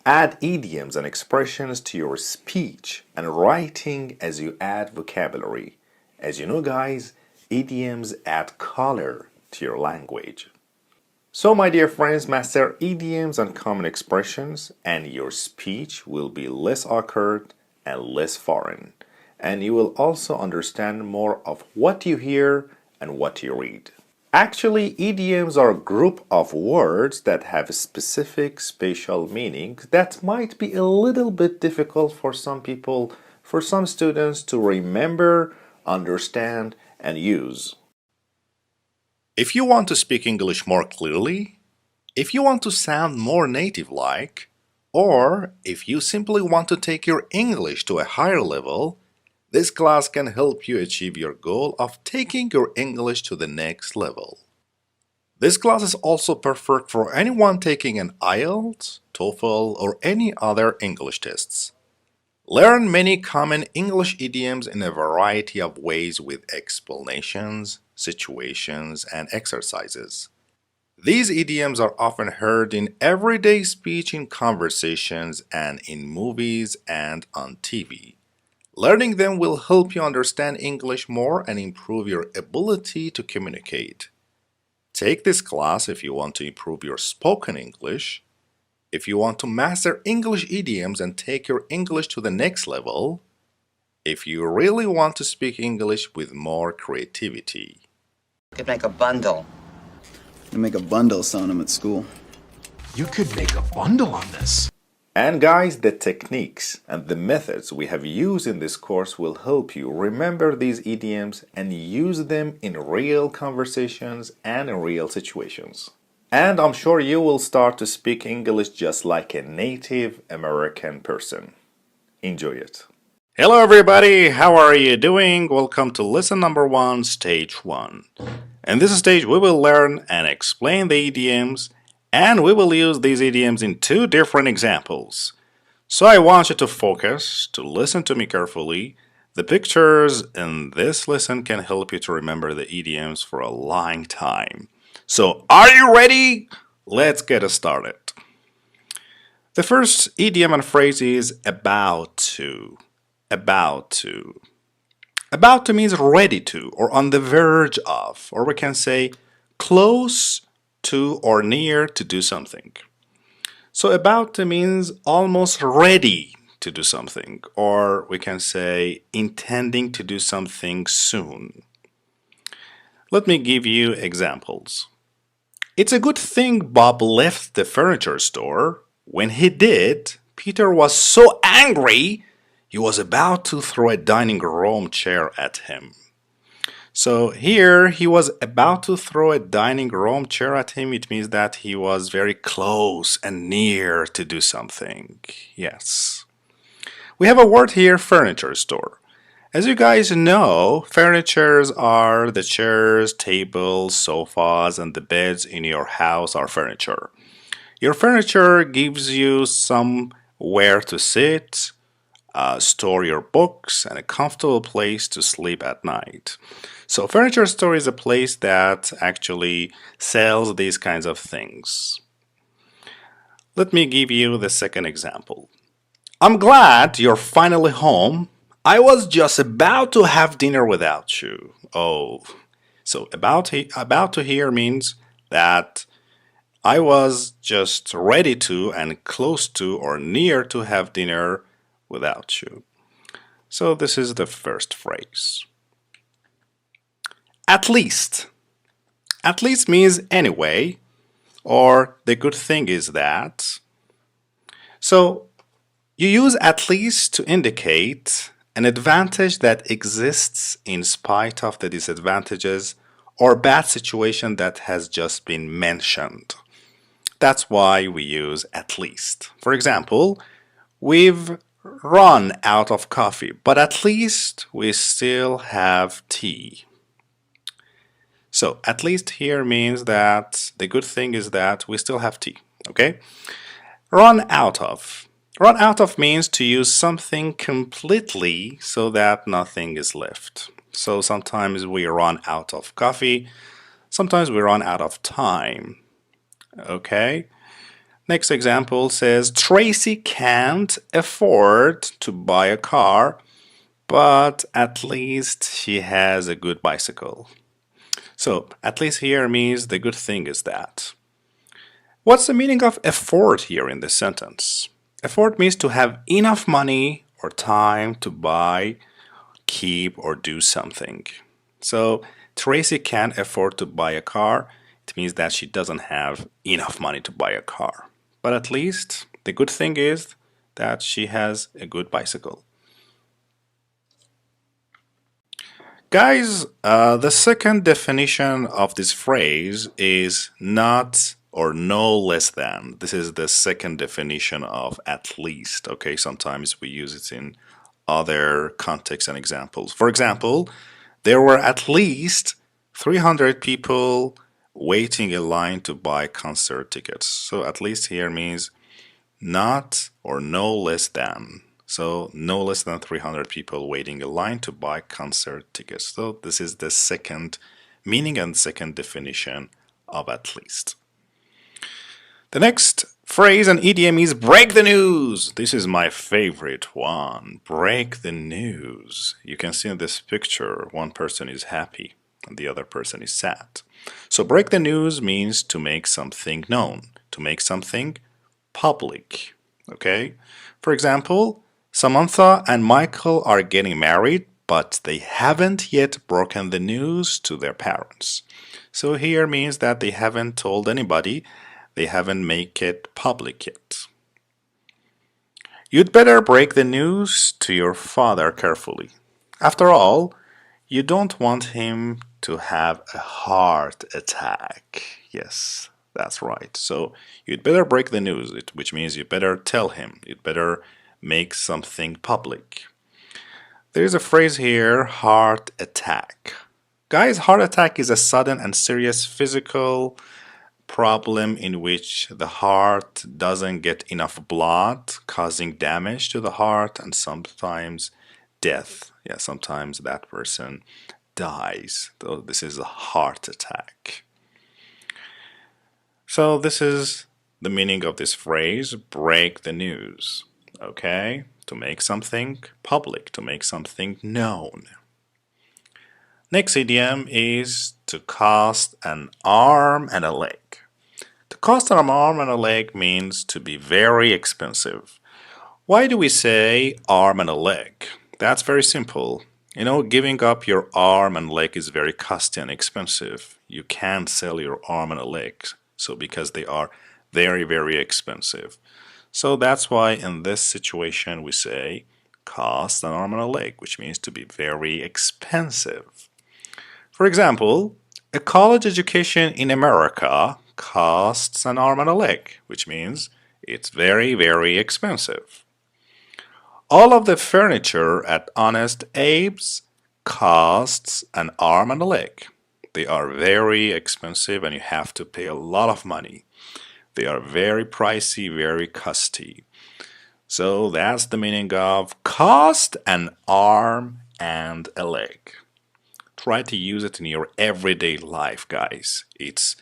Add idioms and expressions to your speech and writing as you add vocabulary. As you know, guys, idioms add color to your language. So, my dear friends, master idioms and common expressions, and your speech will be less awkward and less foreign. And you will also understand more of what you hear and what you read. Actually, idioms are a group of words that have specific spatial meanings that might be a little bit difficult for some people, for some students to remember, understand, and use. If you want to speak English more clearly, if you want to sound more native-like, or if you simply want to take your English to a higher level, this class can help you achieve your goal of taking your English to the next level. This class is also perfect for anyone taking an IELTS, TOEFL, or any other English tests. Learn many common English idioms in a variety of ways with explanations, situations, and exercises. These idioms are often heard in everyday speech in conversations and in movies and on TV. Learning them will help you understand English more and improve your ability to communicate. Take this class if you want to improve your spoken English, if you want to master English idioms and take your English to the next level, if you really want to speak English with more creativity. You could make a bundle. You make a bundle selling them at school. You could make a bundle on this. And guys, the techniques and the methods we have used in this course will help you remember these idioms and use them in real conversations and in real situations. And I'm sure you will start to speak English just like a native American person. Enjoy it. Hello everybody, how are you doing? Welcome to lesson number 1, stage 1. In this stage we will learn and explain the idioms, and we will use these idioms in 2 different examples. So I want you to focus, to listen to me carefully. The pictures in this lesson can help you to remember the idioms for a long time. So are you ready? Let's get started. The first idiom and phrase is about to. About to. About to means ready to, or on the verge of, or we can say close to or near to do something. So about to means almost ready to do something, or we can say intending to do something soon. Let me give you examples. It's a good thing Bob left the furniture store. When he did, Peter was so angry he was about to throw a dining room chair at him. So here he was about to throw a dining room chair at him. It means that he was very close and near to do something. Yes. We have a word here, furniture store. As you guys know, furnitures are the chairs, tables, sofas, and the beds in your house are furniture. Your furniture gives you somewhere to sit, store your books, and a comfortable place to sleep at night. So furniture store is a place that actually sells these kinds of things. Let me give you the second example. I'm glad you're finally home. I was just about to have dinner without you. Oh, so about to here means that I was just ready to and close to or near to have dinner without you. So this is the first phrase. At least. At least means anyway, or the good thing is that. So you use at least to indicate an advantage that exists in spite of the disadvantages or bad situation that has just been mentioned. That's why we use at least. For example, we've run out of coffee, but at least we still have tea. So at least here means that the good thing is that we still have tea, okay? Run out of. Run out of means to use something completely so that nothing is left. So sometimes we run out of coffee, sometimes we run out of time, okay? Next example says Tracy can't afford to buy a car, but at least she has a good bicycle. So, at least here means the good thing is that. What's the meaning of afford here in this sentence? Afford means to have enough money or time to buy, keep, or do something. So, Tracy can't afford to buy a car. It means that she doesn't have enough money to buy a car. But at least the good thing is that she has a good bicycle. Guys, the second definition of this phrase is not or no less than. This is the second definition of at least. Okay, sometimes we use it in other contexts and examples. For example, there were at least 300 people waiting in line to buy concert tickets. So at least here means not or no less than. So no less than 300 people waiting in line to buy concert tickets. So this is the second meaning and second definition of at least. The next phrase and idiom is break the news. This is my favorite one. Break the news. You can see in this picture, one person is happy and the other person is sad. So break the news means to make something known, to make something public. Okay? For example, Samantha and Michael are getting married, but they haven't yet broken the news to their parents. So here means that they haven't told anybody, they haven't made it public yet. You'd better break the news to your father carefully. After all, you don't want him to have a heart attack. Yes, that's right. So you'd better break the news, which means you better tell him. You'd better make something public. There's a phrase here, heart attack. Guys, heart attack is a sudden and serious physical problem in which the heart doesn't get enough blood, causing damage to the heart and sometimes death. Yeah, sometimes that person dies. So this is a heart attack. So this is the meaning of this phrase, break the news. Okay? To make something public, to make something known. Next idiom is to cost an arm and a leg. To cost an arm and a leg means to be very expensive. Why do we say arm and a leg? That's very simple. You know, giving up your arm and leg is very costly and expensive. You can't sell your arm and a leg, so because they are very, very expensive. So that's why in this situation we say cost an arm and a leg, which means to be very expensive. For example, a college education in America costs an arm and a leg, which means it's very, very expensive. All of the furniture at Honest Abe's costs an arm and a leg. They are very expensive and you have to pay a lot of money. They are very pricey, very costly. So that's the meaning of cost an arm and a leg. Try to use it in your everyday life, guys. It's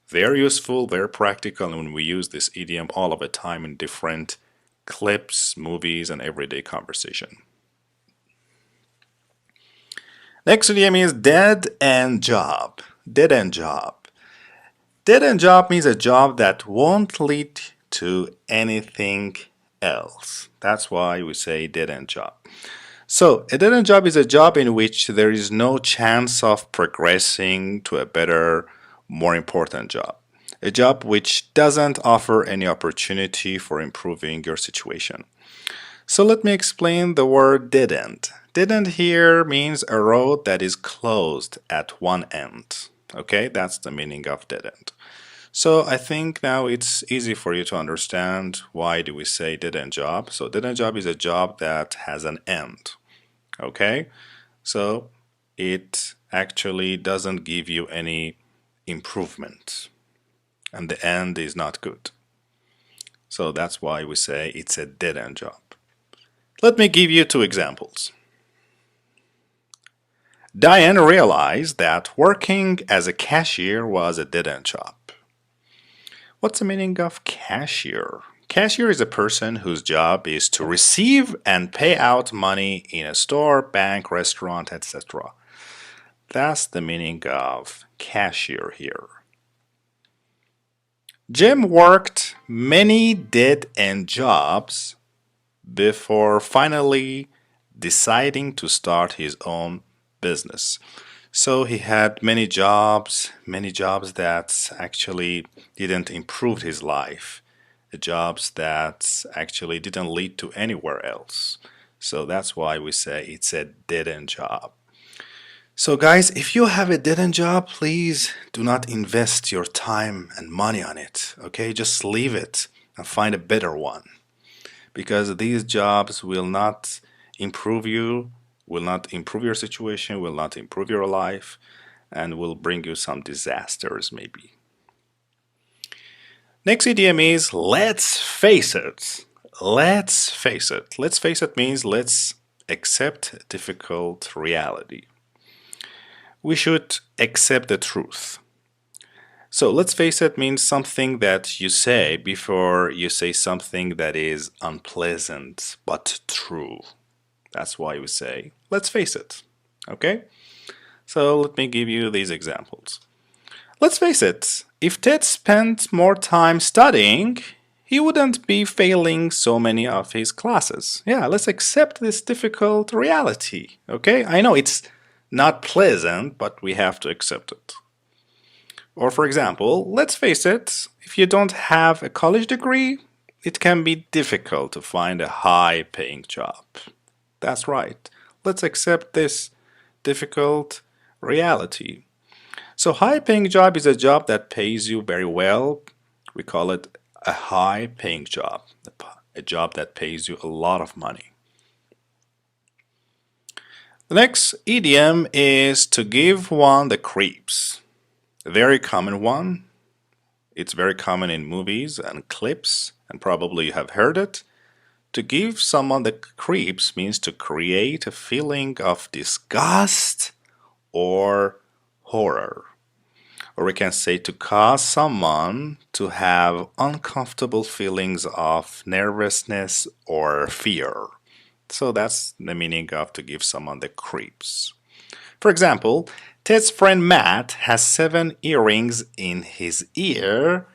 very useful, very practical, and when we use this idiom all of the time in different clips, movies, and everyday conversation. Next idiom is dead end job. Dead end job. Dead end job means a job that won't lead to anything else. That's why we say dead end job. So, a dead end job is a job in which there is no chance of progressing to a better, more important job. A job which doesn't offer any opportunity for improving your situation. So let me explain the word dead end. Dead end here means a road that is closed at one end. Okay, that's the meaning of dead end. So I think now it's easy for you to understand why do we say dead end job. So dead end job is a job that has an end. Okay, so it actually doesn't give you any improvement and the end is not good. So that's why we say it's a dead end job. Let me give you two examples. Diane realized that working as a cashier was a dead end job. What's the meaning of cashier? Cashier is a person whose job is to receive and pay out money in a store, bank, restaurant, etc. That's the meaning of cashier here. Jim worked many dead-end jobs before finally deciding to start his own business. So he had many jobs that actually didn't improve his life, jobs that actually didn't lead to anywhere else. So that's why we say it's a dead-end job. So guys, if you have a dead-end job, please do not invest your time and money on it, okay? Just leave it and find a better one, because these jobs will not improve you, will not improve your situation, will not improve your life, and will bring you some disasters maybe. Next idiom is let's face it. Let's face it. Let's face it means let's accept difficult reality. We should accept the truth. So let's face it means something that you say before you say something that is unpleasant but true. That's why we say let's face it. Okay? So let me give you these examples. Let's face it, if Ted spent more time studying, he wouldn't be failing so many of his classes. Yeah, let's accept this difficult reality. Okay? I know it's not pleasant, but we have to accept it. Or for example, let's face it, if you don't have a college degree, it can be difficult to find a high-paying job. That's right. Let's accept this difficult reality. So high-paying job is a job that pays you very well. We call it a high-paying job, a job that pays you a lot of money. The next idiom is to give one the creeps. A very common one. It's very common in movies and clips, and probably you have heard it. To give someone the creeps means to create a feeling of disgust or horror. Or we can say to cause someone to have uncomfortable feelings of nervousness or fear. So that's the meaning of to give someone the creeps. For example, Ted's friend Matt has 7 earrings in his ear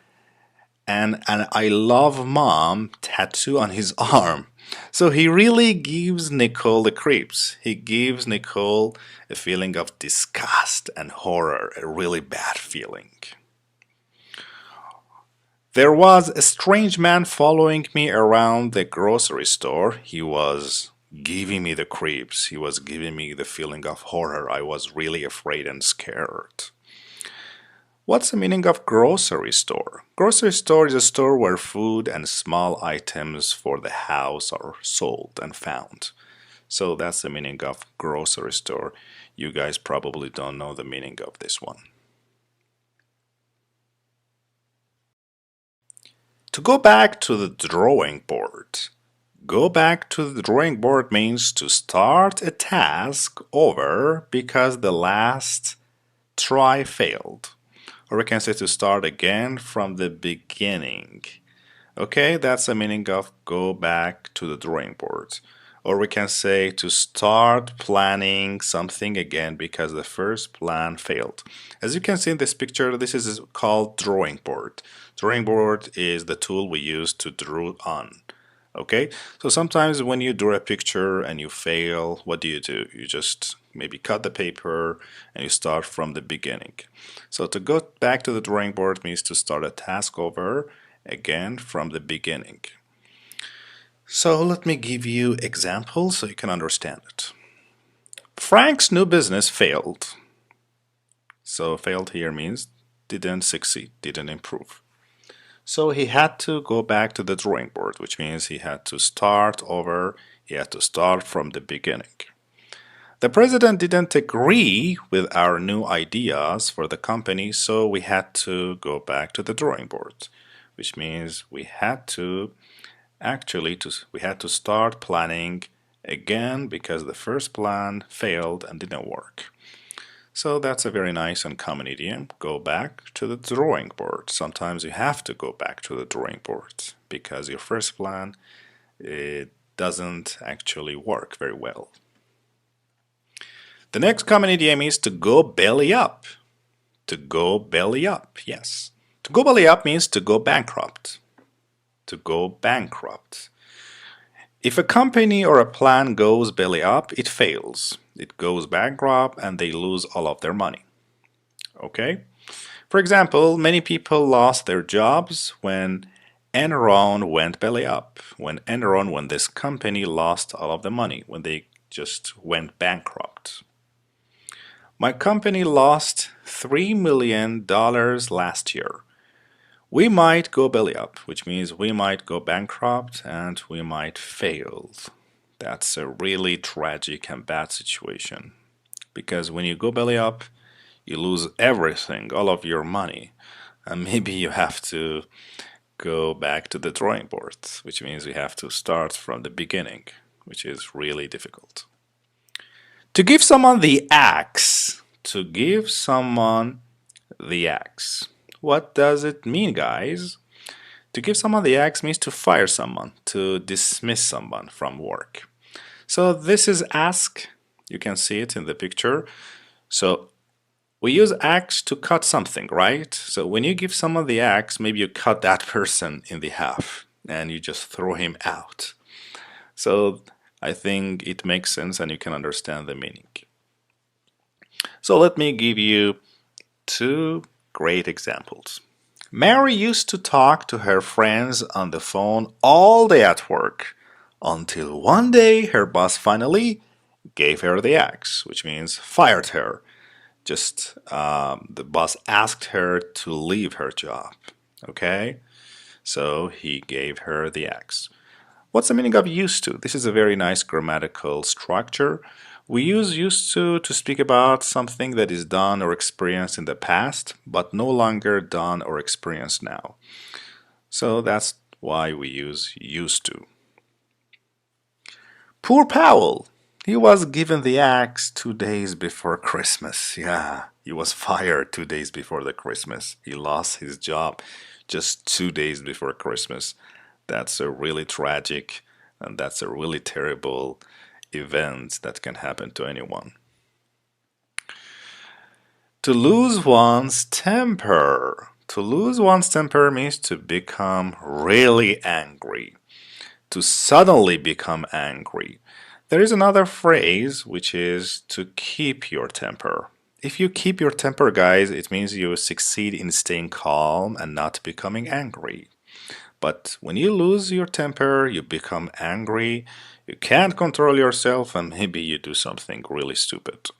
and an I love mom tattoo on his arm. So he really gives Nicole the creeps. He gives Nicole a feeling of disgust and horror, a really bad feeling. There was a strange man following me around the grocery store. He was giving me the creeps. He was giving me the feeling of horror. I was really afraid and scared. What's the meaning of grocery store? Grocery store is a store where food and small items for the house are sold and found. So that's the meaning of grocery store. You guys probably don't know the meaning of this one. To go back to the drawing board. Go back to the drawing board means to start a task over because the last try failed. Or we can say to start again from the beginning. Okay, that's the meaning of go back to the drawing board. Or we can say to start planning something again because the first plan failed. As you can see in this picture, this is called drawing board. Drawing board is the tool we use to draw on. Okay, so sometimes when you draw a picture and you fail, what do? You just maybe cut the paper and you start from the beginning. So to go back to the drawing board means to start a task over again from the beginning. So let me give you examples so you can understand it. Frank's new business failed. So failed here means didn't succeed, didn't improve. So he had to go back to the drawing board, which means he had to start over, he had to start from the beginning. The president didn't agree with our new ideas for the company, so we had to go back to the drawing board, which means we had to start planning again because the first plan failed and didn't work. So that's a very nice and common idiom. Go back to the drawing board. Sometimes you have to go back to the drawing board because your first plan, it doesn't actually work very well. The next common idiom is to go belly up. To go belly up, yes. To go belly up means to go bankrupt. To go bankrupt. If a company or a plan goes belly up, it fails. It goes bankrupt and they lose all of their money. Okay? For example, many people lost their jobs when Enron went belly up. When this company lost all of the money, when they just went bankrupt. My company lost $3 million last year. We might go belly up, which means we might go bankrupt and we might fail. That's a really tragic and bad situation. Because when you go belly up, you lose everything, all of your money. And maybe you have to go back to the drawing board, which means you have to start from the beginning, which is really difficult. To give someone the axe. To give someone the axe. What does it mean, guys? To give someone the axe means to fire someone, to dismiss someone from work. So this is ask. You can see it in the picture. So we use axe to cut something, right? So when you give someone the axe, maybe you cut that person in the half and you just throw him out. So I think it makes sense and you can understand the meaning. So let me give you two great examples. Mary used to talk to her friends on the phone all day at work until one day her boss finally gave her the axe, which means fired her. Just the boss asked her to leave her job. Okay? So he gave her the axe. What's the meaning of used to? This is a very nice grammatical structure. We use used to speak about something that is done or experienced in the past, but no longer done or experienced now. So that's why we use used to. Poor Powell. He was given the axe 2 days before Christmas. Yeah, he was fired 2 days before the Christmas. He lost his job just 2 days before Christmas. That's a really tragic and that's a really terrible event that can happen to anyone. To lose one's temper. To lose one's temper means to become really angry. To suddenly become angry. There is another phrase which is to keep your temper. If you keep your temper, guys, it means you succeed in staying calm and not becoming angry. But when you lose your temper, you become angry, you can't control yourself, and maybe you do something really stupid.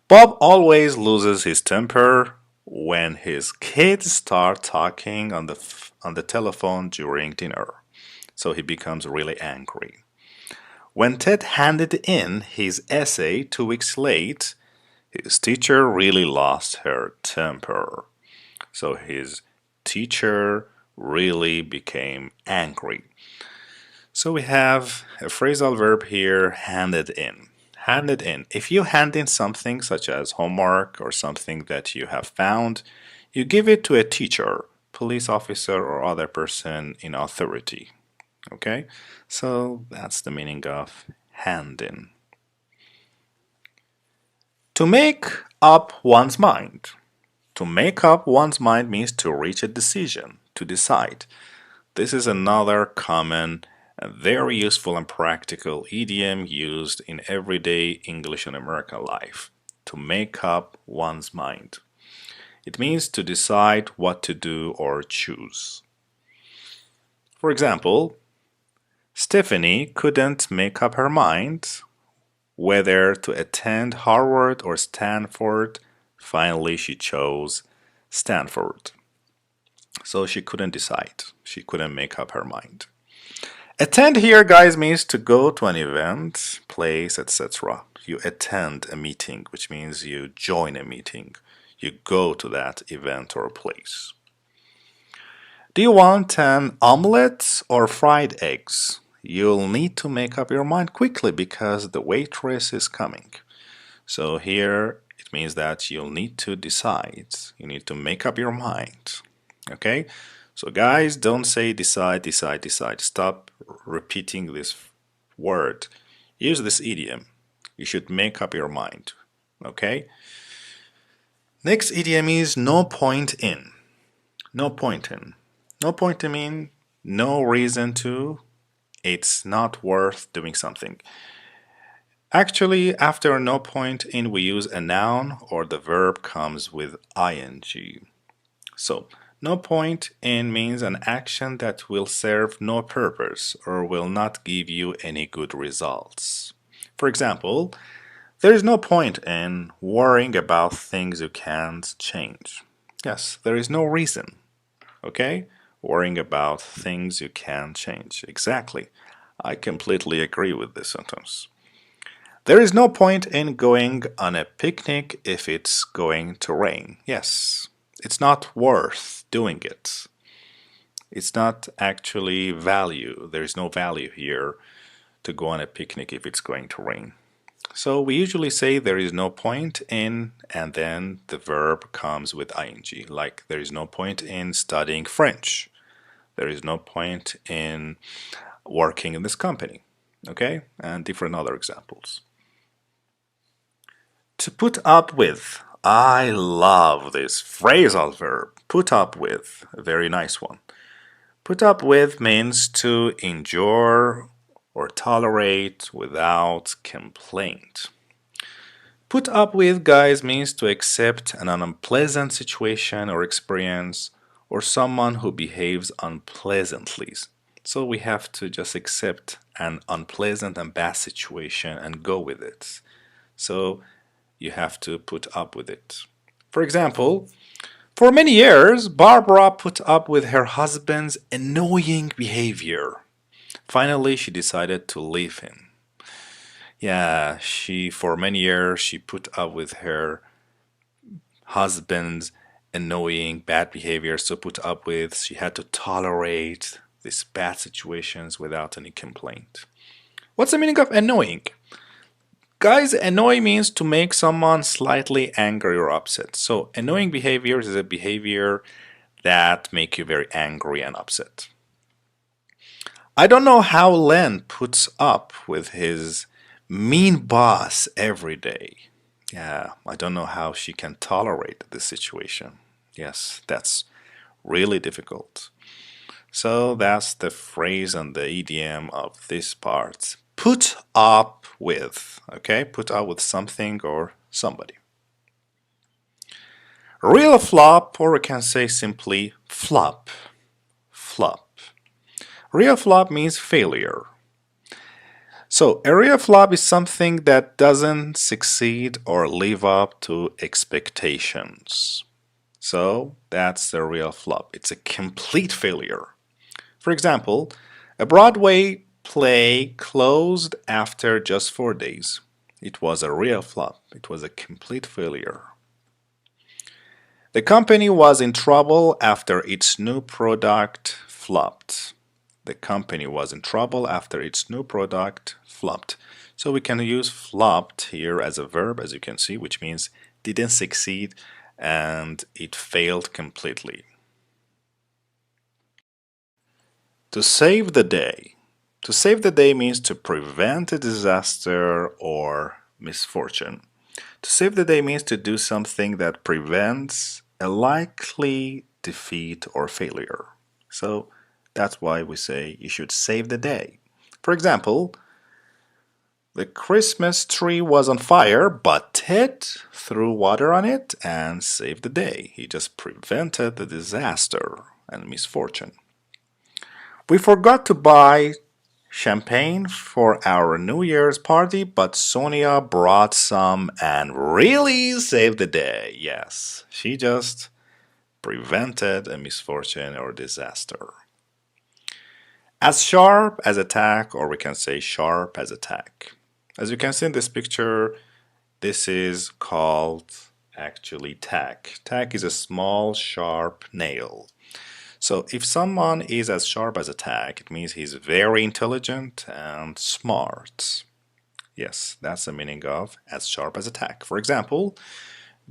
Bob always loses his temper when his kids start talking on the telephone during dinner. So he becomes really angry. When Ted handed in his essay 2 weeks late, his teacher really lost her temper. So his teacher really became angry. So we have a phrasal verb here, handed in. Handed in. If you hand in something such as homework or something that you have found, you give it to a teacher, police officer, or other person in authority. Okay? So that's the meaning of hand in. To make up one's mind. To make up one's mind means to reach a decision, to decide. This is another common and very useful and practical idiom used in everyday English and American life. To make up one's mind. It means to decide what to do or choose. For example, Stephanie couldn't make up her mind whether to attend Harvard or Stanford. Finally, she chose Stanford. So she couldn't decide. She couldn't make up her mind. Attend here, guys, means to go to an event, place, etc. You attend a meeting, which means you join a meeting. You go to that event or place. Do you want an omelette or fried eggs? You'll need to make up your mind quickly because the waitress is coming. So here it It means that you'll need to decide. You need to make up your mind. Okay? So guys, don't say decide, decide, decide. Stop repeating this word. Use this idiom. You should make up your mind. Okay? Next idiom is no point in. No point in. No point in means no reason to. It's not worth doing something. Actually, after no point in, we use a noun or the verb comes with ing. So, no point in means an action that will serve no purpose or will not give you any good results. For example, there is no point in worrying about things you can't change. Yes, there is no reason. Okay? Worrying about things you can't change. Exactly. I completely agree with this sentence. There is no point in going on a picnic if it's going to rain. Yes, it's not worth doing it. It's not actually value. There is no value here to go on a picnic if it's going to rain. So we usually say there is no point in, and then the verb comes with ing, like there is no point in studying French. There is no point in working in this company. Okay? And different other examples. To put up with. I love this phrasal verb. Put up with. A very nice one. Put up with means to endure or tolerate without complaint. Put up with, guys, means to accept an unpleasant situation or experience or someone who behaves unpleasantly. So we have to just accept an unpleasant and bad situation and go with it. So you have to put up with it. For example, for many years, Barbara put up with her husband's annoying behavior. Finally, she decided to leave him. Yeah, for many years, she put up with her husband's annoying bad behavior. So put up with, she had to tolerate these bad situations without any complaint. What's the meaning of annoying? Guys, annoy means to make someone slightly angry or upset. So annoying behavior is a behavior that make you very angry and upset. I don't know how Len puts up with his mean boss every day. Yeah, I don't know how she can tolerate this situation. Yes, that's really difficult. So that's the phrase and the idiom of this part. Put up with, okay? Put up with something or somebody. Real flop, or we can say simply flop. Flop. Real flop means failure. So a real flop is something that doesn't succeed or live up to expectations. So that's the real flop. It's a complete failure. For example, a Broadway play closed after just 4 days. It was a real flop. It was a complete failure. The company was in trouble after its new product flopped. The company was in trouble after its new product flopped. So we can use flopped here as a verb, as you can see, which means didn't succeed and it failed completely. To save the day. To save the day means to prevent a disaster or misfortune. To save the day means to do something that prevents a likely defeat or failure. So that's why we say you should save the day. For example, the Christmas tree was on fire, but Ted threw water on it and saved the day. He just prevented the disaster and misfortune. We forgot to buy champagne for our New Year's party, but Sonia brought some and really saved the day. Yes, she just prevented a misfortune or disaster. As sharp as a tack, or we can say sharp as a tack. As you can see in this picture, this is called actually tack. Tack is a small sharp nail. So if someone is as sharp as a tack, it means he's very intelligent and smart. Yes, that's the meaning of as sharp as a tack. For example,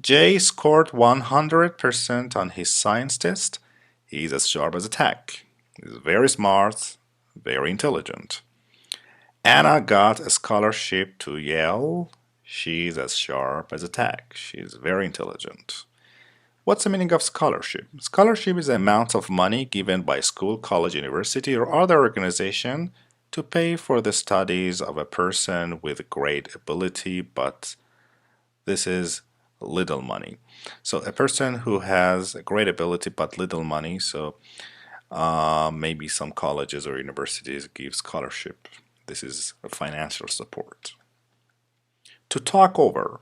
Jay scored 100% on his science test. He's as sharp as a tack. He's very smart, very intelligent. Anna got a scholarship to Yale. She's as sharp as a tack. She's very intelligent. What's the meaning of scholarship? Scholarship is the amount of money given by school, college, university, or other organization to pay for the studies of a person with great ability, but this is little money. So a person who has great ability but little money, so maybe some colleges or universities give scholarship. This is a financial support. To talk over.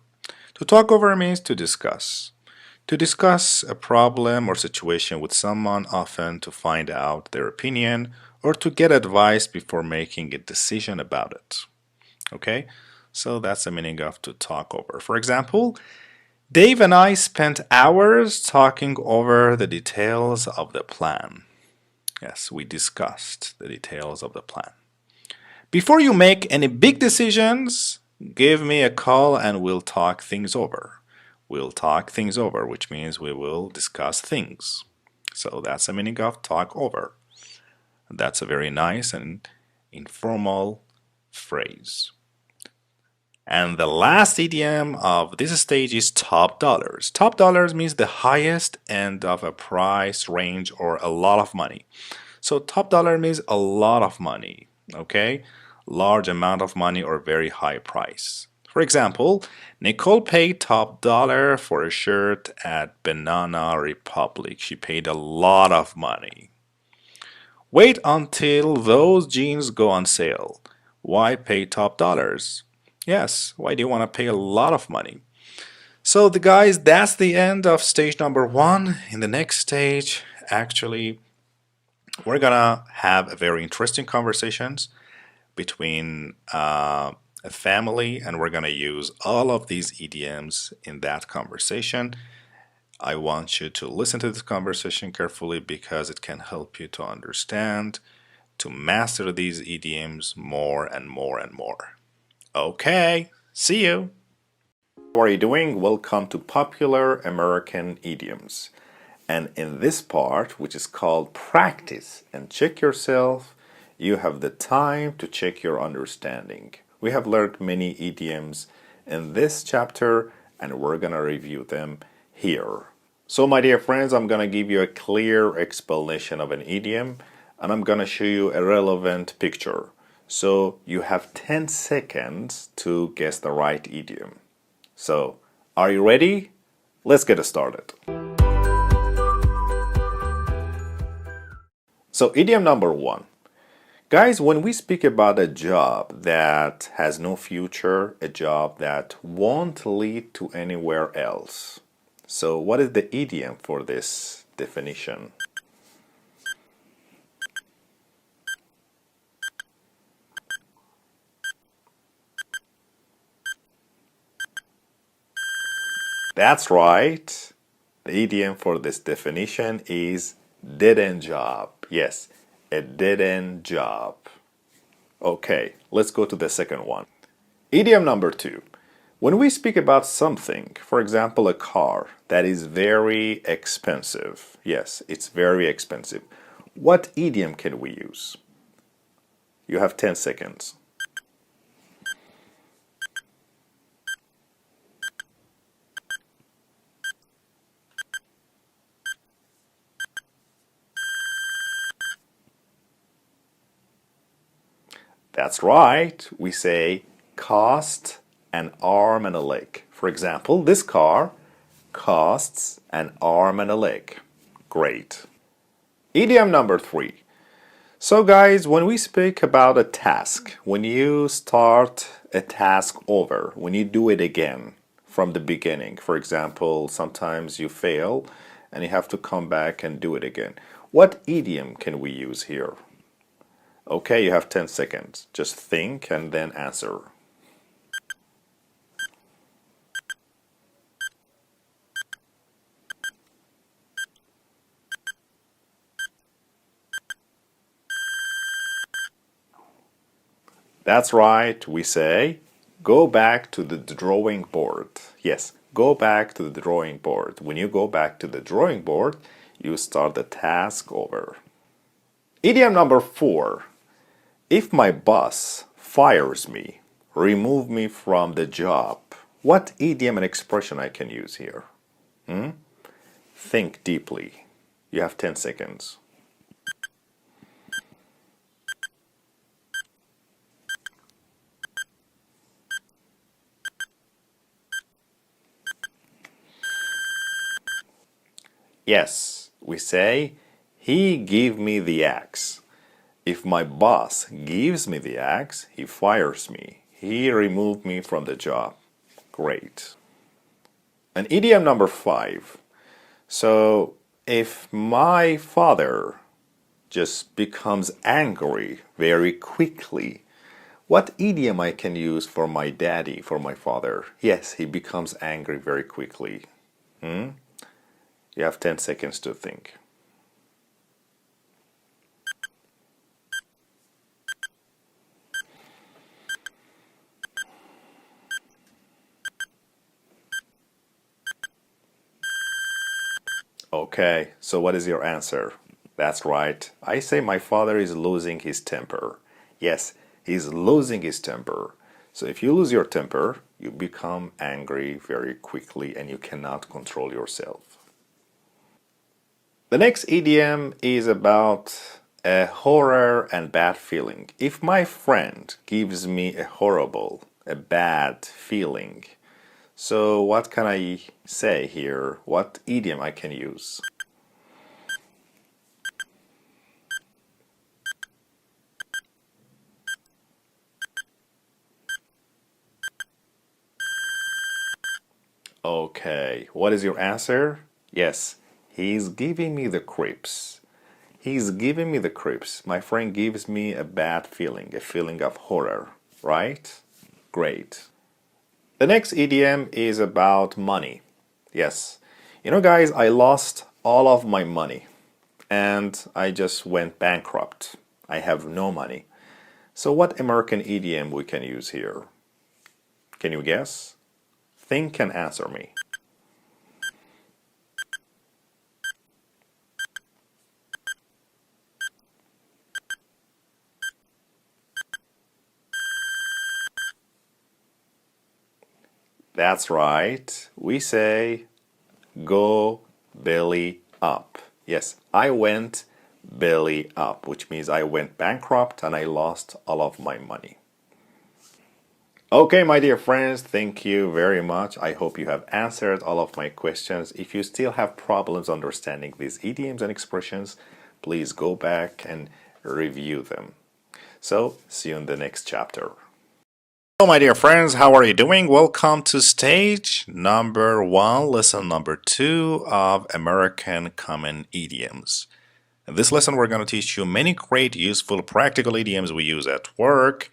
To talk over means to discuss. To discuss a problem or situation with someone, often to find out their opinion or to get advice before making a decision about it. Okay? So that's the meaning of to talk over. For example, Dave and I spent hours talking over the details of the plan. Yes, we discussed the details of the plan. Before you make any big decisions, give me a call and we'll talk things over. We'll talk things over, which means we will discuss things. So that's the meaning of talk over. That's a very nice and informal phrase. And the last idiom of this stage is top dollars. Top dollars means the highest end of a price range or a lot of money. So top dollar means a lot of money, okay? Large amount of money or very high price. For example, Nicole paid top dollar for a shirt at Banana Republic. She paid a lot of money. Wait until those jeans go on sale. Why pay top dollars? Yes, why do you want to pay a lot of money? So the guys, that's the end of stage number 1. In the next stage, actually, we're gonna have a very interesting conversations between a family, and we're gonna use all of these idioms in that conversation. I want you to listen to this conversation carefully because it can help you to understand, to master these idioms more and more and more. Okay, see you. How are you doing? Welcome to Popular American Idioms. And in this part, which is called Practice and Check Yourself, you have the time to check your understanding. We have learned many idioms in this chapter, and we're going to review them here. So, my dear friends, I'm going to give you a clear explanation of an idiom, and I'm going to show you a relevant picture. So you have 10 seconds to guess the right idiom. So, are you ready? Let's get started. So, idiom number 1. Guys, when we speak about a job that has no future, a job that won't lead to anywhere else. So, what is the idiom for this definition? That's right. The idiom for this definition is dead-end job. Yes, a dead-end job. Okay, let's go to the second one. Idiom number 2. When we speak about something, for example, a car that is very expensive. Yes, it's very expensive. What idiom can we use? You have 10 seconds. That's right. We say cost an arm and a leg. For example, this car costs an arm and a leg. Great. Idiom number 3. So guys, when we speak about a task, when you start a task over, when you do it again from the beginning, for example, sometimes you fail and you have to come back and do it again. What idiom can we use here? Okay, you have 10 seconds. Just think and then answer. That's right, we say, go back to the drawing board. Yes, go back to the drawing board. When you go back to the drawing board, you start the task over. Idiom number 4. If my boss fires me, remove me from the job. What idiom and expression I can use here? Think deeply. You have 10 seconds. Yes, we say, he gave me the axe. If my boss gives me the axe, he fires me. He removed me from the job. Great. And idiom number 5. So, if my father just becomes angry very quickly, what idiom I can use for my daddy, for my father? Yes, he becomes angry very quickly. You have 10 seconds to think. Okay, so what is your answer? That's right. I say my father is losing his temper. Yes, he's losing his temper. So if you lose your temper, you become angry very quickly and you cannot control yourself. The next idiom is about a horror and bad feeling. If my friend gives me a bad feeling, so what can I say here? What idiom I can use? Okay, what is your answer? Yes, he's giving me the creeps. He's giving me the creeps. My friend gives me a bad feeling, a feeling of horror, right? Great. The next idiom is about money. Yes. You know, guys, I lost all of my money and I just went bankrupt. I have no money. So what American idiom we can use here? Can you guess? Think and answer me. That's right. We say go belly up. Yes, I went belly up, which means I went bankrupt and I lost all of my money. Okay, my dear friends, thank you very much. I hope you have answered all of my questions. If you still have problems understanding these idioms and expressions, please go back and review them. So, see you in the next chapter. Hello, my dear friends, how are you doing? Welcome to stage number 1, lesson number 2 of American Common Idioms. In this lesson, we're going to teach you many great, useful, practical idioms we use at work,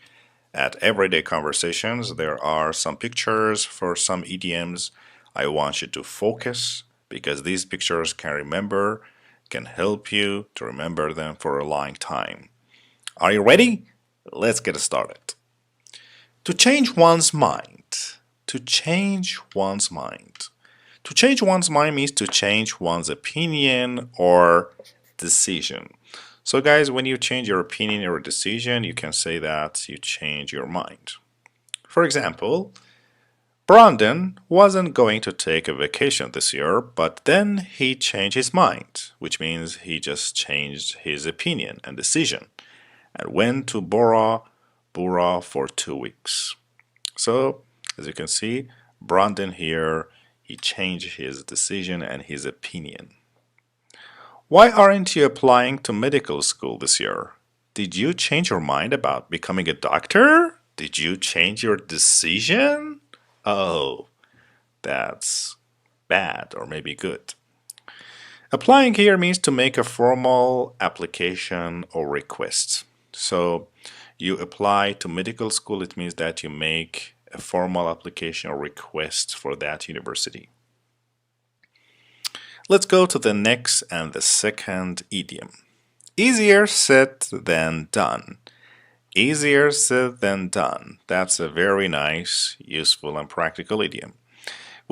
at everyday conversations. There are some pictures for some idioms. I want you to focus because these pictures can help you to remember them for a long time. Are you ready? Let's get started. To change one's mind. To change one's mind. To change one's mind means to change one's opinion or decision. So guys, when you change your opinion or decision, you can say that you change your mind. For example, Brandon wasn't going to take a vacation this year, but then he changed his mind, which means he just changed his opinion and decision and went to Bora Bora for 2 weeks. So, as you can see, Brandon here, he changed his decision and his opinion. Why aren't you applying to medical school this year? Did you change your mind about becoming a doctor? Did you change your decision? Oh, that's bad or maybe good. Applying here means to make a formal application or request. So you apply to medical school, it means that you make a formal application or request for that university. Let's go to the next and the second idiom. Easier said than done. Easier said than done. That's a very nice, useful, and practical idiom.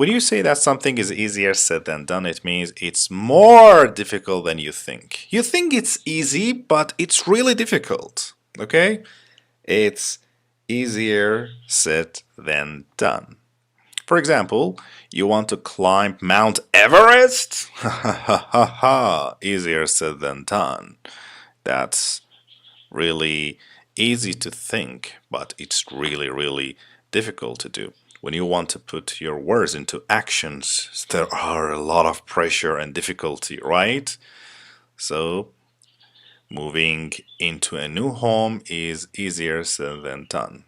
When you say that something is easier said than done, it means it's more difficult than you think. You think it's easy, but it's really difficult. Okay? It's easier said than done. For example, you want to climb Mount Everest? Ha ha ha ha ha. Easier said than done. That's really easy to think, but it's really, really difficult to do. When you want to put your words into actions, there are a lot of pressure and difficulty, right? So, moving into a new home is easier said than done.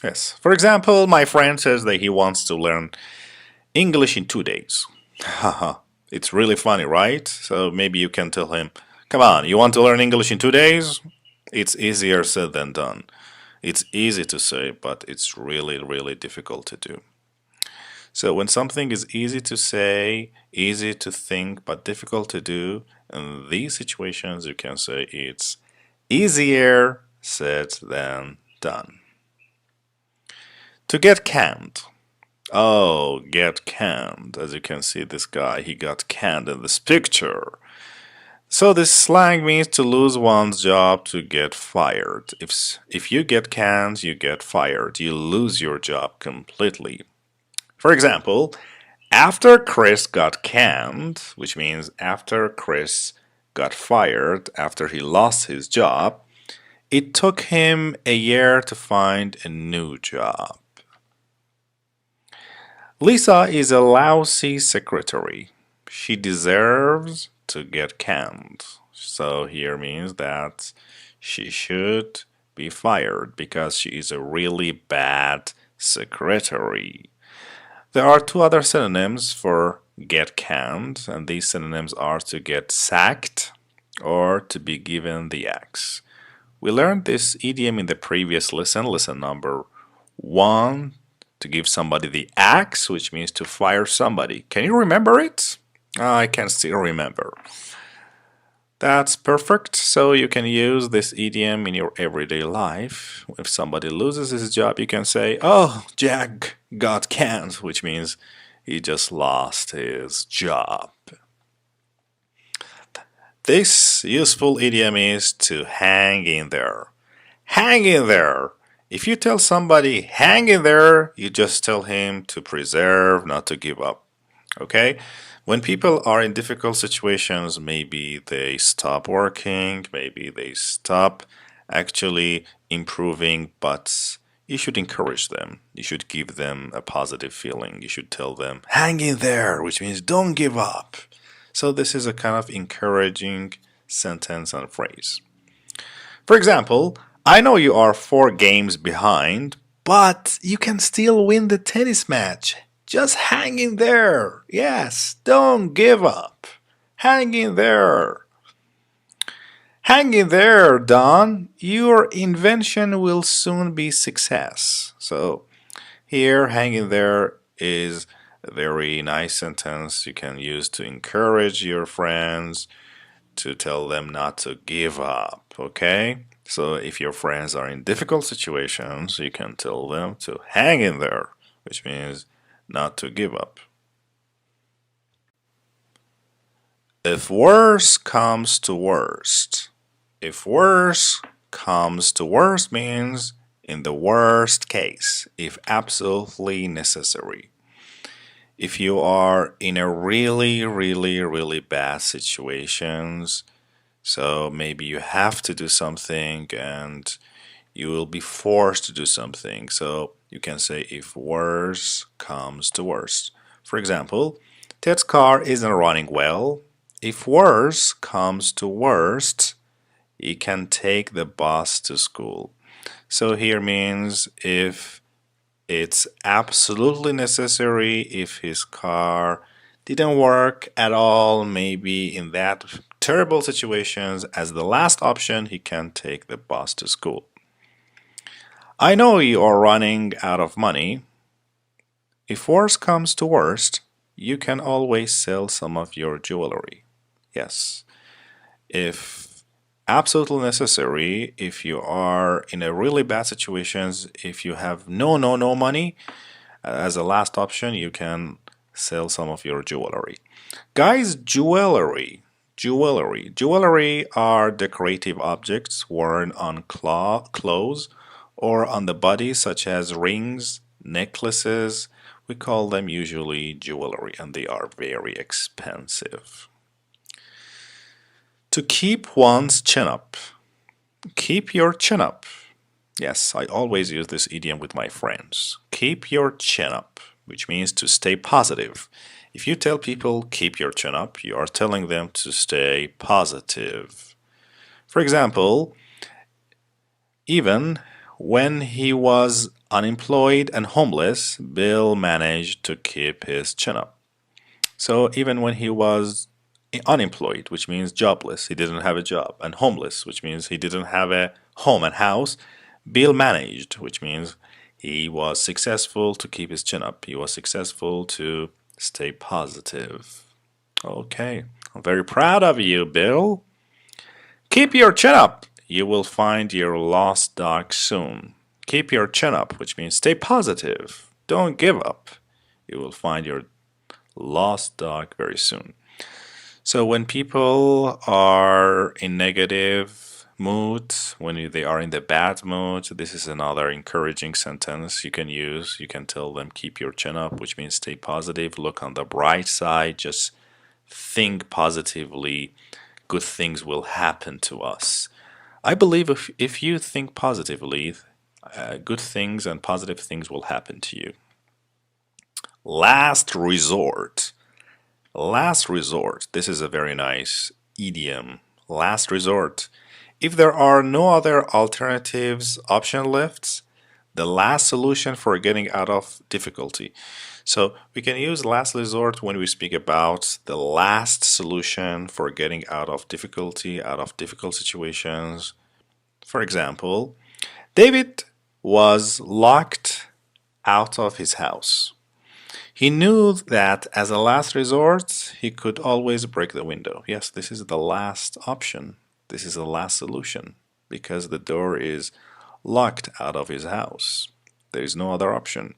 Yes. For example, my friend says that he wants to learn English in 2 days. Haha. It's really funny, right? So maybe you can tell him, come on, you want to learn English in 2 days? It's easier said than done. It's easy to say, but it's really, really difficult to do. So when something is easy to say, easy to think, but difficult to do, in these situations you can say it's easier said than done. To get canned. Oh, get canned. As you can see, this guy, he got canned in this picture. So this slang means to lose one's job, to get fired. If you get canned, you get fired. You lose your job completely. For example, after Chris got canned, which means after Chris got fired, after he lost his job, it took him a year to find a new job. Lisa is a lousy secretary. She deserves to get canned. So here means that she should be fired because she is a really bad secretary. There are two other synonyms for get canned, and these synonyms are to get sacked or to be given the axe. We learned this idiom in the previous lesson number 1, to give somebody the axe, which means to fire somebody. Can you remember it? I can still remember. That's perfect. So you can use this idiom in your everyday life. If somebody loses his job, you can say, oh, Jack got canned, which means he just lost his job. This useful idiom is to hang in there. Hang in there. If you tell somebody hang in there, you just tell him to preserve, not to give up. Okay? When people are in difficult situations, maybe they stop working, maybe they stop actually improving, but you should encourage them. You should give them a positive feeling. You should tell them, hang in there, which means don't give up. So this is a kind of encouraging sentence and phrase. For example, I know you are 4 games behind, but you can still win the tennis match. Just hang in there. Yes, don't give up. Hang in there. Hang in there, Don. Your invention will soon be success. So here, hang in there is a very nice sentence you can use to encourage your friends, to tell them not to give up, okay? So if your friends are in difficult situations, you can tell them to hang in there, which means not to give up. If worse comes to worst. If worse comes to worst means in the worst case, if absolutely necessary. If you are in a really bad situations, so maybe you have to do something and you will be forced to do something. So you can say if worse comes to worst. For example, Ted's car isn't running well. If worse comes to worst, he can take the bus to school. So here means if it's absolutely necessary, if his car didn't work at all, maybe in that terrible situations, as the last option, he can take the bus to school. I know you are running out of money. If worst comes to worst, you can always sell some of your jewelry. Yes. If absolutely necessary, if you are in a really bad situations, if you have no money, as a last option, you can sell some of your jewelry. Guys, jewelry are decorative objects worn on clothes or on the body, such as rings, necklaces. We call them usually jewelry, and they are very expensive. To keep one's chin up. Keep your chin up. Yes, I always use this idiom with my friends. Keep your chin up, which means to stay positive. If you tell people keep your chin up, you are telling them to stay positive. For example, even when he was unemployed and homeless, Bill managed to keep his chin up. So even when he was unemployed, which means jobless, he didn't have a job, and homeless, which means he didn't have a home and house, Bill managed, which means he was successful to keep his chin up. He was successful to stay positive. Okay, I'm very proud of you, Bill. Keep your chin up. You will find your lost dog soon. Keep your chin up, which means stay positive. Don't give up. You will find your lost dog very soon. So when people are in negative mood, when they are in the bad mood, this is another encouraging sentence you can use. You can tell them keep your chin up, which means stay positive, look on the bright side, just think positively. Good things will happen to us. I believe if you think positively, good things and positive things will happen to you. Last resort. Last resort. This is a very nice idiom. Last resort. If there are no other alternatives, option left, the last solution for getting out of difficulty. So we can use last resort when we speak about the last solution for getting out of difficulty, out of difficult situations. For example, David was locked out of his house. He knew that as a last resort, he could always break the window. Yes, this is the last option. This is the last solution because the door is locked out of his house. There is no other option.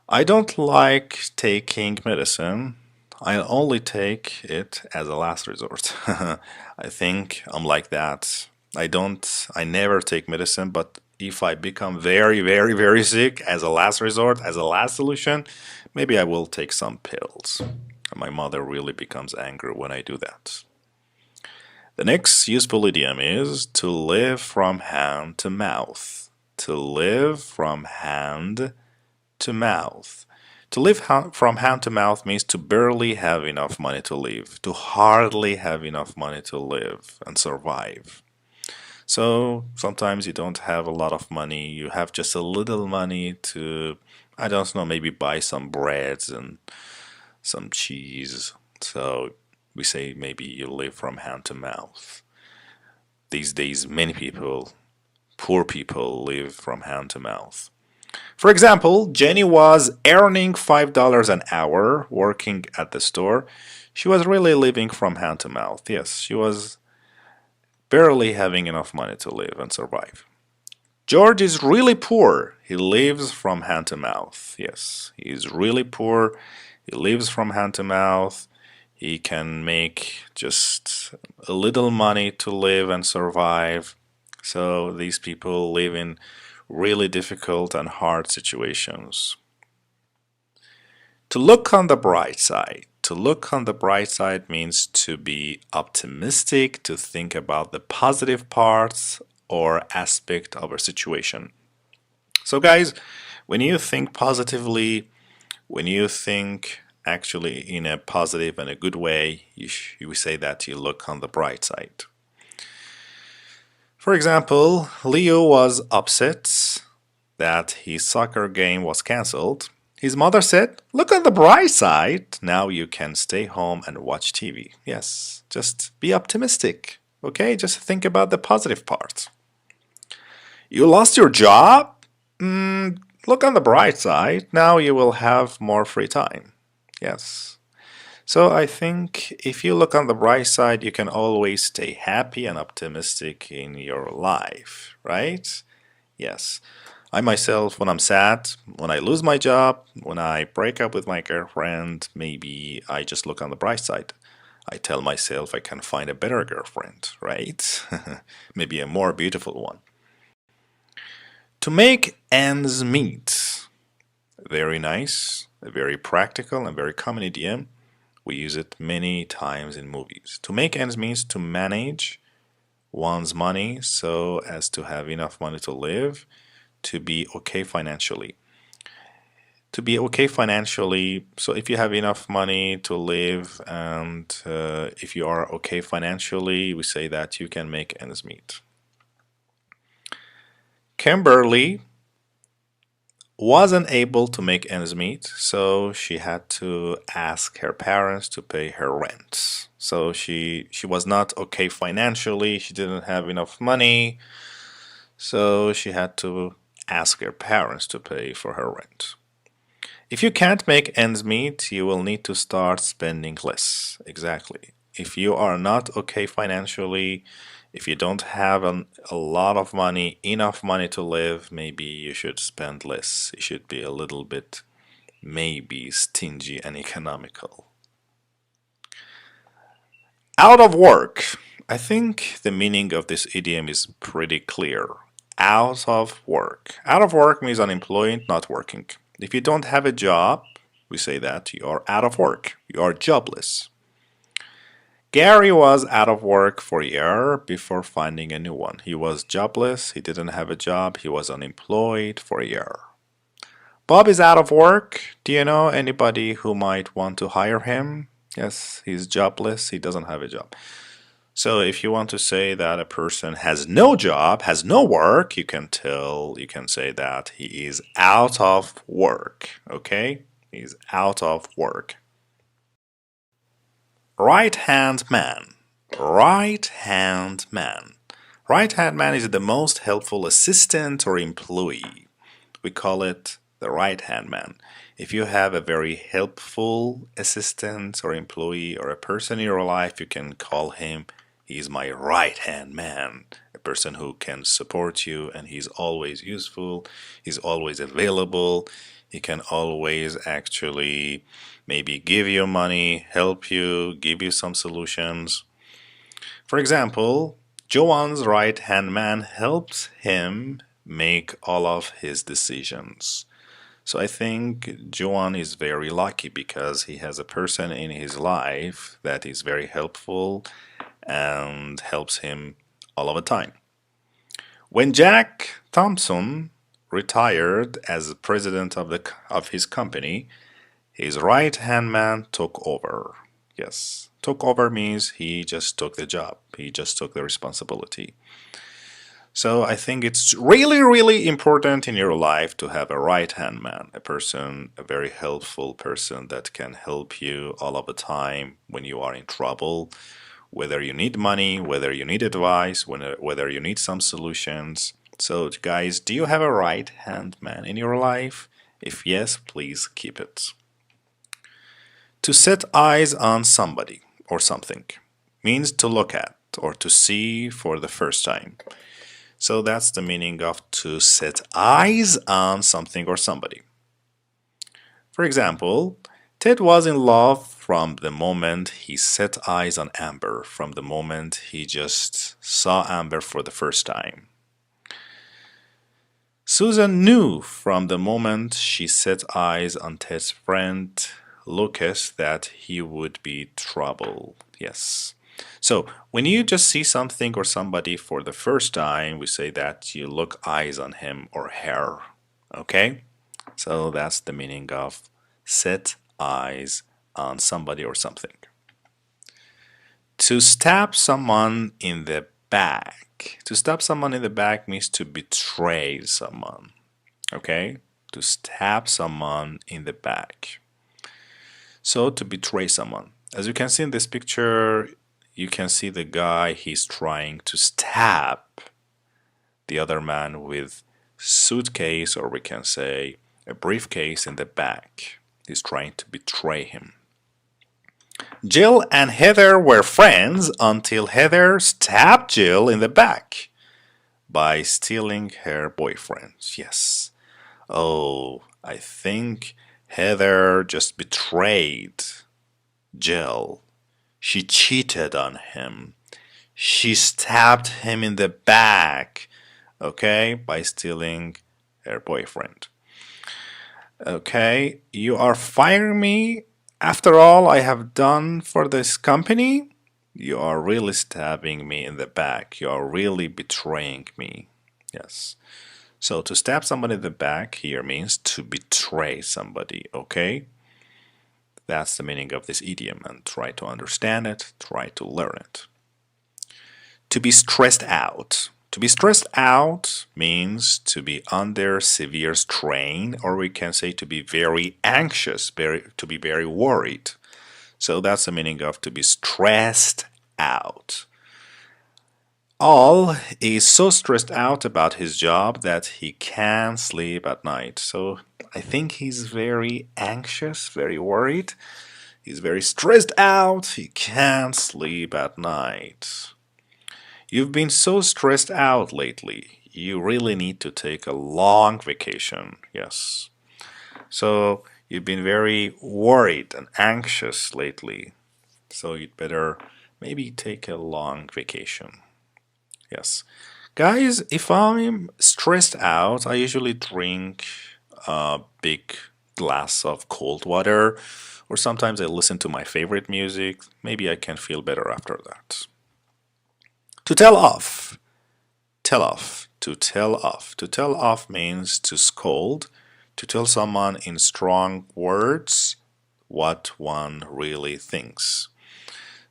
I don't like taking medicine. I only take it as a last resort. I think I'm like that. I never take medicine, but if I become very, very, very sick as a last resort, as a last solution, maybe I will take some pills. And my mother really becomes angry when I do that. The next useful idiom is to live from hand to mouth. To live from hand to mouth. To live from hand to mouth means to barely have enough money to live, to hardly have enough money to live and survive. So sometimes you don't have a lot of money, you have just a little money to, I don't know, maybe buy some breads and some cheese. So we say maybe you live from hand to mouth. These days, many people, poor people, live from hand to mouth. For example, Jenny was earning $5 an hour working at the store. She was really living from hand to mouth. Yes, she was barely having enough money to live and survive. George is really poor. He lives from hand to mouth. Yes, he is really poor. He lives from hand to mouth. He can make just a little money to live and survive. So these people live in really difficult and hard situations. To look on the bright side. To look on the bright side means to be optimistic, to think about the positive parts or aspect of a situation. So guys, when you think positively, when you think actually in a positive and a good way, you say that you look on the bright side. For example, Leo was upset that his soccer game was cancelled. His mother said, look on the bright side. Now you can stay home and watch TV. Yes, just be optimistic. Okay, just think about the positive part. You lost your job? Look on the bright side. Now you will have more free time. Yes. So I think if you look on the bright side, you can always stay happy and optimistic in your life, right? Yes. I myself, when I'm sad, when I lose my job, when I break up with my girlfriend, maybe I just look on the bright side. I tell myself I can find a better girlfriend, right? Maybe a more beautiful one. To make ends meet. Very nice, very practical, and very common idiom. We use it many times in movies. To make ends means to manage one's money so as to have enough money to live, to be okay financially. To be okay financially, so if you have enough money to live and if you are okay financially, we say that you can make ends meet. Kimberly wasn't able to make ends meet, so she had to ask her parents to pay her rent. So she was not okay financially, she didn't have enough money, so she had to ask her parents to pay for her rent. If you can't make ends meet, you will need to start spending less. Exactly. If you are not okay financially, if you don't have a lot of money, enough money to live, maybe you should spend less. You should be a little bit, maybe, stingy and economical. Out of work. I think the meaning of this idiom is pretty clear. Out of work. Out of work means unemployed, not working. If you don't have a job, we say that you are out of work. You are jobless. Gary was out of work for a year before finding a new one. He was jobless, he didn't have a job, he was unemployed for a year. Bob is out of work. Do you know anybody who might want to hire him? Yes, he's jobless, he doesn't have a job. So if you want to say that a person has no job, has no work, you can say that he is out of work, okay? He's out of work. Right-hand man. Right-hand man. Right-hand man is the most helpful assistant or employee. We call it the right-hand man. If you have a very helpful assistant or employee or a person in your life, you can call him, he's my right-hand man. A person who can support you and he's always useful, he's always available, he can always actually maybe give you money, help you, give you some solutions. For example, Joan's right-hand man helps him make all of his decisions. So I think Joan is very lucky because he has a person in his life that is very helpful and helps him all of the time. When Jack Thompson retired as president of his company, his right-hand man took over. Yes, took over means he just took the job. He just took the responsibility. So I think it's really, really important in your life to have a right-hand man, a person, a very helpful person that can help you all of the time when you are in trouble, whether you need money, whether you need advice, whether you need some solutions. So guys, do you have a right-hand man in your life? If yes, please keep it. To set eyes on somebody or something means to look at or to see for the first time. So that's the meaning of to set eyes on something or somebody. For example, Ted was in love from the moment he set eyes on Amber, from the moment he just saw Amber for the first time. Susan knew from the moment she set eyes on Ted's friend Lucas that he would be trouble. Yes. So when you just see something or somebody for the first time, we say that you look eyes on him or her. Okay? So that's the meaning of set eyes on somebody or something. To stab someone in the back. To stab someone in the back means to betray someone. Okay? To stab someone in the back. So to betray someone. As you can see in this picture, you can see the guy, he's trying to stab the other man with suitcase, or we can say a briefcase in the back. He's trying to betray him. Jill and Heather were friends until Heather stabbed Jill in the back. by stealing her boyfriend. Yes. Oh, I think Heather just betrayed Jill. She cheated on him. She stabbed him in the back, okay, by stealing her boyfriend. Okay, you are firing me after all I have done for this company? You are really stabbing me in the back. You are really betraying me. Yes. So to stab somebody in the back here means to betray somebody, okay? That's the meaning of this idiom, and try to understand it, try to learn it. To be stressed out. To be stressed out means to be under severe strain, or we can say to be very anxious, to be very worried. So that's the meaning of to be stressed out. Al is so stressed out about his job that he can't sleep at night. So I think he's very anxious, very worried. He's very stressed out. He can't sleep at night. You've been so stressed out lately. You really need to take a long vacation. Yes. So you've been very worried and anxious lately. So you'd better maybe take a long vacation. Yes. Guys, if I'm stressed out, I usually drink a big glass of cold water, or sometimes I listen to my favorite music. Maybe I can feel better after that. To tell off. Tell off. To tell off. To tell off means to scold, to tell someone in strong words what one really thinks.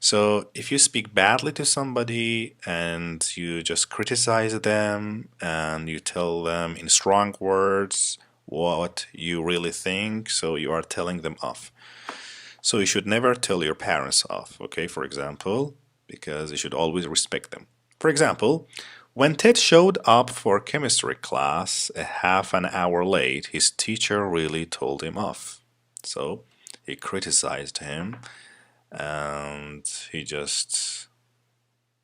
So if you speak badly to somebody and you just criticize them and you tell them in strong words what you really think, so you are telling them off. So you should never tell your parents off, okay, for example, because you should always respect them. For example, when Ted showed up for chemistry class a half an hour late, his teacher really told him off. So he criticized him and he just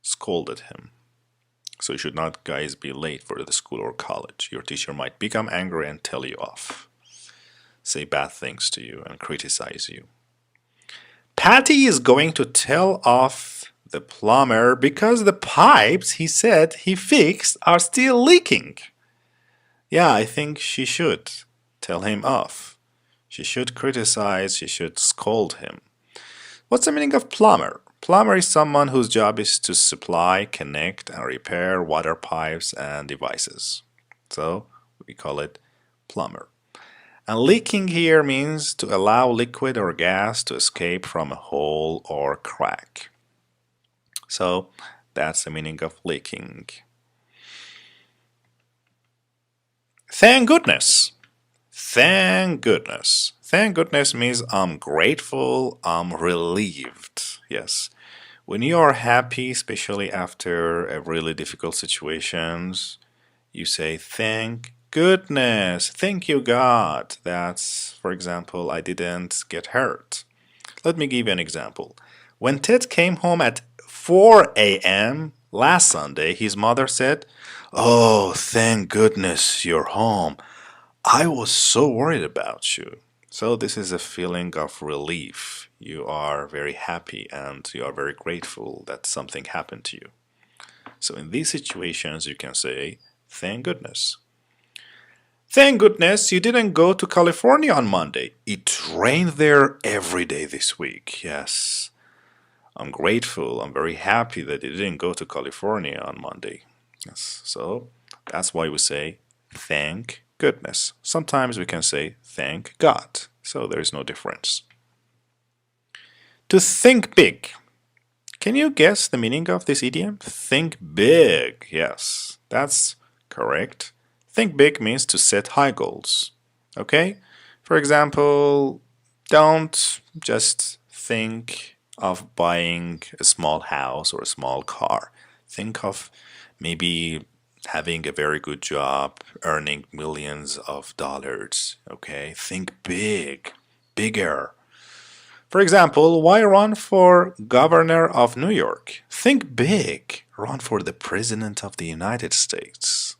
scolded him. So you should not, guys, be late for the school or college. Your teacher might become angry and tell you off, say bad things to you and criticize you. Patty is going to tell off the plumber because the pipes he said he fixed are still leaking. Yeah, I think she should tell him off. She should criticize, she should scold him. What's the meaning of plumber? Plumber is someone whose job is to supply, connect, and repair water pipes and devices. So we call it plumber. And leaking here means to allow liquid or gas to escape from a hole or crack. So that's the meaning of leaking. Thank goodness. Thank goodness. Thank goodness means I'm grateful, I'm relieved. Yes. When you are happy, especially after a really difficult situations, you say thank goodness. Thank you, God. That's, for example, I didn't get hurt. Let me give you an example. When Ted came home at 4 a.m. last Sunday, his mother said, "Oh, thank goodness you're home. I was so worried about you." So this is a feeling of relief. You are very happy and you are very grateful that something happened to you. So in these situations, you can say, thank goodness. Thank goodness you didn't go to California on Monday. It rained there every day this week. Yes. I'm grateful. I'm very happy that you didn't go to California on Monday. Yes. So that's why we say thank goodness. Sometimes we can say thank God. So there is no difference. To think big. Can you guess the meaning of this idiom? Think big. Yes, that's correct. Think big means to set high goals. Okay? For example, don't just think of buying a small house or a small car. Think of maybe having a very good job, earning millions of dollars. Okay? Think big, bigger. For example, why run for governor of New York? Think big. run for the President of the United States.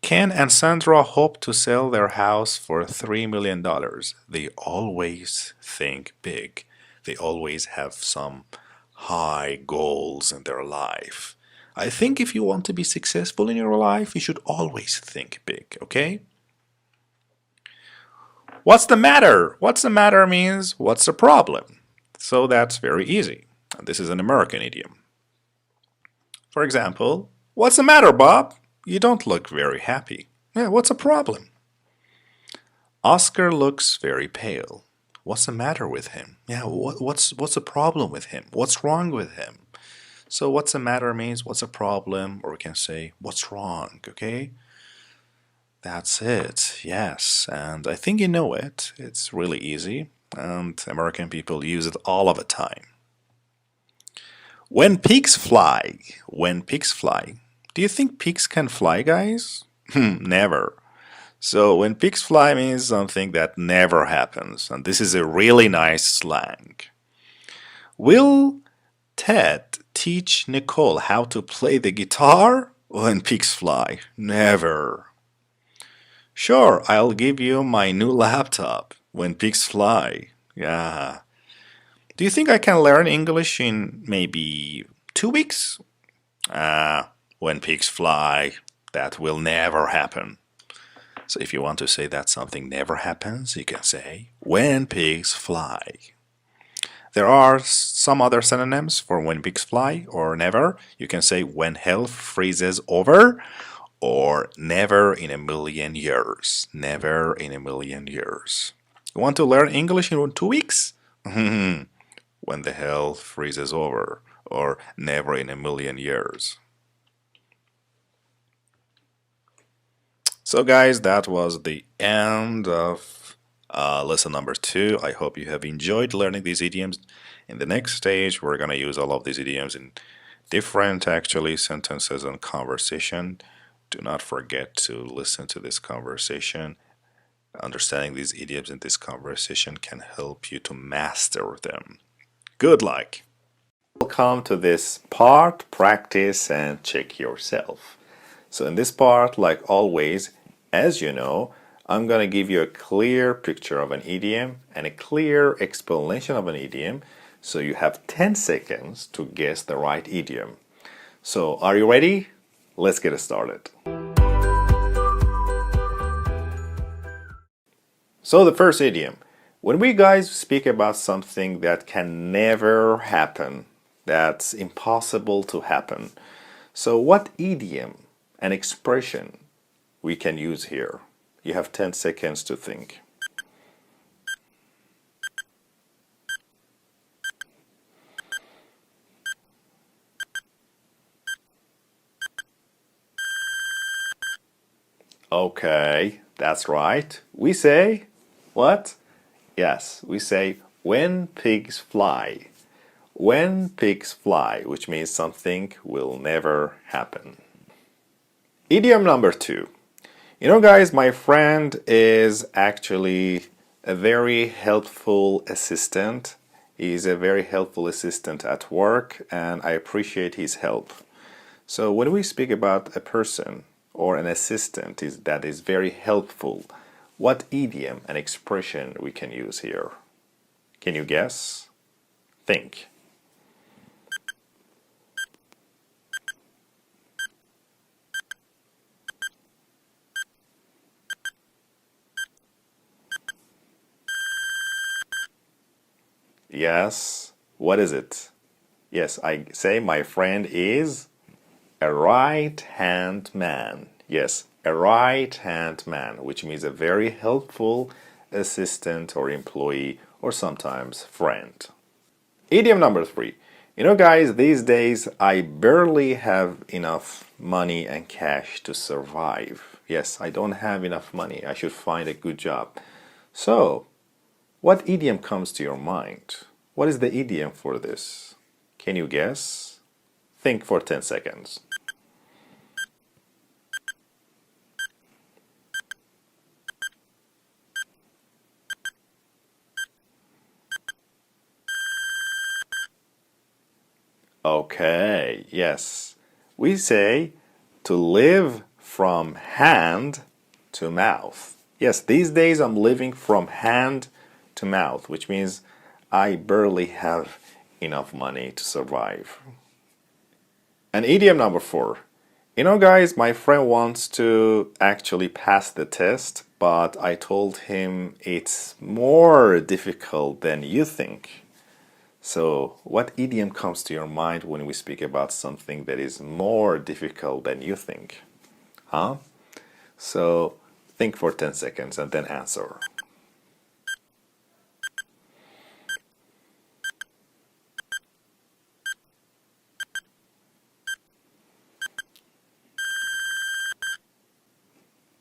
Ken and Sandra hope to sell their house for $3 million. They always think big. They always have some high goals in their life. I think if you want to be successful in your life, you should always think big, okay? What's the matter? What's the matter means what's the problem? So that's very easy. And this is an American idiom. For example, what's the matter, Bob? You don't look very happy. Yeah, what's the problem? Oscar looks very pale. What's the matter with him? Yeah, what's the problem with him? What's wrong with him? So what's the matter means what's the problem, or we can say what's wrong, okay? That's it, yes. And I think you know it. It's really easy, and American people use it all of the time. When pigs fly, when pigs fly. Do you think pigs can fly, guys? Never. So when pigs fly means something that never happens, and this is a really nice slang. Will Ted teach Nicole how to play the guitar when pigs fly? Never. Sure, I'll give you my new laptop when pigs fly. Yeah. Do you think I can learn English in maybe 2 weeks? When pigs fly, that will never happen. So if you want to say that something never happens, you can say, when pigs fly. There are some other synonyms for when pigs fly or never. You can say when hell freezes over or never in a million years. Never in a million years. You want to learn English in 2 weeks? When the hell freezes over or never in a million years. So guys, that was the end of lesson number 2. I hope you have enjoyed learning these idioms. In the next stage, we're going to use all of these idioms in different actually sentences and conversation. Do not forget to listen to this conversation. Understanding these idioms in this conversation can help you to master them. Good luck! Welcome to this part, practice and check yourself. So in this part, like always, as you know, I'm going to give you a clear picture of an idiom and a clear explanation of an idiom. So you have 10 seconds to guess the right idiom. So are you ready? Let's get started. So the first idiom. When we guys speak about something that can never happen, that's impossible to happen. So what idiom and expression we can use here? You have 10 seconds to think. Okay, that's right. We say, what? Yes, we say, when pigs fly. When pigs fly, which means something will never happen. Idiom number 2. You know, guys, my friend is actually a very helpful assistant. He's a very helpful assistant at work, and I appreciate his help. So when we speak about a person or an assistant that is very helpful, what idiom and expression we can use here? Can you guess? Think. Yes. What is it? Yes, I say my friend is a right-hand man. Yes, a right-hand man, which means a very helpful assistant or employee or sometimes friend. Idiom number 3. You know, guys, these days I barely have enough money and cash to survive. Yes, I don't have enough money. I should find a good job. So, what idiom comes to your mind? What is the idiom for this? Can you guess? Think for 10 seconds. Okay, yes. We say to live from hand to mouth. Yes, these days I'm living from hand to mouth, which means I barely have enough money to survive. And idiom number 4. You know, guys, my friend wants to actually pass the test, but I told him it's more difficult than you think. So, what idiom comes to your mind when we speak about something that is more difficult than you think? Huh? So, think for 10 seconds and then answer.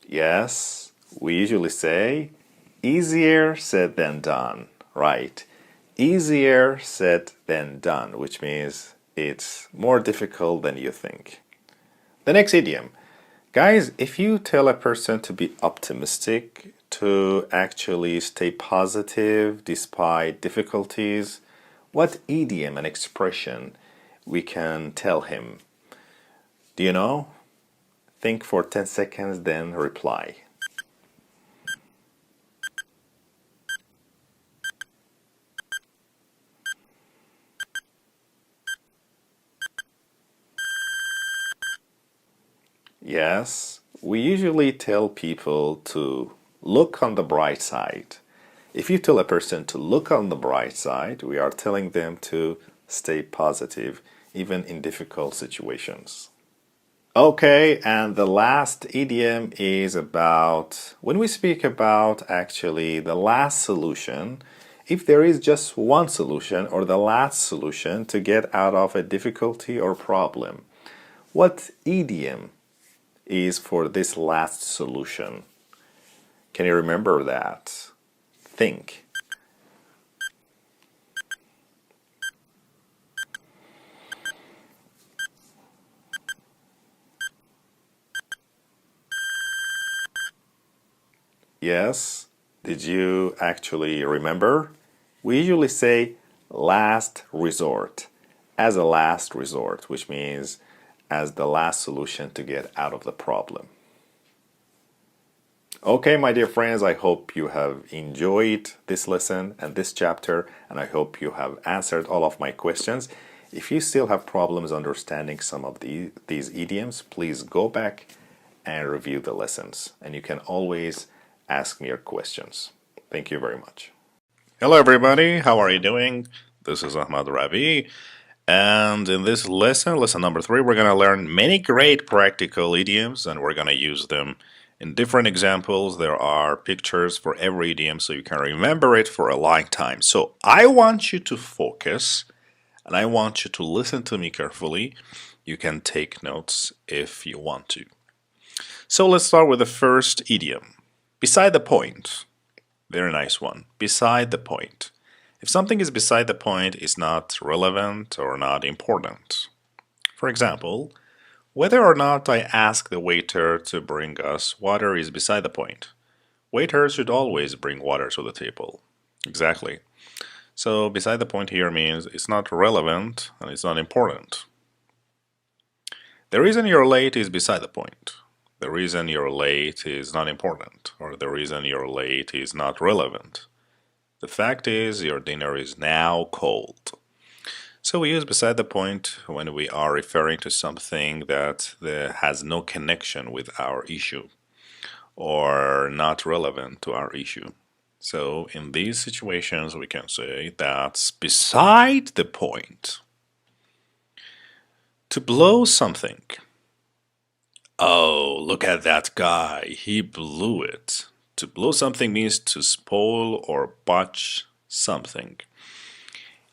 Yes, we usually say easier said than done, right? Easier said than done, which means it's more difficult than you think. The next idiom. Guys, if you tell a person to be optimistic, to actually stay positive despite difficulties, what idiom and expression we can tell him? Do you know? Think for 10 seconds, then reply. Yes, we usually tell people to look on the bright side. If you tell a person to look on the bright side, we are telling them to stay positive, even in difficult situations. Okay, and the last idiom is about when we speak about actually the last solution, if there is just one solution or the last solution to get out of a difficulty or problem. What idiom is for this last solution? Can you remember that? Think. Yes, did you actually remember? We usually say last resort, as a last resort, which means as the last solution to get out of the problem. Okay, my dear friends, I hope you have enjoyed this lesson and this chapter, and I hope you have answered all of my questions. If you still have problems understanding some of these idioms, please go back and review the lessons, and you can always ask me your questions. Thank you very much. Hello, everybody. How are you doing? This is Ahmad Ravi. And in this lesson, lesson number 3, we're going to learn many great practical idioms, and we're going to use them in different examples. There are pictures for every idiom, so you can remember it for a long time. So I want you to focus, and I want you to listen to me carefully. You can take notes if you want to. So let's start with the first idiom. Beside the point. Very nice one. Beside the point. If something is beside the point, it's not relevant or not important. For example, whether or not I ask the waiter to bring us water is beside the point. Waiters should always bring water to the table. Exactly. So beside the point here means it's not relevant and it's not important. The reason you're late is beside the point. The reason you're late is not important, or the reason you're late is not relevant. The fact is, your dinner is now cold. So we use beside the point when we are referring to something that has no connection with our issue or not relevant to our issue. So in these situations, we can say that's beside the point. To blow something. Oh, look at that guy. He blew it. To blow something means to spoil or botch something.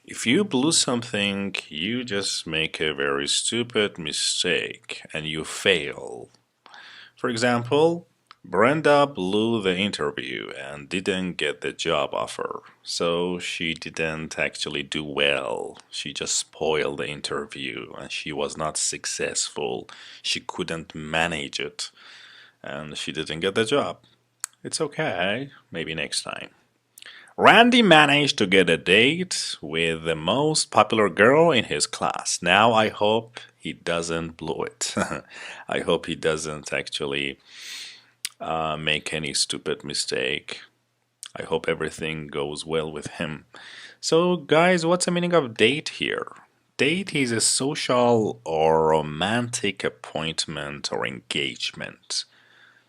If you blew something, you just make a very stupid mistake and you fail. For example, Brenda blew the interview and didn't get the job offer. So she didn't actually do well. She just spoiled the interview and she was not successful. She couldn't manage it and she didn't get the job. It's okay, maybe next time. Randy managed to get a date with the most popular girl in his class. Now I hope he doesn't blow it. I hope he doesn't actually make any stupid mistake. I hope everything goes well with him. So guys, what's the meaning of date here? Date is a social or romantic appointment or engagement.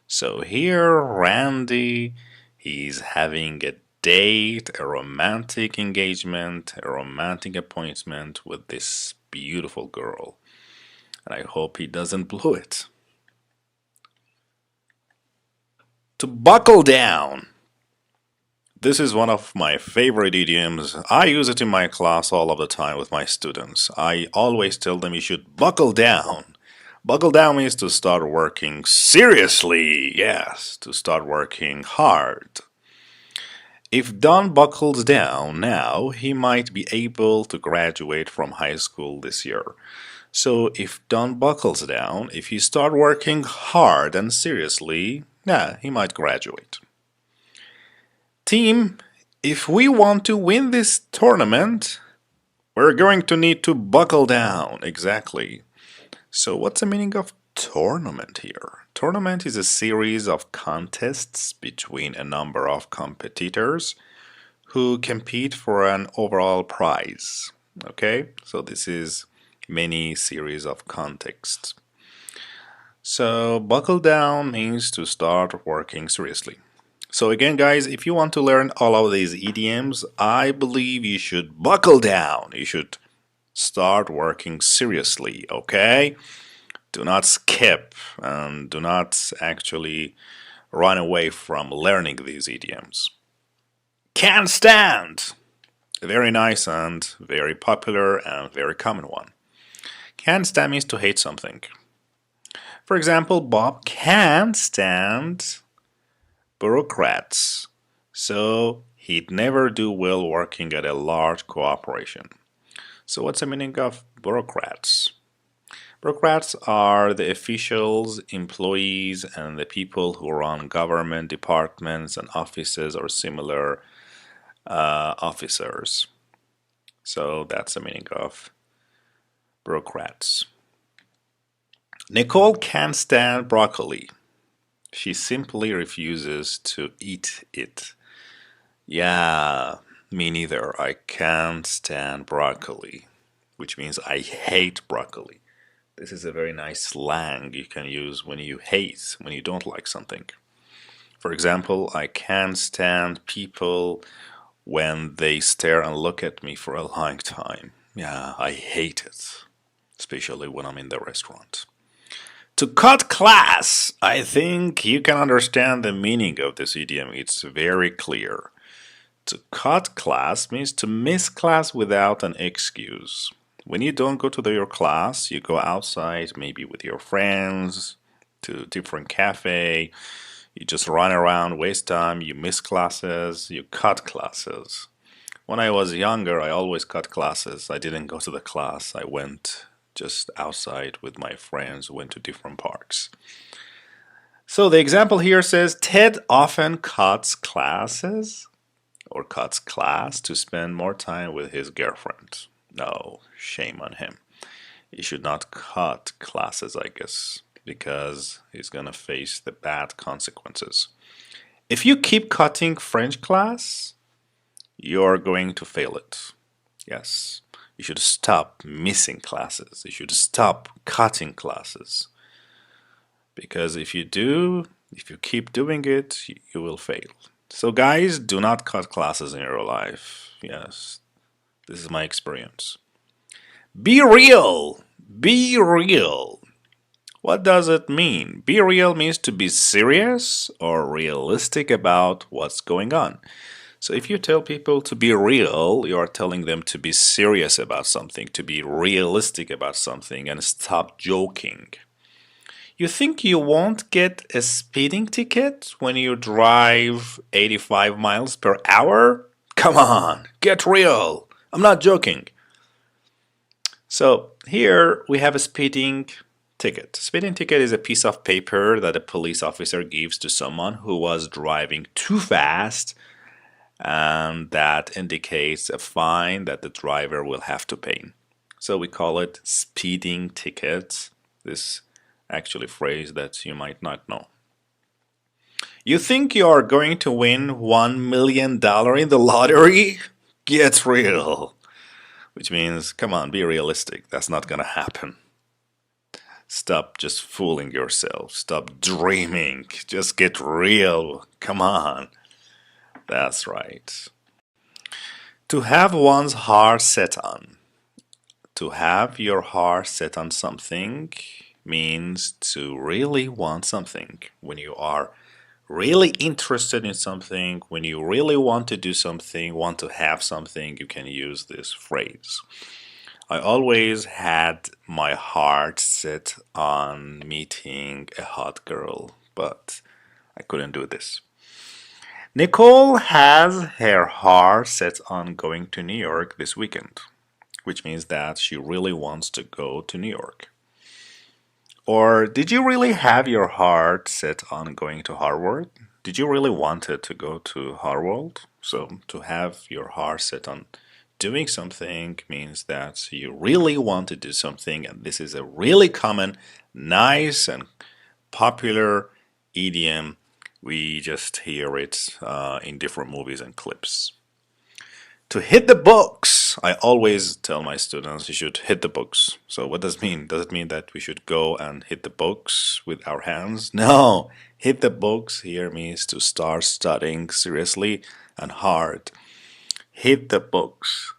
So here Randy, he's having a date, a romantic engagement, a romantic appointment with this beautiful girl. And I hope he doesn't blow it. To buckle down. This is one of my favorite idioms. I use it in my class all of the time with my students. I always tell them you should buckle down. Buckle down means to start working seriously. Yes, to start working hard. If Don buckles down now, he might be able to graduate from high school this year. So if Don buckles down, if he start working hard and seriously, he might graduate. Team, if we want to win this tournament, we're going to need to buckle down. Exactly. So what's the meaning of tournament here? Tournament is a series of contests between a number of competitors who compete for an overall prize. Okay, so this is many series of contests. So buckle down means to start working seriously. So again, guys, if you want to learn all of these idioms, I believe you should buckle down. You should start working seriously, okay? Do not skip and do not actually run away from learning these idioms. Can't stand! A very nice and very popular and very common one. Can't stand means to hate something. For example, Bob can't stand bureaucrats, so he'd never do well working at a large corporation. So what's the meaning of bureaucrats? Bureaucrats are the officials, employees, and the people who run government departments and offices or similar officers. So that's the meaning of bureaucrats. Nicole can't stand broccoli. She simply refuses to eat it. Yeah, me neither. I can't stand broccoli, which means I hate broccoli. This is a very nice slang you can use when you hate, when you don't like something. For example, I can't stand people when they stare and look at me for a long time. Yeah, I hate it, especially when I'm in the restaurant. To cut class, I think you can understand the meaning of this idiom. It's very clear. To cut class means to miss class without an excuse. When you don't go to your class, you go outside, maybe with your friends, to a different cafe. You just run around, waste time, you miss classes, you cut classes. When I was younger, I always cut classes. I didn't go to the class. I went just outside with my friends, went to different parks. So the example here says Ted often cuts classes or cuts class to spend more time with his girlfriend. No, shame on him. He should not cut classes, I guess, because he's gonna face the bad consequences. If you keep cutting French class, you're going to fail it. Yes. You should stop missing classes. You should stop cutting classes. Because if you keep doing it, you will fail. So guys, do not cut classes in your life. Yes, this is my experience. Be real. Be real. What does it mean? Be real means to be serious or realistic about what's going on. So if you tell people to be real, you are telling them to be serious about something, to be realistic about something, and stop joking. You think you won't get a speeding ticket when you drive 85 miles per hour? Come on, get real. I'm not joking. So here we have a speeding ticket. Speeding ticket is a piece of paper that a police officer gives to someone who was driving too fast and that indicates a fine that the driver will have to pay. So we call it speeding tickets. This actually phrase that you might not know. You think you are going to win $1 million in the lottery? Get real. Which means, come on, be realistic. That's not gonna happen. Stop just fooling yourself. Stop dreaming. Just get real. Come on. That's right. To have one's heart set on. To have your heart set on something means to really want something. When you are really interested in something, when you really want to do something, want to have something, you can use this phrase. I always had my heart set on meeting a hot girl, but I couldn't do this. Nicole has her heart set on going to New York this weekend, which means that she really wants to go to New York. Or did you really have your heart set on going to Harvard? Did you really wanted to go to Harvard? So to have your heart set on doing something means that you really want to do something, and this is a really common, nice, and popular idiom. We just hear it in different movies and clips. To hit the books, I always tell my students you should hit the books. So what does it mean? Does it mean that we should go and hit the books with our hands? No, hit the books here means to start studying seriously and hard. Hit the books.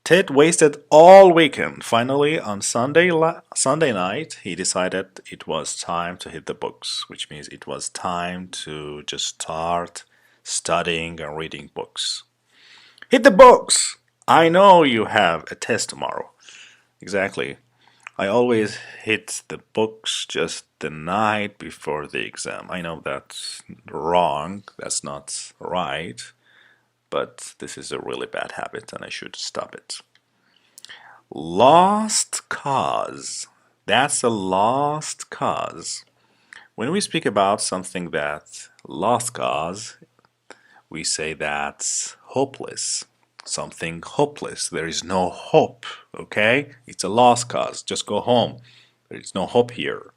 Ted wasted all weekend. Finally, on Sunday night, he decided it was time to hit the books, which means it was time to just start studying and reading books. Hit the books! I know you have a test tomorrow. Exactly. I always hit the books just the night before the exam. I know that's wrong, that's not right, but this is a really bad habit and I should stop it. Lost cause. That's a lost cause. When we speak about something that's lost cause, we say that's hopeless. Something hopeless. There is no hope, okay? It's a lost cause. Just go home. There is no hope here.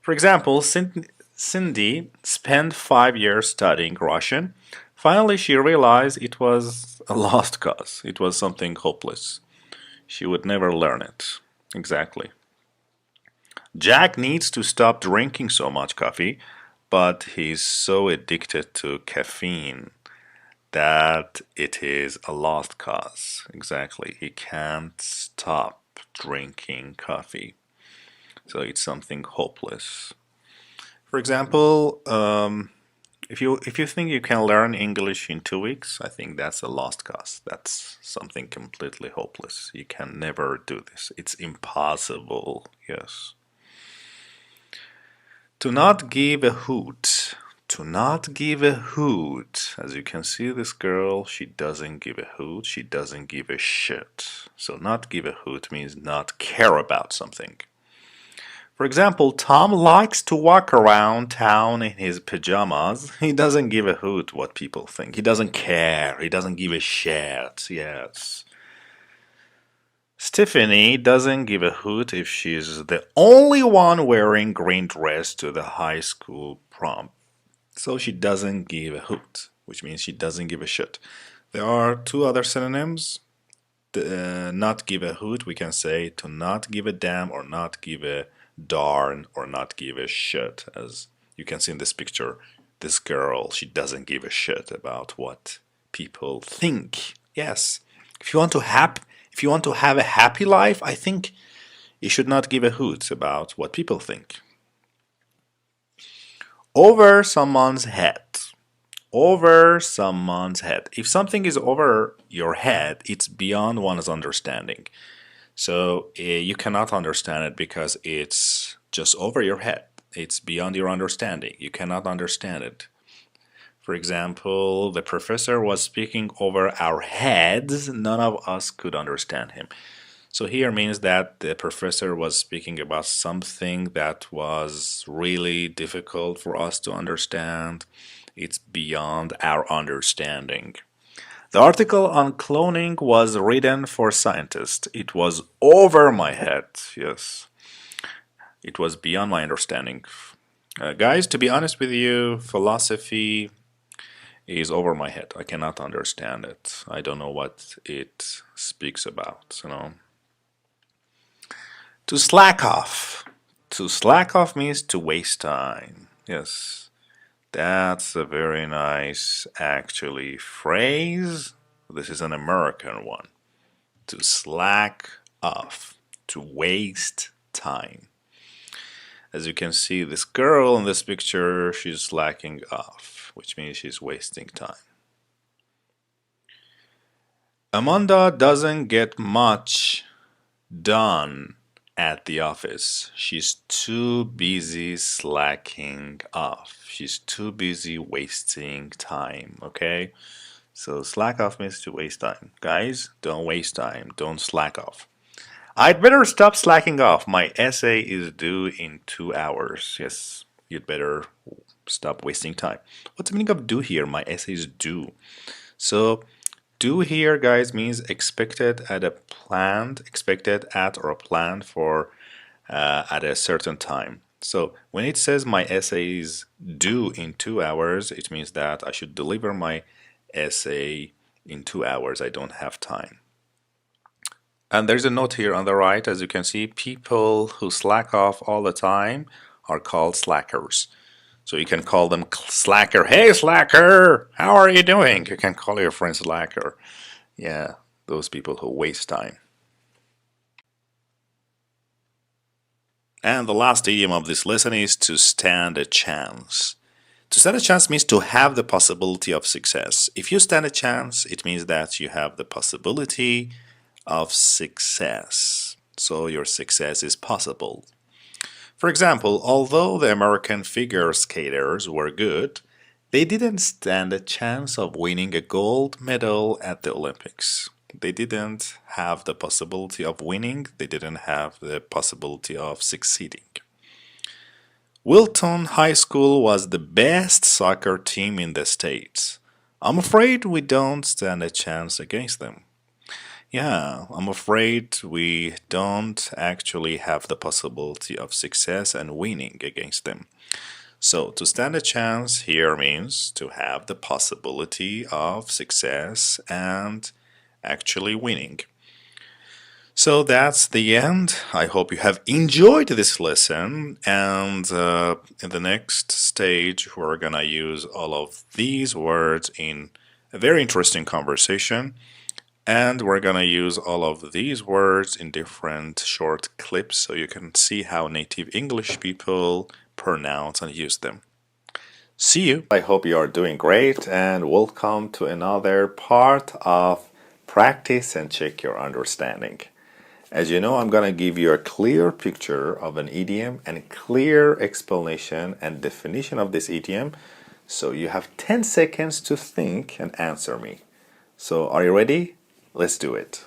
For example, Cindy spent 5 years studying Russian. Finally, she realized it was a lost cause. It was something hopeless. She would never learn it. Exactly. Jack needs to stop drinking so much coffee, but he's so addicted to caffeine that it is a lost cause. Exactly. He can't stop drinking coffee. So it's something hopeless. For example, if you think you can learn English in 2 weeks, I think that's a lost cause. That's something completely hopeless. You can never do this. It's impossible. Yes. To not give a hoot. To not give a hoot. As you can see, this girl, she doesn't give a hoot. She doesn't give a shit. So not give a hoot means not care about something. For example, Tom likes to walk around town in his pajamas. He doesn't give a hoot what people think. He doesn't care. He doesn't give a shit. Yes. Stephanie doesn't give a hoot if she's the only one wearing green dress to the high school prom. So she doesn't give a hoot, which means she doesn't give a shit. There are two other synonyms. Not give a hoot, we can say to not give a damn or not give a darn or not give a shit. As you can see in this picture, this girl, she doesn't give a shit about what people think. Yes, if you want to have a happy life, I think you should not give a hoot about what people think. Over someone's head. Over someone's head. If something is over your head, it's beyond one's understanding. So you cannot understand it because it's just over your head. It's beyond your understanding. You cannot understand it. For example, the professor was speaking over our heads. None of us could understand him. So here means that the professor was speaking about something that was really difficult for us to understand. It's beyond our understanding. The article on cloning was written for scientists. It was over my head. Yes, it was beyond my understanding. Guys, to be honest with you, philosophy is over my head. I cannot understand it. I don't know what it speaks about, To slack off. To slack off means to waste time. Yes, that's a very nice, actually, phrase. This is an American one. To slack off. To waste time. As you can see, this girl in this picture, she's slacking off, which means she's wasting time. Amanda doesn't get much done at the office. She's too busy slacking off. She's too busy wasting time, okay? So slack off means to waste time. Guys, don't waste time. Don't slack off. I'd better stop slacking off. My essay is due in 2 hours. Yes, you'd better stop wasting time. What's the meaning of due here? My essay is due. So due here, guys, means expected at or planned for at a certain time. So when it says my essay is due in 2 hours, it means that I should deliver my essay in 2 hours. I don't have time. And there's a note here on the right, as you can see, people who slack off all the time are called slackers. So you can call them slacker. Hey, slacker, how are you doing? You can call your friend slacker. Yeah, those people who waste time. And the last idiom of this lesson is to stand a chance. To stand a chance means to have the possibility of success. If you stand a chance, it means that you have the possibility of success. So your success is possible. For example, although the American figure skaters were good, they didn't stand a chance of winning a gold medal at the Olympics. They didn't have the possibility of winning. They didn't have the possibility of succeeding. Wilton High School was the best soccer team in the States. I'm afraid we don't stand a chance against them. Yeah, I'm afraid we don't actually have the possibility of success and winning against them. So, to stand a chance here means to have the possibility of success and actually winning. So that's the end. I hope you have enjoyed this lesson, and in the next stage we're gonna use all of these words in a very interesting conversation. And we're gonna use all of these words in different short clips so you can see how native English people pronounce and use them. See you! I hope you are doing great, and welcome to another part of Practice and Check Your Understanding. As you know, I'm gonna give you a clear picture of an idiom and clear explanation and definition of this idiom. So you have 10 seconds to think and answer me. So are you ready? Let's do it.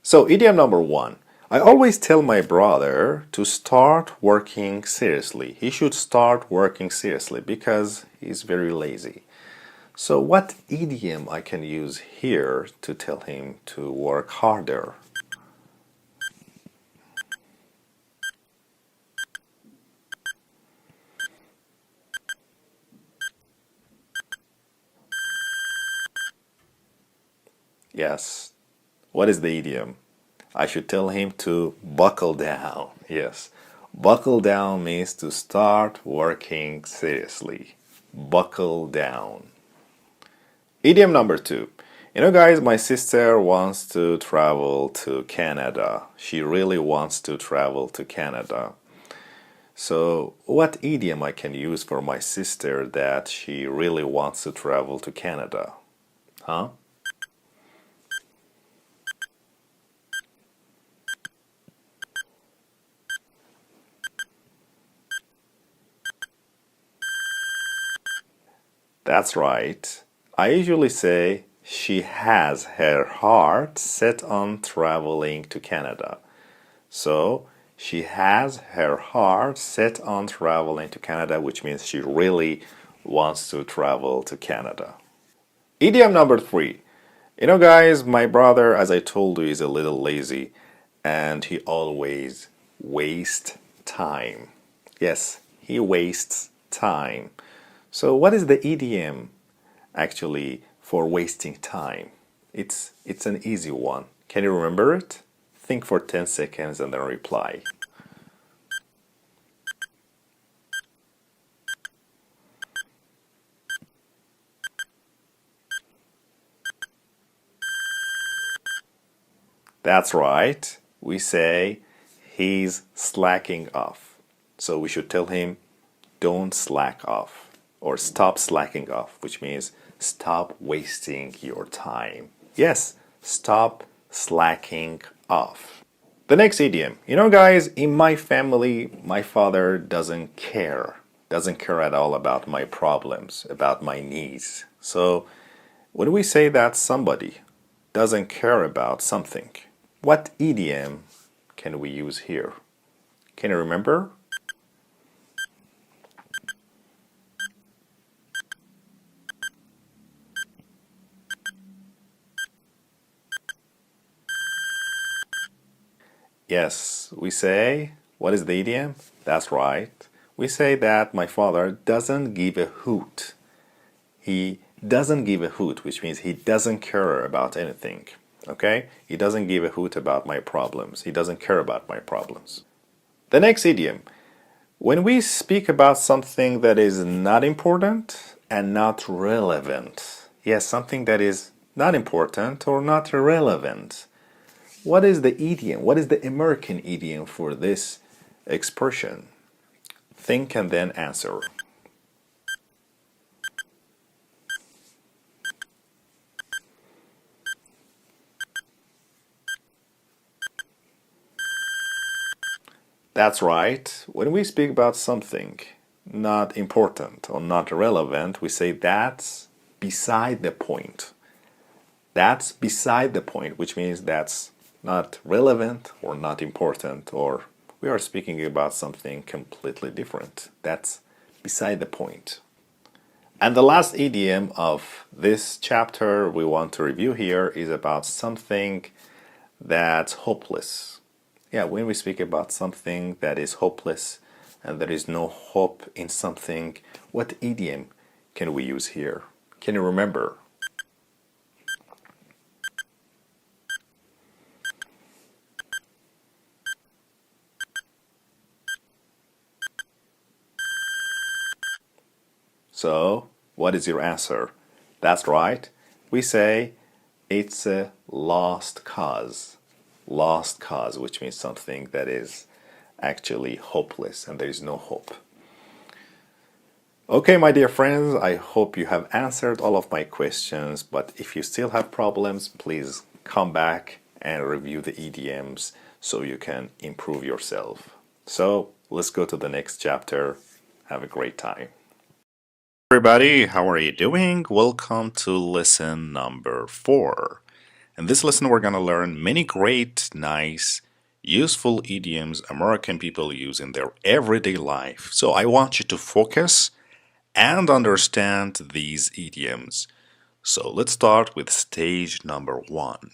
So, idiom number 1. I always tell my brother to start working seriously. He should start working seriously because he's very lazy. So, what idiom I can use here to tell him to work harder? Yes. What is the idiom? I should tell him to buckle down. Yes. Buckle down means to start working seriously. Buckle down. Idiom number 2. You know, guys, my sister wants to travel to Canada. She really wants to travel to Canada. So, what idiom I can use for my sister that she really wants to travel to Canada? Huh? That's right. I usually say she has her heart set on traveling to Canada. So, she has her heart set on traveling to Canada, which means she really wants to travel to Canada. Idiom number 3. You know, guys, my brother, as I told you, is a little lazy and he always wastes time. Yes, he wastes time. So, what is the idiom actually for wasting time? It's an easy one. Can you remember it? Think for 10 seconds and then reply. That's right. We say he's slacking off. So we should tell him don't slack off or stop slacking off, which means stop wasting your time. Yes, stop slacking off. The next idiom. You know, guys, in my family, my father doesn't care at all about my problems, about my needs. So when we say that somebody doesn't care about something, what idiom can we use here? Can you remember? Yes, we say, what is the idiom? That's right. We say that my father doesn't give a hoot. He doesn't give a hoot, which means he doesn't care about anything. Okay? He doesn't give a hoot about my problems. He doesn't care about my problems. The next idiom. When we speak about something that is not important and not relevant. Yes, something that is not important or not relevant. What is the idiom? What is the American idiom for this expression? Think and then answer. That's right. When we speak about something not important or not relevant, we say that's beside the point. That's beside the point, which means that's not relevant or not important, or we are speaking about something completely different. That's beside the point. And the last idiom of this chapter we want to review here is about something that's hopeless. Yeah, when we speak about something that is hopeless and there is no hope in something, what idiom can we use here? Can you remember? So, what is your answer? That's right. We say it's a lost cause. Lost cause, which means something that is actually hopeless and there is no hope. Okay, my dear friends, I hope you have answered all of my questions, but if you still have problems, please come back and review the idioms so you can improve yourself. So, let's go to the next chapter. Have a great time. Everybody, how are you doing? Welcome to lesson number 4. In this lesson, we're going to learn many great, nice, useful idioms American people use in their everyday life. So I want you to focus and understand these idioms. So let's start with stage number 1.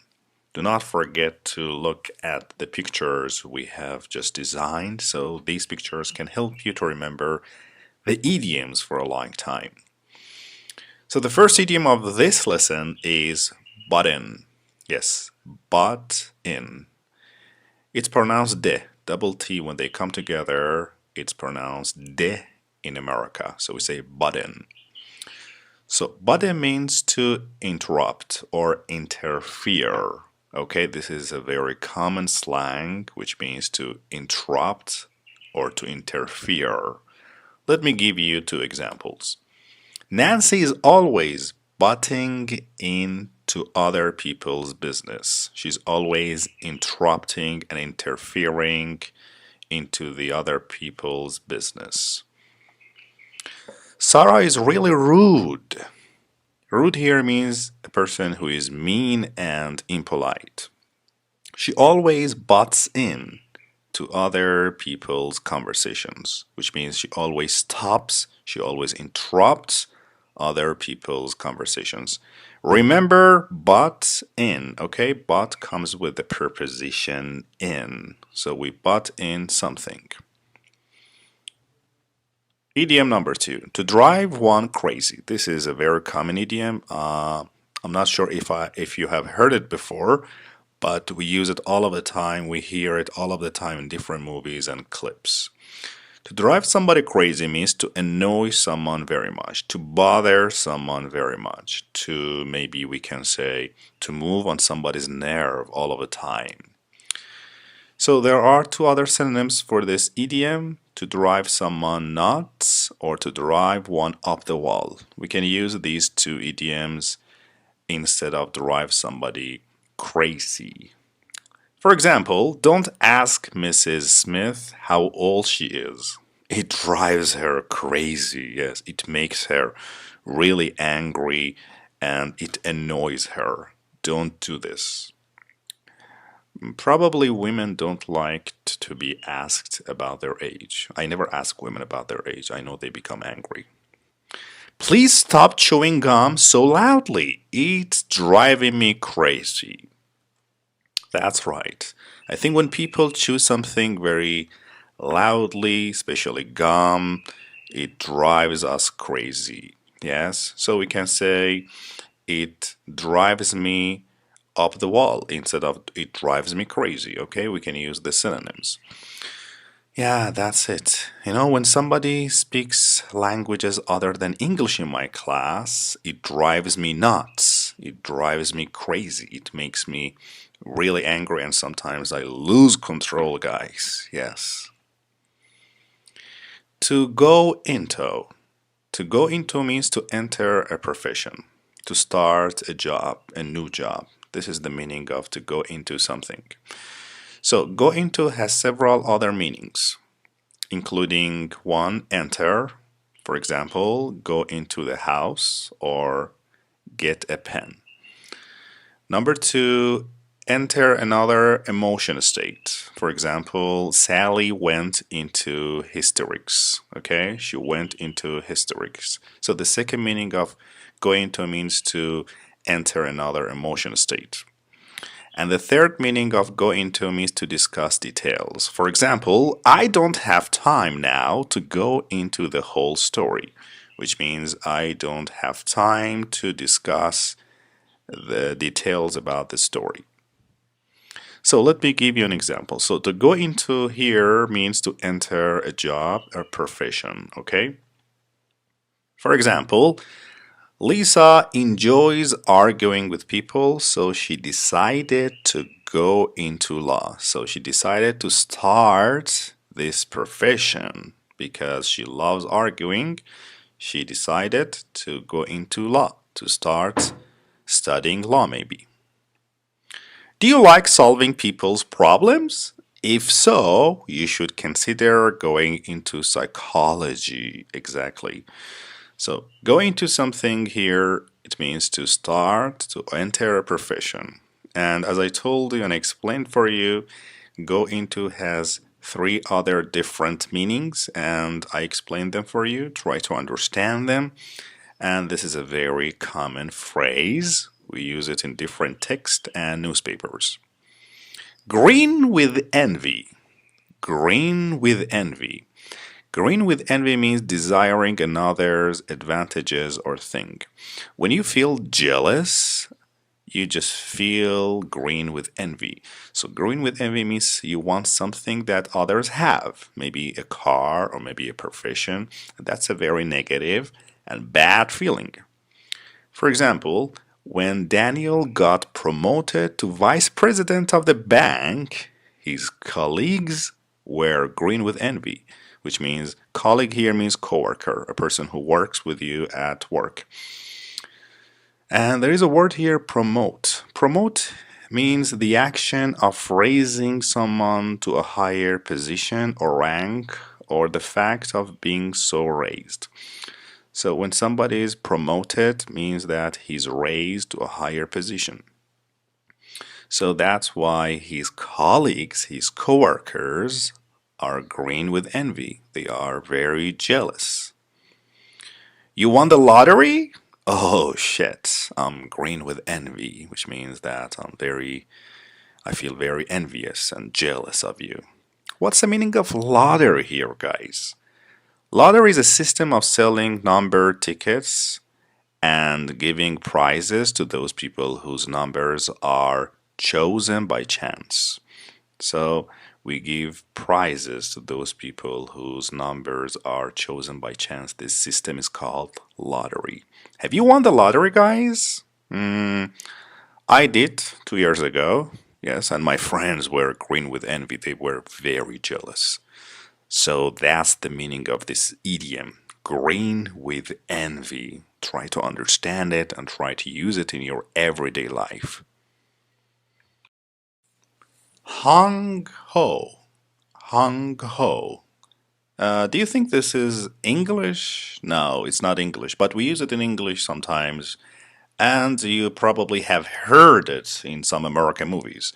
Do not forget to look at the pictures we have just designed. So these pictures can help you to remember the idioms for a long time. So the first idiom of this lesson is butt in. Yes, butt in. It's pronounced de, double T when they come together. It's pronounced de in America. So we say butt in. So butt in means to interrupt or interfere. Okay, this is a very common slang which means to interrupt or to interfere. Let me give you 2 examples. Nancy is always butting into other people's business. She's always interrupting and interfering into the other people's business. Sarah is really rude. Rude here means a person who is mean and impolite. She always butts in to other people's conversations, which means she always stops, she always interrupts other people's conversations. Remember but in, okay? But comes with the preposition in. So we but in something. Idiom number 2, to drive one crazy. This is a very common idiom. I'm not sure if you have heard it before, but we use it all of the time. We hear it all of the time in different movies and clips. To drive somebody crazy means to annoy someone very much, to bother someone very much, to maybe we can say to move on somebody's nerve all of the time. So there are 2 other synonyms for this idiom: to drive someone nuts or to drive one up the wall. We can use these 2 idioms instead of drive somebody crazy. For example, don't ask Mrs. Smith how old she is. It drives her crazy. Yes, it makes her really angry and it annoys her. Don't do this. Probably women don't like to be asked about their age. I never ask women about their age. I know they become angry. Please stop chewing gum so loudly. It's driving me crazy. That's right. I think when people chew something very loudly, especially gum, it drives us crazy. Yes? So we can say it drives me up the wall instead of it drives me crazy. Okay? We can use the synonyms. Yeah, that's it. You know, when somebody speaks languages other than English in my class, it drives me nuts. It drives me crazy. It makes me really angry and sometimes I lose control, guys. Yes. To go into. To go into means to enter a profession, to start a job, a new job. This is the meaning of to go into something. So go into has several other meanings, including 1, enter. For example, go into the house or get a pen. Number 2, enter another emotion state. For example, Sally went into hysterics. Okay, she went into hysterics. So the second meaning of go into means to enter another emotion state. And the third meaning of go into means to discuss details. For example, I don't have time now to go into the whole story, which means I don't have time to discuss the details about the story. So let me give you an example. So to go into here means to enter a job, a profession, okay? For example, Lisa enjoys arguing with people, so she decided to go into law. So she decided to start this profession because she loves arguing. She decided to go into law, to start studying law maybe. Do you like solving people's problems? If so, you should consider going into psychology. Exactly. So, go into something here, it means to start, to enter a profession. And as I told you and explained for you, go into has 3 other different meanings, and I explained them for you. Try to understand them. And this is a very common phrase. We use it in different text and newspapers. Green with envy. Green with envy. Green with envy means desiring another's advantages or thing. When you feel jealous, you just feel green with envy. So green with envy means you want something that others have, maybe a car or maybe a profession. That's a very negative and bad feeling. For example, when Daniel got promoted to vice president of the bank, his colleagues were green with envy, which means colleague here means coworker, a person who works with you at work. And there is a word here, promote. Promote means the action of raising someone to a higher position or rank, or the fact of being so raised. So when somebody is promoted, means that he's raised to a higher position. So that's why his colleagues, his coworkers, are green with envy. They are very jealous. You won the lottery? Oh shit, I'm green with envy, which means that I feel very envious and jealous of you. What's the meaning of lottery here, guys? Lottery is a system of selling number tickets and giving prizes to those people whose numbers are chosen by chance. So we give prizes to those people whose numbers are chosen by chance. This system is called lottery. Have you won the lottery, guys? I did 2 years ago. Yes, and my friends were green with envy. They were very jealous. So that's the meaning of this idiom, green with envy. Try to understand it and try to use it in your everyday life. Hung ho. Hung ho. Do you think this is English? No, it's not English, but we use it in English sometimes, and you probably have heard it in some American movies.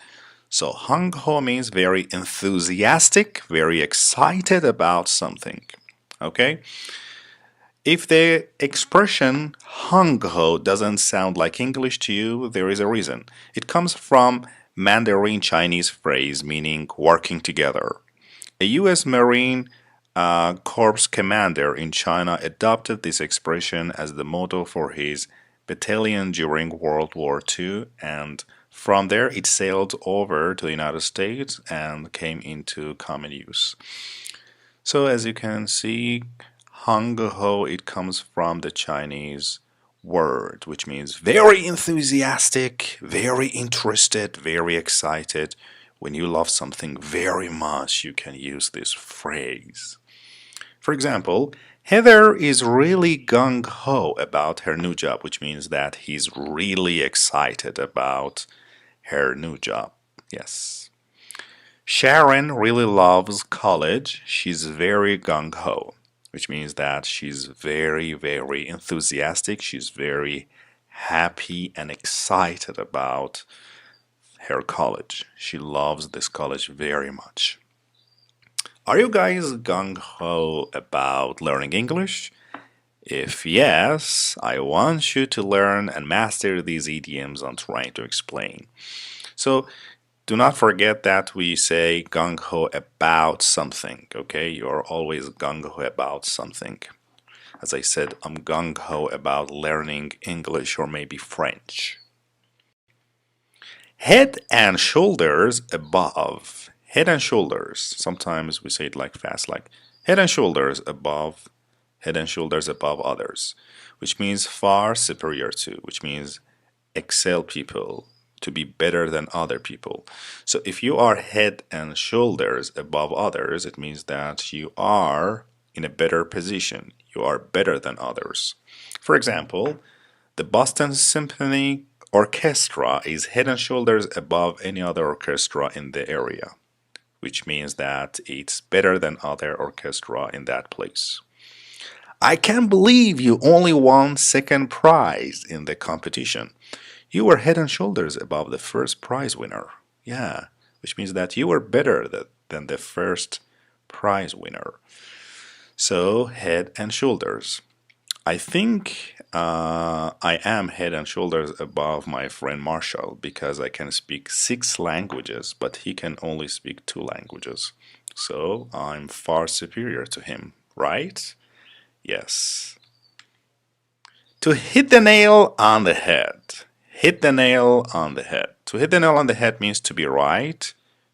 So hung ho means very enthusiastic, very excited about something. Okay? If the expression hung ho doesn't sound like English to you, there is a reason. It comes from Mandarin Chinese phrase meaning working together. A U.S. Marine Corps commander in China adopted this expression as the motto for his battalion during World War II, and from there it sailed over to the United States and came into common use. So as you can see, hung ho, it comes from the Chinese word, which means very enthusiastic, very interested, very excited. When you love something very much, you can use this phrase. For example, Heather is really gung ho about her new job, which means that he's really excited about her new job. Yes. Sharon really loves college. She's very gung ho, which means that she's very, very enthusiastic. She's very happy and excited about her college. She loves this college very much. Are you guys gung ho about learning English? If yes, I want you to learn and master these idioms I'm trying to explain. So, do not forget that we say gung ho about something, okay? You're always gung ho about something. As I said, I'm gung ho about learning English or maybe French. Head and shoulders above. Head and shoulders. Sometimes we say it like fast, like head and shoulders above, head and shoulders above others, which means far superior to, which means excel people, to be better than other people. So if you are head and shoulders above others, it means that you are in a better position. You are better than others. For example, the Boston Symphony Orchestra is head and shoulders above any other orchestra in the area, which means that it's better than other orchestra in that place. I can't believe you only won second prize in the competition. You were head and shoulders above the first prize winner. Yeah, which means that you were better than the first prize winner. So, head and shoulders. I think I am head and shoulders above my friend Marshall because I can speak 6 languages, but he can only speak 2 languages. So I'm far superior to him, right? Yes. To hit the nail on the head. Hit the nail on the head. To hit the nail on the head means to be right,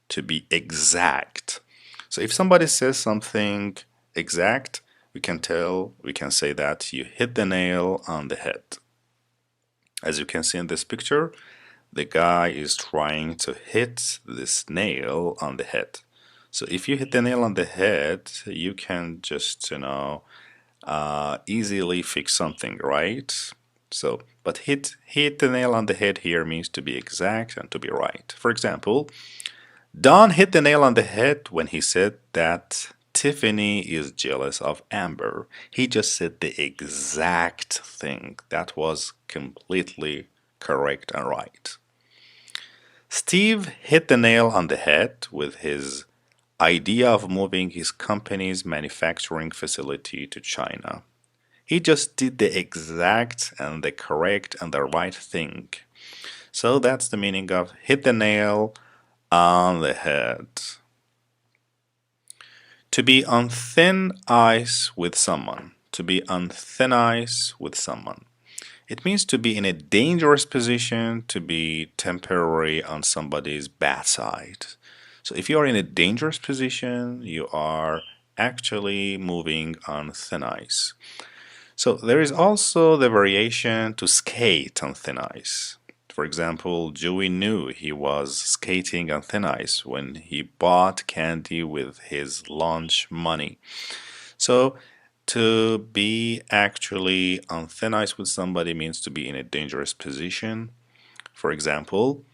to be exact. So if somebody says something exact, we can say that you hit the nail on the head. As you can see in this picture, the guy is trying to hit this nail on the head. So if you hit the nail on the head, you can just, easily fix something, right? So, but hit the nail on the head here means to be exact and to be right. For example, Don hit the nail on the head when he said that Tiffany is jealous of Amber. He just said the exact thing. That was completely correct and right. Steve hit the nail on the head with his idea of moving his company's manufacturing facility to China. He just did the exact and the correct and the right thing. So that's the meaning of hit the nail on the head. To be on thin ice with someone. To be on thin ice with someone. It means to be in a dangerous position, to be temporarily on somebody's bad side. So if you are in a dangerous position, you are actually moving on thin ice. So there is also the variation to skate on thin ice. For example, Joey knew he was skating on thin ice when he bought candy with his lunch money. So to be actually on thin ice with somebody means to be in a dangerous position. For example,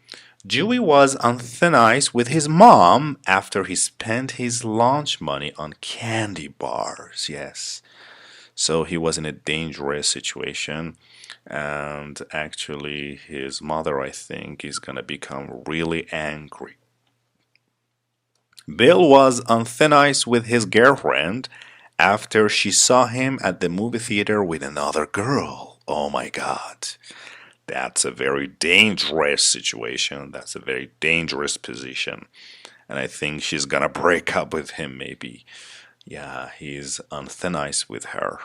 Joey was on thin ice with his mom after he spent his lunch money on candy bars. Yes. So he was in a dangerous situation, and actually his mother, I think, is gonna become really angry. Bill was on thin ice with his girlfriend after she saw him at the movie theater with another girl. Oh my God. That's a very dangerous situation. That's a very dangerous position. And I think she's gonna break up with him, maybe. Yeah, he's on thin ice with her.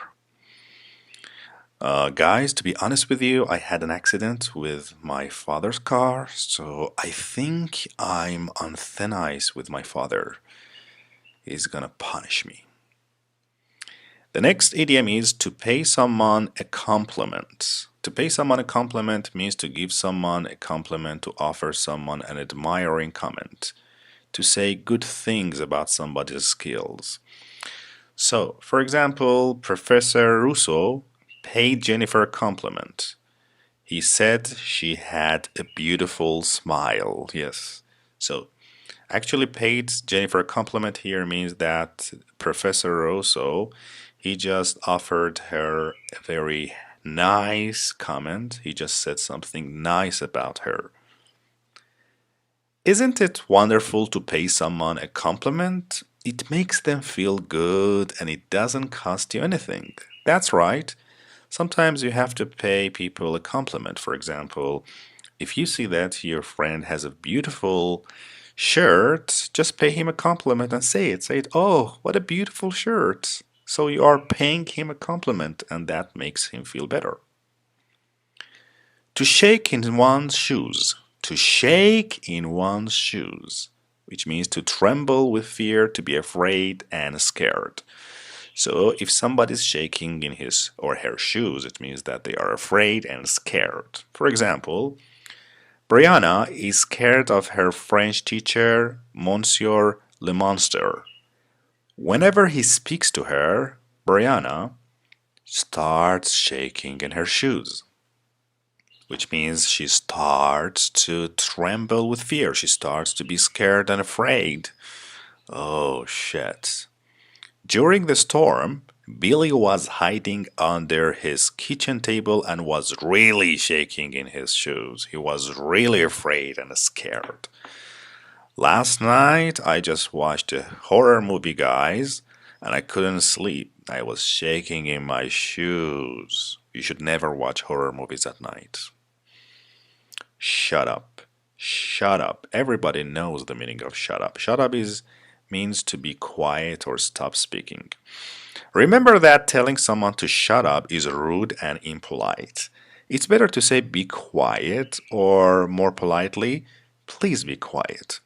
Guys, to be honest with you, I had an accident with my father's car, so I think I'm on thin ice with my father. He's gonna punish me. The next idiom is to pay someone a compliment. To pay someone a compliment means to give someone a compliment, to offer someone an admiring comment, to say good things about somebody's skills. So, for example, Professor Russo paid Jennifer a compliment. He said she had a beautiful smile. Yes. So, actually paid Jennifer a compliment here means that Professor Russo, he just offered her a very nice comment. He just said something nice about her. Isn't it wonderful to pay someone a compliment? It makes them feel good and it doesn't cost you anything. That's right. Sometimes you have to pay people a compliment. For example, if you see that your friend has a beautiful shirt, just pay him a compliment and say it. Say it, oh, what a beautiful shirt. So you are paying him a compliment and that makes him feel better. To shake in one's shoes. To shake in one's shoes, which means to tremble with fear, to be afraid and scared. So if somebody's shaking in his or her shoes, it means that they are afraid and scared. For example, Brianna is scared of her French teacher, Monsieur Le Monster. Whenever he speaks to her, Brianna starts shaking in her shoes, which means she starts to tremble with fear. She starts to be scared and afraid. Oh, shit. During the storm, Billy was hiding under his kitchen table and was really shaking in his shoes. He was really afraid and scared. Last night, I just watched a horror movie, guys, and I couldn't sleep. I was shaking in my shoes. You should never watch horror movies at night. Shut up. Shut up. Everybody knows the meaning of shut up. Shut up means to be quiet or stop speaking. Remember that telling someone to shut up is rude and impolite. It's better to say be quiet or more politely, please be quiet.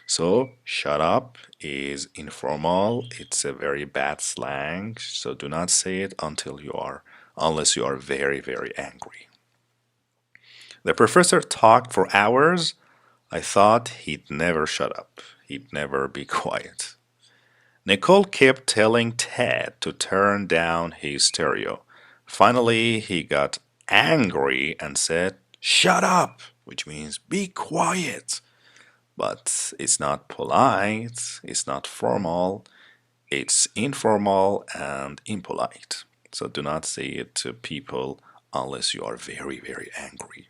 So, shut up is informal. It's a very bad slang, so do not say it unless you are very, very angry. The professor talked for hours. I thought he'd never shut up. He'd never be quiet. Nicole kept telling Ted to turn down his stereo. Finally, he got angry and said, "Shut up," which means be quiet. But it's not polite, it's not formal, it's informal and impolite. So do not say it to people unless you are very, very angry.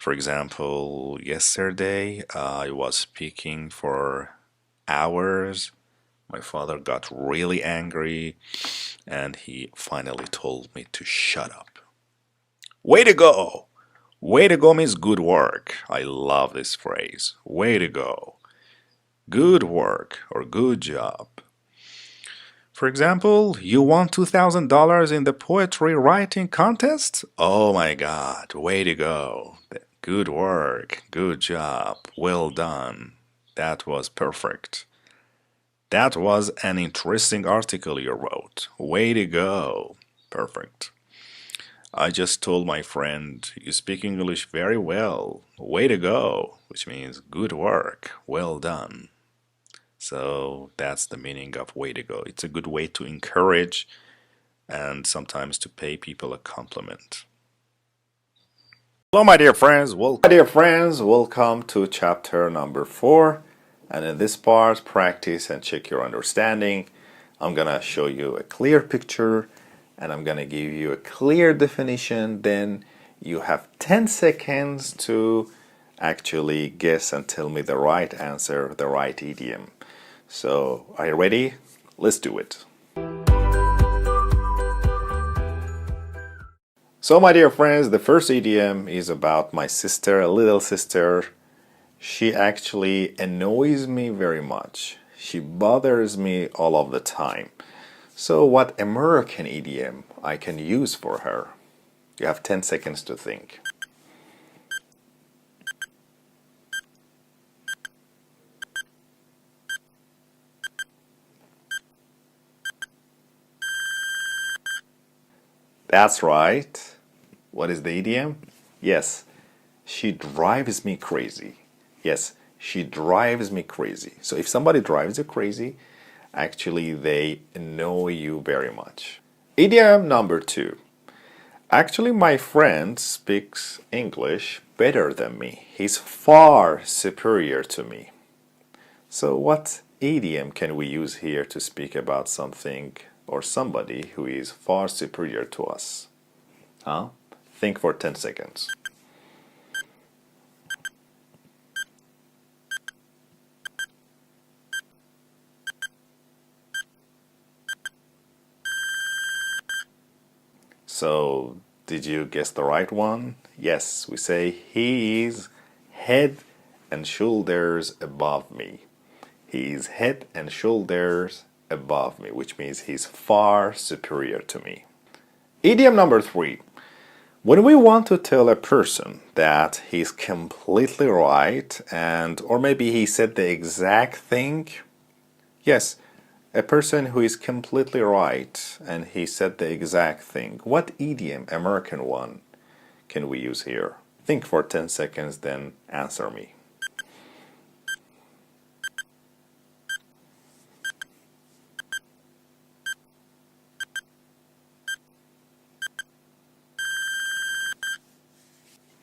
For example, yesterday I was speaking for hours. My father got really angry and he finally told me to shut up. Way to go! Way to go means good work. I love this phrase. Way to go. Good work or good job. For example, you won $2,000 in the poetry writing contest? Oh my God, way to go. Good work, good job, well done. That was perfect. That was an interesting article you wrote. Way to go. Perfect. I just told my friend, you speak English very well. Way to go, which means good work, well done. So that's the meaning of way to go. It's a good way to encourage and sometimes to pay people a compliment. Hello, my dear friends. Welcome to chapter number 4. And in this part, practice and check your understanding. I'm gonna show you a clear picture and I'm gonna give you a clear definition. Then you have 10 seconds to actually guess and tell me the right answer, the right idiom. So, are you ready? Let's do it. So, my dear friends, the first idiom is about my sister, a little sister. She actually annoys me very much. She bothers me all of the time. So, what American idiom I can use for her? You have 10 seconds to think. That's right. What is the idiom? Yes, she drives me crazy. Yes, she drives me crazy. So if somebody drives you crazy, actually they annoy you very much. Idiom number 2. Actually, my friend speaks English better than me. He's far superior to me. So what idiom can we use here to speak about something or somebody who is far superior to us? Huh? Think for 10 seconds. So, did you guess the right one? Yes, we say he is head and shoulders above me. He is head and shoulders above me, which means he's far superior to me. Idiom number 3. When we want to tell a person that he's completely right and or maybe he said the exact thing, yes, a person who is completely right and he said the exact thing. What idiom, American one, can we use here? Think for 10 seconds, then answer me.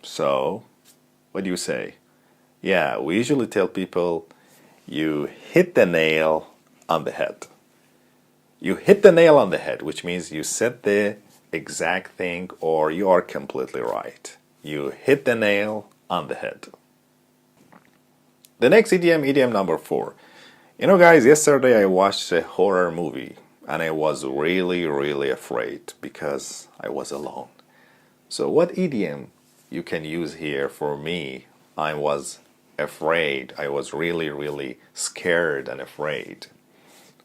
So, what do you say? Yeah, we usually tell people you hit the nail on the head. You hit the nail on the head, which means you said the exact thing or you are completely right. You hit the nail on the head. The next idiom, idiom number 4. You know, guys, yesterday I watched a horror movie and I was really afraid because I was alone. So what idiom you can use here for me? I was afraid. I was really scared and afraid.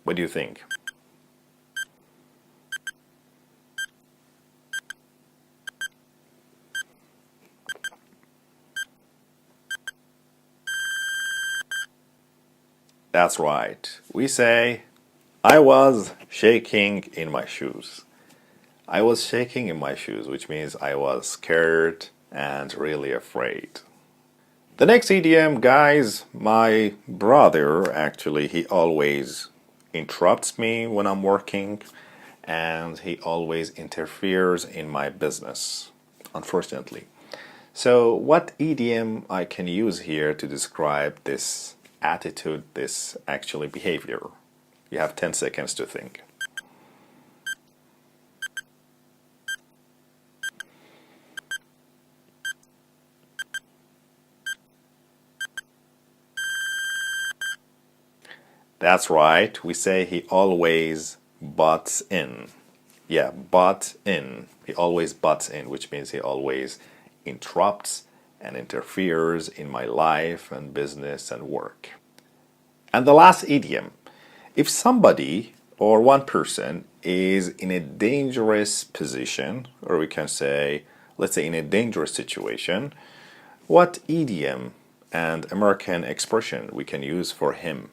What do you think? That's right. We say, I was shaking in my shoes. I was shaking in my shoes, which means I was scared and really afraid. The next idiom, guys, my brother actually, he always interrupts me when I'm working and he always interferes in my business, unfortunately. So what idiom I can use here to describe this attitude, this actually behavior? You have 10 seconds to think. That's right. We say he always butts in. Yeah, butt in. He always butts in, which means he always interrupts and interferes in my life and business and work. And the last idiom. If somebody or one person is in a dangerous position, or we can say, let's say in a dangerous situation, what idiom and American expression we can use for him?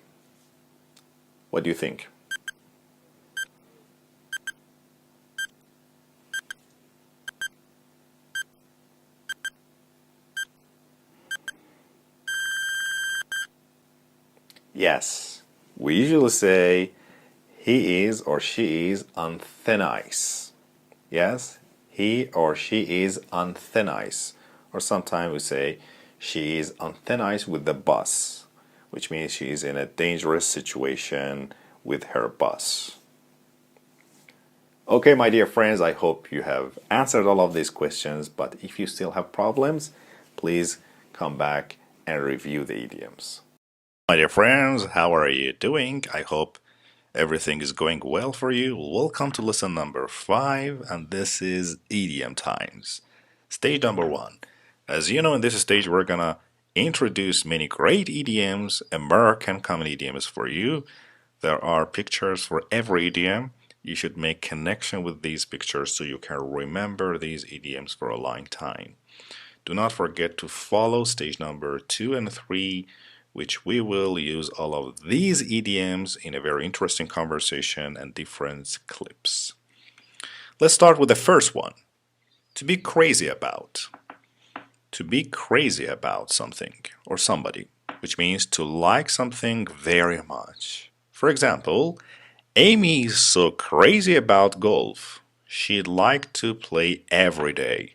What do you think? Yes, we usually say he is or she is on thin ice. Yes, he or she is on thin ice. Or sometimes we say she is on thin ice with the bus, which means she is in a dangerous situation with her bus. Okay, my dear friends, I hope you have answered all of these questions, but if you still have problems, please come back and review the idioms. My dear friends, how are you doing? I hope everything is going well for you. Welcome to lesson number 5, and this is idiom times. Stage number 1. As you know, in this stage, we're gonna introduce many great idioms, American common idioms for you. There are pictures for every idiom. You should make connection with these pictures so you can remember these idioms for a long time. Do not forget to follow stage number 2 and 3, which we will use all of these idioms in a very interesting conversation and different clips. Let's start with the first one. To be crazy about. To be crazy about something or somebody, which means to like something very much. For example, Amy is so crazy about golf. She'd like to play every day.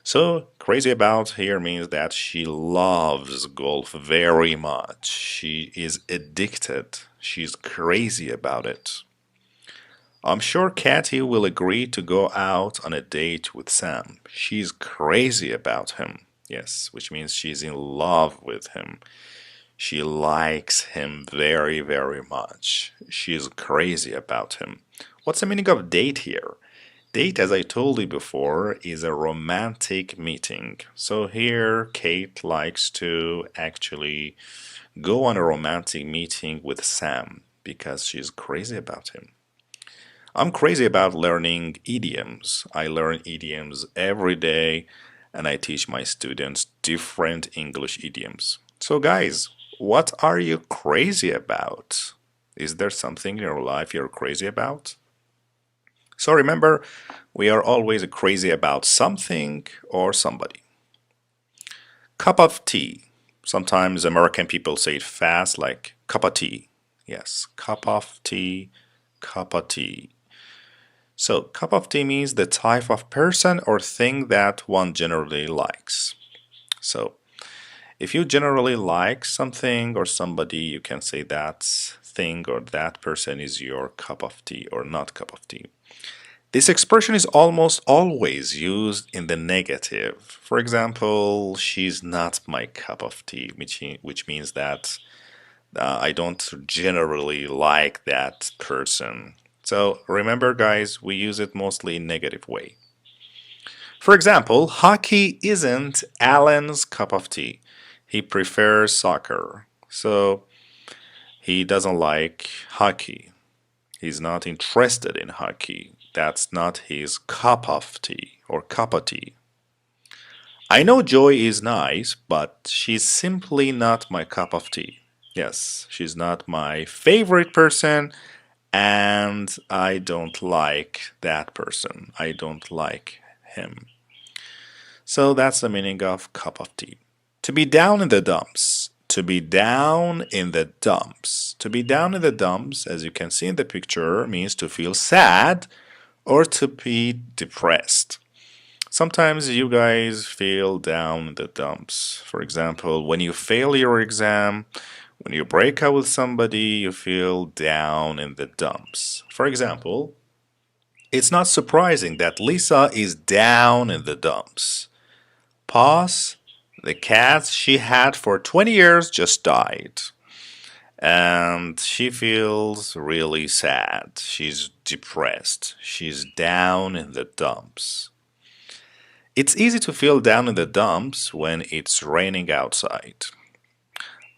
So, crazy about here means that she loves golf very much. She is addicted. She's crazy about it. I'm sure Kathy will agree to go out on a date with Sam. She's crazy about him. Yes, which means she's in love with him. She likes him very, very much. She's crazy about him. What's the meaning of date here? Date, as I told you before, is a romantic meeting. So here, Kate likes to actually go on a romantic meeting with Sam because she's crazy about him. I'm crazy about learning idioms. I learn idioms every day and I teach my students different English idioms. So guys, what are you crazy about? Is there something in your life you're crazy about? So remember, we are always crazy about something or somebody. Cup of tea. Sometimes American people say it fast, like cup of tea. Yes, cup of tea, cup of tea. So, cup of tea means the type of person or thing that one generally likes. So, if you generally like something or somebody, you can say that thing or that person is your cup of tea or not cup of tea. This expression is almost always used in the negative. For example, she's not my cup of tea, which means that I don't generally like that person. So remember, guys, we use it mostly in negative way. For example, hockey isn't Alan's cup of tea. He prefers soccer. So he doesn't like hockey. He's not interested in hockey. That's not his cup of tea or cup of tea. I know Joy is nice, but she's simply not my cup of tea. Yes, she's not my favorite person, and I don't like that person. I don't like him. So that's the meaning of cup of tea. To be down in the dumps. To be down in the dumps. To be down in the dumps, as you can see in the picture, means to feel sad or to be depressed. Sometimes you guys feel down in the dumps. For example, when you fail your exam, when you break up with somebody, you feel down in the dumps. For example, it's not surprising that Lisa is down in the dumps. Pause. The cat she had for 20 years just died. and she feels really sad. She's depressed. She's down in the dumps. It's easy to feel down in the dumps when it's raining outside.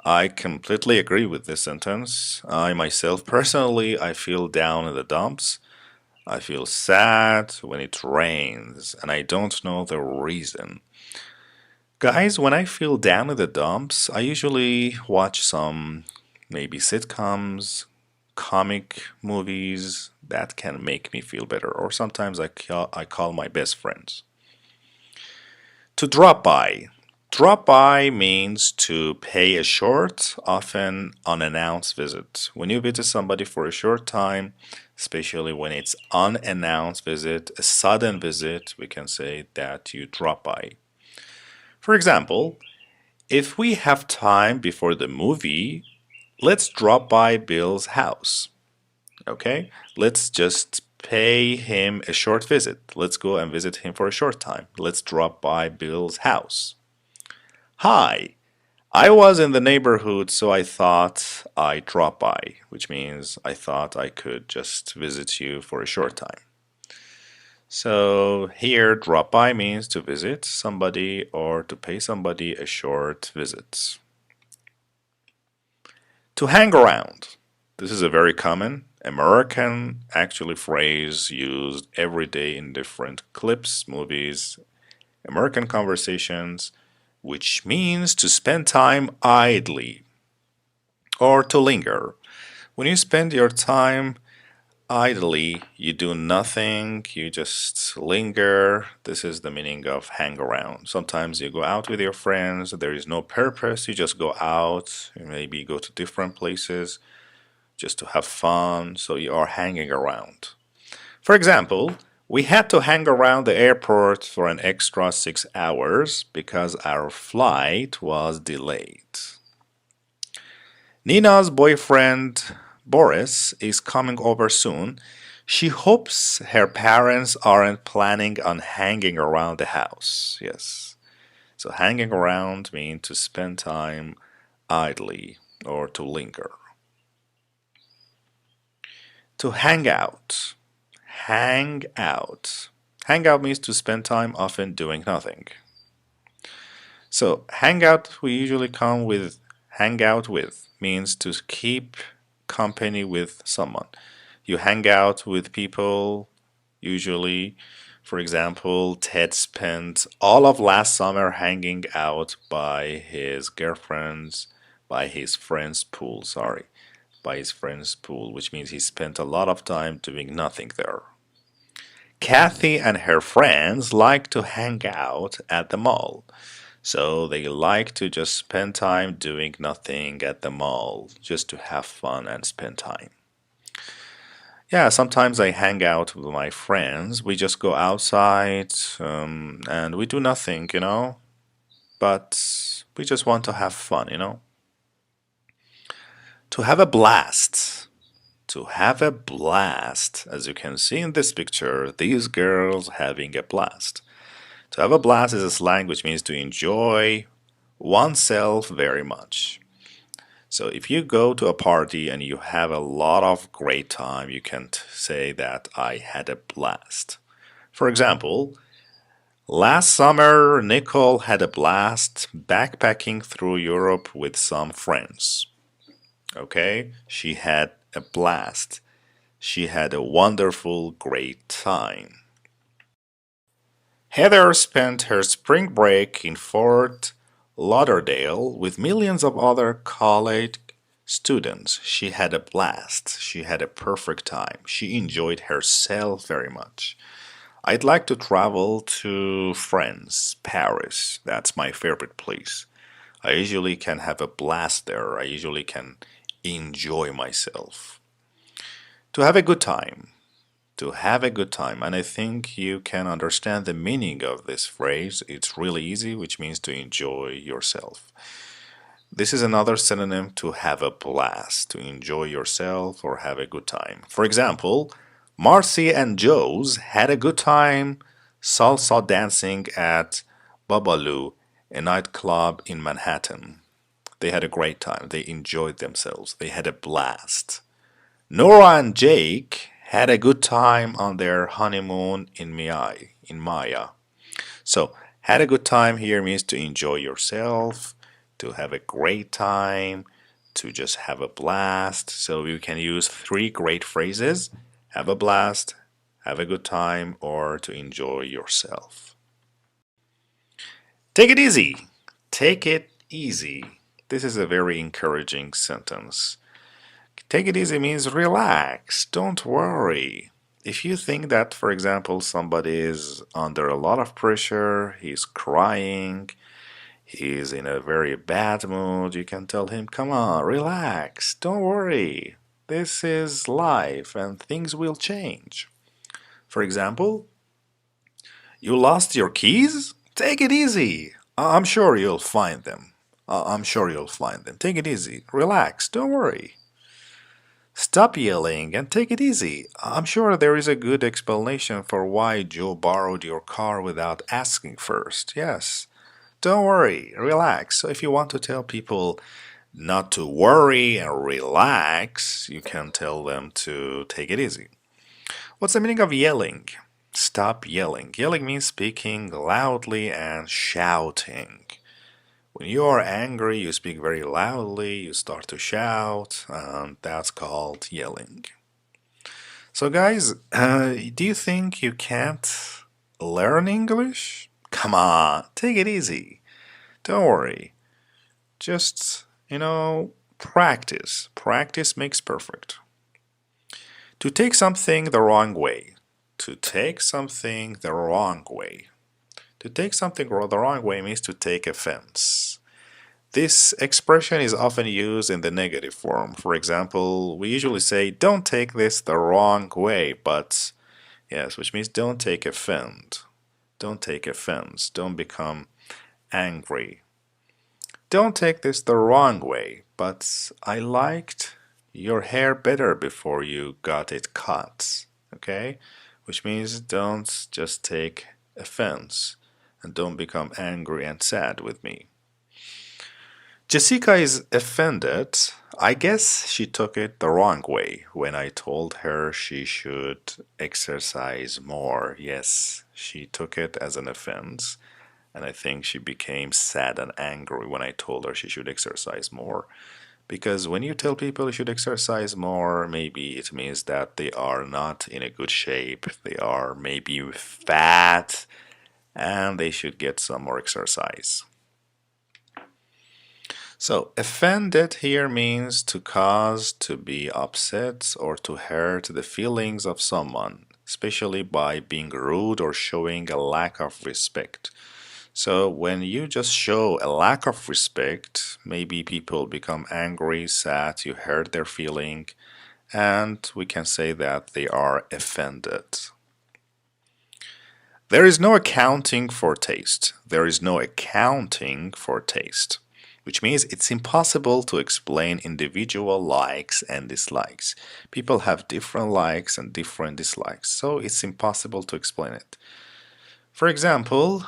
I completely agree with this sentence. I myself personally, I feel down in the dumps. I feel sad when it rains and I don't know the reason. Guys, when I feel down in the dumps, I usually watch some maybe sitcoms, comic movies that can make me feel better, or sometimes I call my best friends. To drop by. Drop by means to pay a short, often unannounced visit. When you visit somebody for a short time, especially when it's unannounced visit, a sudden visit, we can say that you drop by. For example, if we have time before the movie, let's drop by Bill's house. Okay? Let's just pay him a short visit. Let's go and visit him for a short time. Let's drop by Bill's house. Hi, I was in the neighborhood, so I thought I'd drop by, which means I thought I could just visit you for a short time. So here, drop by means to visit somebody or to pay somebody a short visit. To hang around. This is a very common American actually phrase used every day in different clips, movies, American conversations, which means to spend time idly or to linger. When you spend your time idly, you do nothing, you just linger. This is the meaning of hang around. Sometimes you go out with your friends, there is no purpose, you just go out, maybe go to different places just to have fun, so you are hanging around. For example, we had to hang around the airport for an extra 6 hours because our flight was delayed. Nina's boyfriend Boris is coming over soon. She hopes her parents aren't planning on hanging around the house. Yes. So hanging around means to spend time idly or to linger. To hang out. Hang out. Hang out means to spend time often doing nothing. So hang out we usually come with hang out with means to keep company with someone. You hang out with people usually. For example, Ted spent all of last summer hanging out by his girlfriend's, by his friend's pool, by his friend's pool, which means he spent a lot of time doing nothing there. Kathy and her friends like to hang out at the mall. So they like to just spend time doing nothing at the mall, just to have fun and spend time. Yeah, sometimes I hang out with my friends. We just go outside and we do nothing, but we just want to have fun. To have a blast. To have a blast. As you can see in this picture, these girls having a blast. To have a blast is a slang which means to enjoy oneself very much. So if you go to a party and you have a lot of great time, you can say that I had a blast. For example, last summer Nicole had a blast backpacking through Europe with some friends. Okay, she had a blast. She had a wonderful, great time. Heather spent her spring break in Fort Lauderdale with millions of other college students. She had a blast. She had a perfect time. She enjoyed herself very much. I'd like to travel to France, Paris. That's my favorite place. I usually can have a blast there. I usually can enjoy myself. To have a good time. To have a good time. And I think you can understand the meaning of this phrase. It's really easy, which means to enjoy yourself. This is another synonym to have a blast, to enjoy yourself or have a good time. For example, Marcy and Joe's had a good time salsa dancing at Babalu, a nightclub in Manhattan. They had a great time. They enjoyed themselves. They had a blast. Nora and Jake had a good time on their honeymoon in Maya. So, had a good time here means to enjoy yourself, to have a great time, to just have a blast. So, you can use three great phrases: have a blast, have a good time, or to enjoy yourself. Take it easy. Take it easy. This is a very encouraging sentence. Take it easy means relax, don't worry. If you think that, for example, somebody is under a lot of pressure, he's crying, he's in a very bad mood, you can tell him, come on, relax, don't worry. This is life and things will change. For example, you lost your keys? Take it easy. I'm sure you'll find them. I'm sure you'll find them. Take it easy. Relax, don't worry. Stop yelling and take it easy. I'm sure there is a good explanation for why Joe borrowed your car without asking first. Yes. Don't worry, relax. So if you want to tell people not to worry and relax, you can tell them to take it easy. What's the meaning of yelling? Stop yelling. Yelling means speaking loudly and shouting. When you are angry, you speak very loudly, you start to shout, and that's called yelling. So, guys, do you think you can't learn English? Come on, take it easy. Don't worry. Just, practice. Practice makes perfect. To take something the wrong way. To take something the wrong way. To take something the wrong way means to take offense. This expression is often used in the negative form. For example, we usually say, don't take this the wrong way, but, yes, which means don't take offense. Don't take offense. Don't become angry. Don't take this the wrong way, but I liked your hair better before you got it cut. Okay? Which means don't just take offense. And don't become angry and sad with me. Jessica is offended. I guess she took it the wrong way when I told her she should exercise more. Yes, she took it as an offense. And I think she became sad and angry when I told her she should exercise more. Because when you tell people you should exercise more, maybe it means that they are not in a good shape. They are maybe fat. And they should get some more exercise. So, offended here means to cause to be upset or to hurt the feelings of someone, especially by being rude or showing a lack of respect. So, when you just show a lack of respect, maybe people become angry, sad, you hurt their feeling, and we can say that they are offended. There is no accounting for taste. There is no accounting for taste, which means it's impossible to explain individual likes and dislikes. People have different likes and different dislikes, so it's impossible to explain it. For example,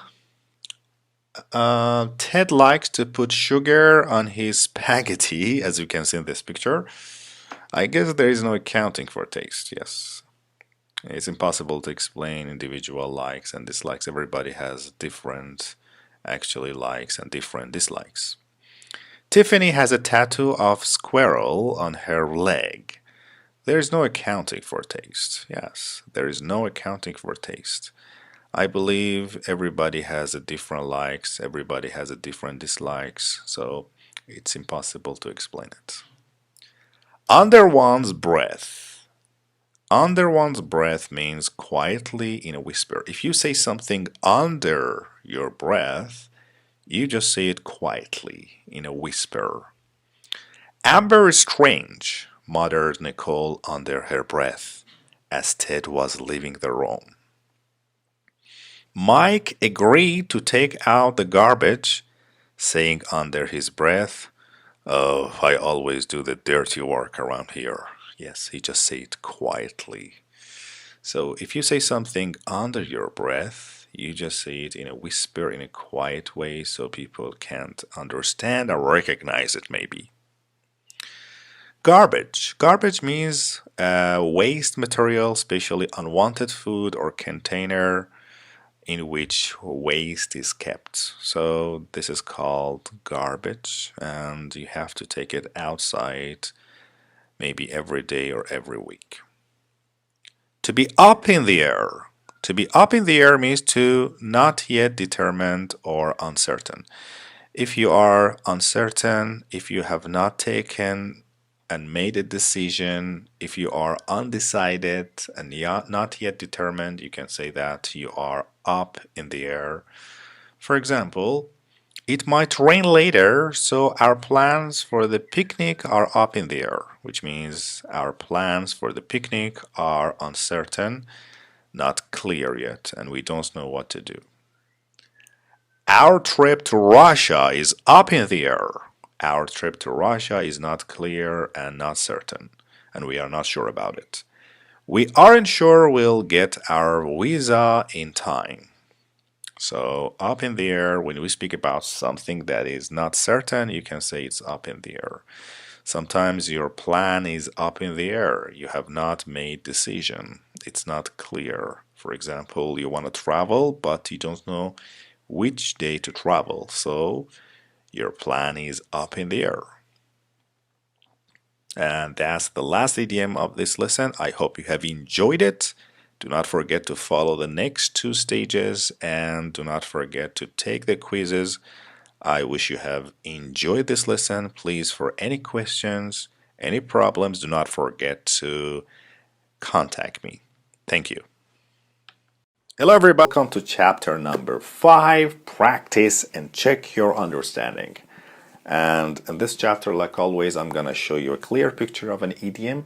Ted likes to put sugar on his spaghetti, as you can see in this picture. I guess there is no accounting for taste, yes. It's impossible to explain individual likes and dislikes. Everybody has different actually likes and different dislikes. Tiffany has a tattoo of squirrel on her leg. There is no accounting for taste. Yes, there is no accounting for taste. I believe everybody has a different likes, everybody has a different dislikes, so it's impossible to explain it. Under one's breath. Under one's breath means quietly in a whisper. If you say something under your breath, you just say it quietly in a whisper. Amber is strange, muttered Nicole under her breath as Ted was leaving the room. Mike agreed to take out the garbage, saying under his breath, "Oh, I always do the dirty work around here." Yes, he just said it quietly. So if you say something under your breath, you just say it in a whisper, in a quiet way, so people can't understand or recognize it maybe. Garbage. Garbage means waste material, especially unwanted food or container in which waste is kept. So this is called garbage, and you have to take it outside maybe every day or every week. To be up in the air. To be up in the air means to not yet determined or uncertain. If you are uncertain, if you have not taken and made a decision, if you are undecided and not yet determined, you can say that you are up in the air. For example, it might rain later, so our plans for the picnic are up in the air, which means our plans for the picnic are uncertain, not clear yet, and we don't know what to do. Our trip to Russia is up in the air. Our trip to Russia is not clear and not certain, and we are not sure about it. We aren't sure we'll get our visa in time. So, up in the air, when we speak about something that is not certain, you can say it's up in the air. Sometimes your plan is up in the air. You have not made decision. It's not clear. For example, you want to travel, but you don't know which day to travel. So, your plan is up in the air. And that's the last idiom of this lesson. I hope you have enjoyed it. Do not forget to follow the next two stages and do not forget to take the quizzes. I wish you have enjoyed this lesson. Please, for any questions, any problems, do not forget to contact me. Thank you. Hello everybody, welcome to chapter number 5, practice and check your understanding. And in this chapter, like always, I'm gonna show you a clear picture of an idiom,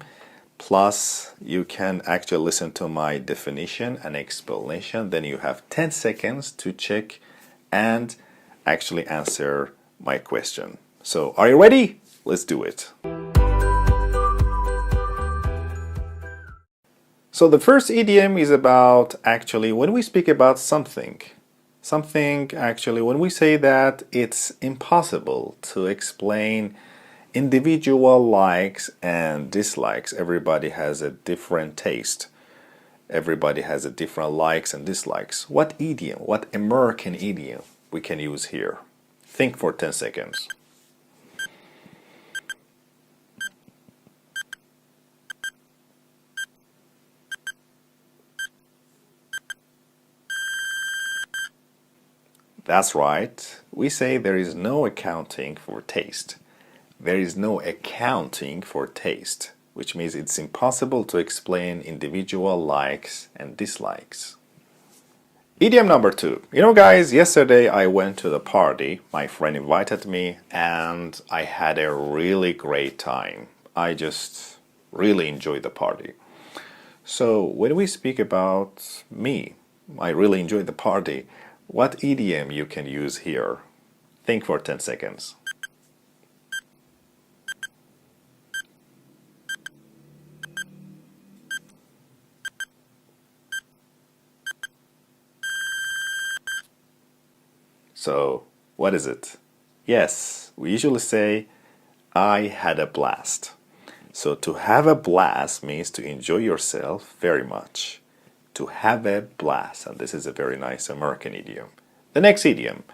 plus you can actually listen to my definition and explanation. Then you have 10 seconds to check and actually answer my question. So are you ready? Let's do it. So the first idiom is about actually when we speak about something actually when we say that it's impossible to explain individual likes and dislikes. Everybody has a different taste. Everybody has a different likes and dislikes. What idiom, what American idiom we can use here? Think for 10 seconds. That's right. We say there is no accounting for taste. There is no accounting for taste, which means it's impossible to explain individual likes and dislikes. Idiom number 2. You know, guys, yesterday I went to the party. My friend invited me and I had a really great time. I just really enjoyed the party. So when we speak about me, I really enjoyed the party. What idiom you can use here? Think for 10 seconds. So, what is it? Yes, we usually say, I had a blast. So, to have a blast means to enjoy yourself very much. To have a blast, and this is a very nice American idiom. The next idiom.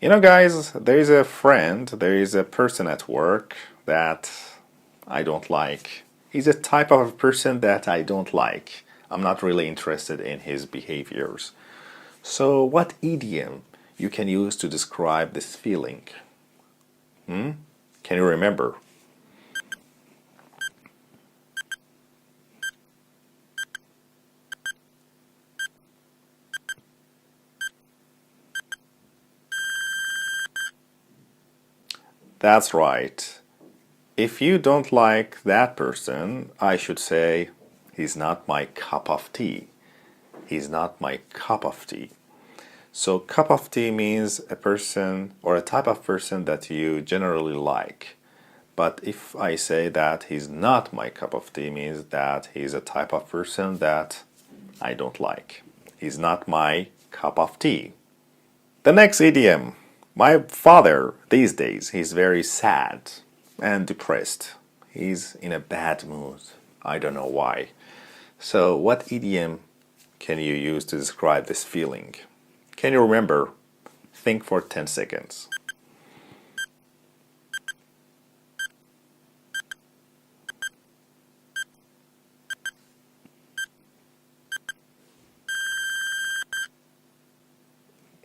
You know, guys, there is a friend, there is a person at work that I don't like. He's a type of person that I don't like. I'm not really interested in his behaviors. So, what idiom you can use to describe this feeling? Can you remember? That's right. If you don't like that person, I should say, he's not my cup of tea. He's not my cup of tea. So cup of tea means a person or a type of person that you generally like. But if I say that he's not my cup of tea, means that he's a type of person that I don't like. He's not my cup of tea. The next idiom. My father, these days, he's very sad and depressed. He's in a bad mood. I don't know why. So, what idiom can you use to describe this feeling? Can you remember? Think for 10 seconds.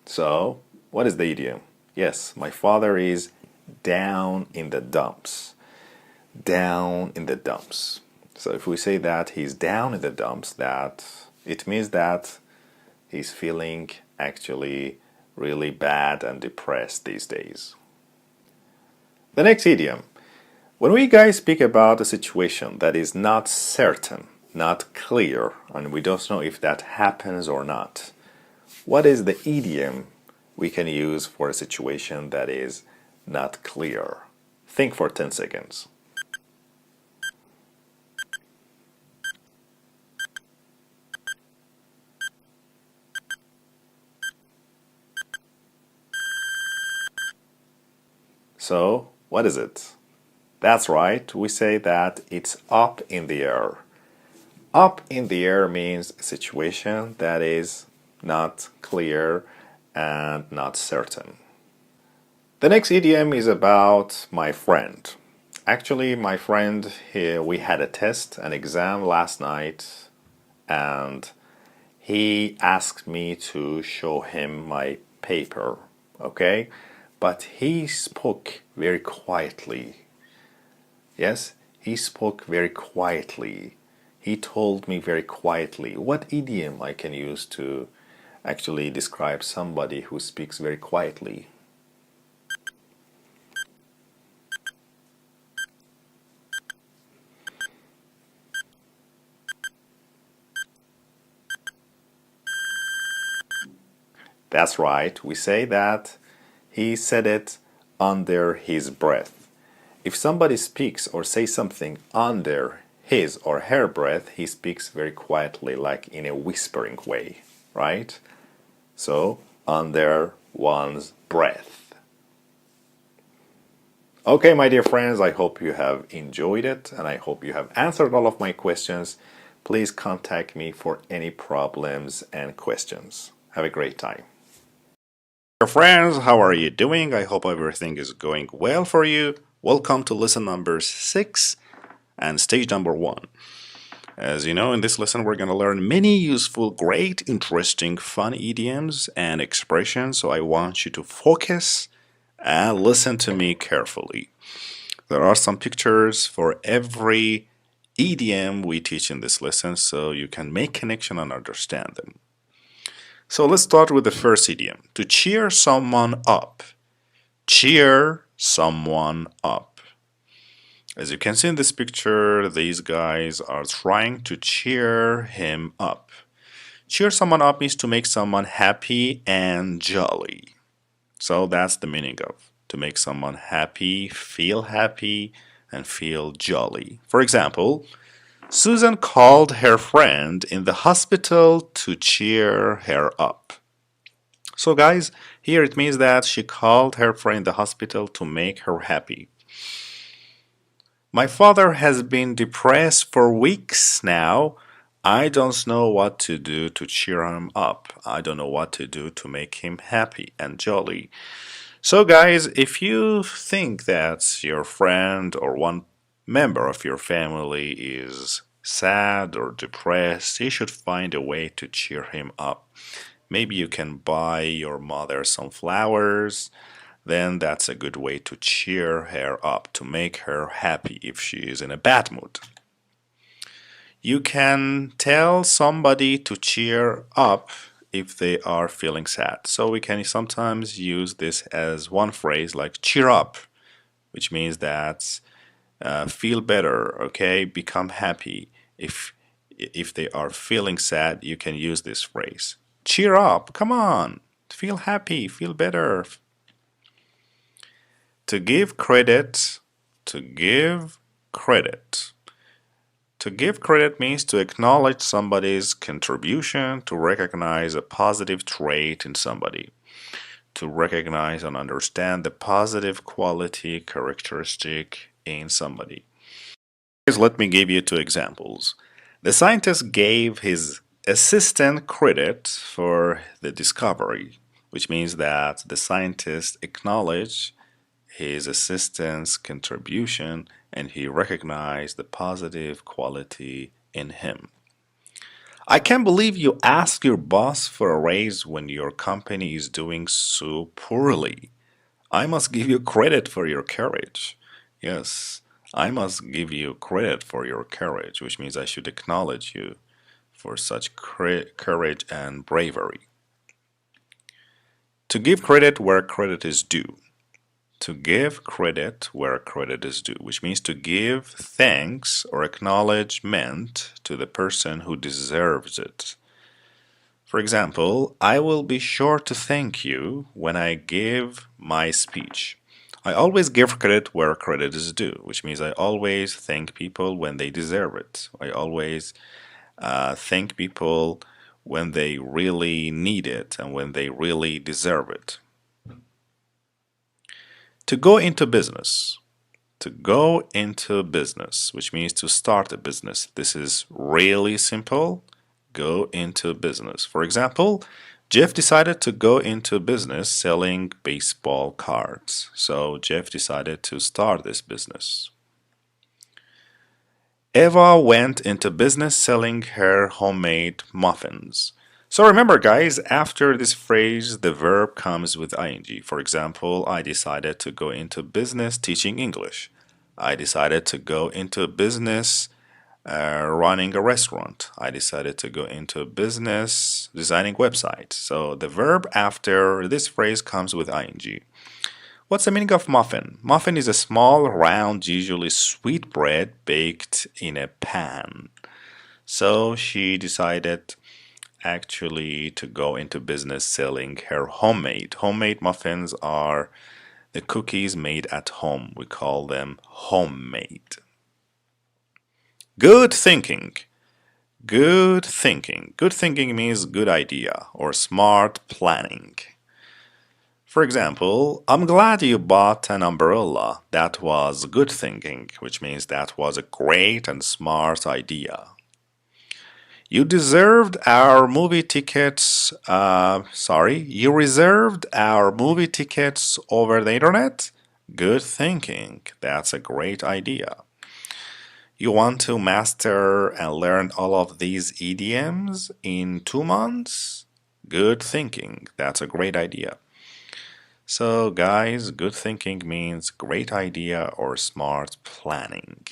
So, what is the idiom? Yes, my father is down in the dumps. Down in the dumps. So if we say that he's down in the dumps, that it means that he's feeling actually really bad and depressed these days. The next idiom. When we guys speak about a situation that is not certain, not clear, and we don't know if that happens or not, what is the idiom we can use for a situation that is not clear? Think for 10 seconds. So, what is it? That's right, we say that it's up in the air. Up in the air means a situation that is not clear and not certain. The next idiom is about my friend. Actually, my friend here, we had a test, an exam last night, and he asked me to show him my paper, okay? But he spoke very quietly. Yes, he spoke very quietly. He told me very quietly. What idiom I can use to actually describe somebody who speaks very quietly? That's right, we say that he said it under his breath. If somebody speaks or says something under his or her breath, he speaks very quietly, like in a whispering way, right? So, under one's breath. Okay, my dear friends, I hope you have enjoyed it and I hope you have answered all of my questions. Please contact me for any problems and questions. Have a great time. Dear friends, how are you doing? I hope everything is going well for you. Welcome to lesson number 6 and stage number 1. As you know, in this lesson we're going to learn many useful, great, interesting, fun idioms and expressions, so I want you to focus and listen to me carefully. There are some pictures for every idiom we teach in this lesson, so you can make connection and understand them. So let's start with the first idiom. To cheer someone up. Cheer someone up. As you can see in this picture, these guys are trying to cheer him up. Cheer someone up means to make someone happy and jolly. So that's the meaning of to make someone happy, and feel jolly. For example, Susan called her friend in the hospital to cheer her up. So guys, here it means that she called her friend in the hospital to make her happy. My father has been depressed for weeks now. I don't know what to do to cheer him up. I don't know what to do to make him happy and jolly. So guys, if you think that your friend or one member of your family is sad or depressed, you should find a way to cheer him up. Maybe you can buy your mother some flowers. Then that's a good way to cheer her up, to make her happy if she is in a bad mood. You can tell somebody to cheer up if they are feeling sad. So we can sometimes use this as one phrase like cheer up, which means that feel better, okay? Become happy. If they are feeling sad, you can use this phrase. Cheer up, come on, feel happy, feel better. To give credit, to give credit. To To give credit means to acknowledge somebody's contribution, to recognize a positive trait in somebody, to recognize and understand the positive quality characteristic in somebody. Let me give you two examples. The scientist gave his assistant credit for the discovery, which means that the scientist acknowledged his assistant's contribution and he recognized the positive quality in him. I can't believe you ask your boss for a raise when your company is doing so poorly. I must give you credit for your courage. Yes, I must give you credit for your courage, which means I should acknowledge you for such courage and bravery. To give credit where credit is due. To give credit where credit is due, which means to give thanks or acknowledgement to the person who deserves it. For example, I will be sure to thank you when I give my speech. I always give credit where credit is due, which means I always thank people when they deserve it. I always thank people when they really need it and when they really deserve it. To go into business. To go into business, which means to start a business. This is really simple. Go into business. For example, Jeff decided to go into business selling baseball cards. So Jeff decided to start this business. Eva went into business selling her homemade muffins. So remember, guys, after this phrase, the verb comes with ing. For example, I decided to go into business teaching English. I decided to go into business running a restaurant. I decided to go into business designing websites. So the verb after this phrase comes with ing. What's the meaning of muffin? Muffin is a small, round, usually sweet bread baked in a pan. So she decided actually to go into business selling her homemade. Homemade muffins are the cookies made at home. We call them homemade. Good thinking. Good thinking. Good thinking means good idea or smart planning. For example, I'm glad you bought an umbrella. That was good thinking, which means that was a great and smart idea. You deserved our movie tickets. You reserved our movie tickets over the internet? Good thinking. That's a great idea. You want to master and learn all of these idioms in 2 months? Good thinking. That's a great idea. So, guys, good thinking means great idea or smart planning.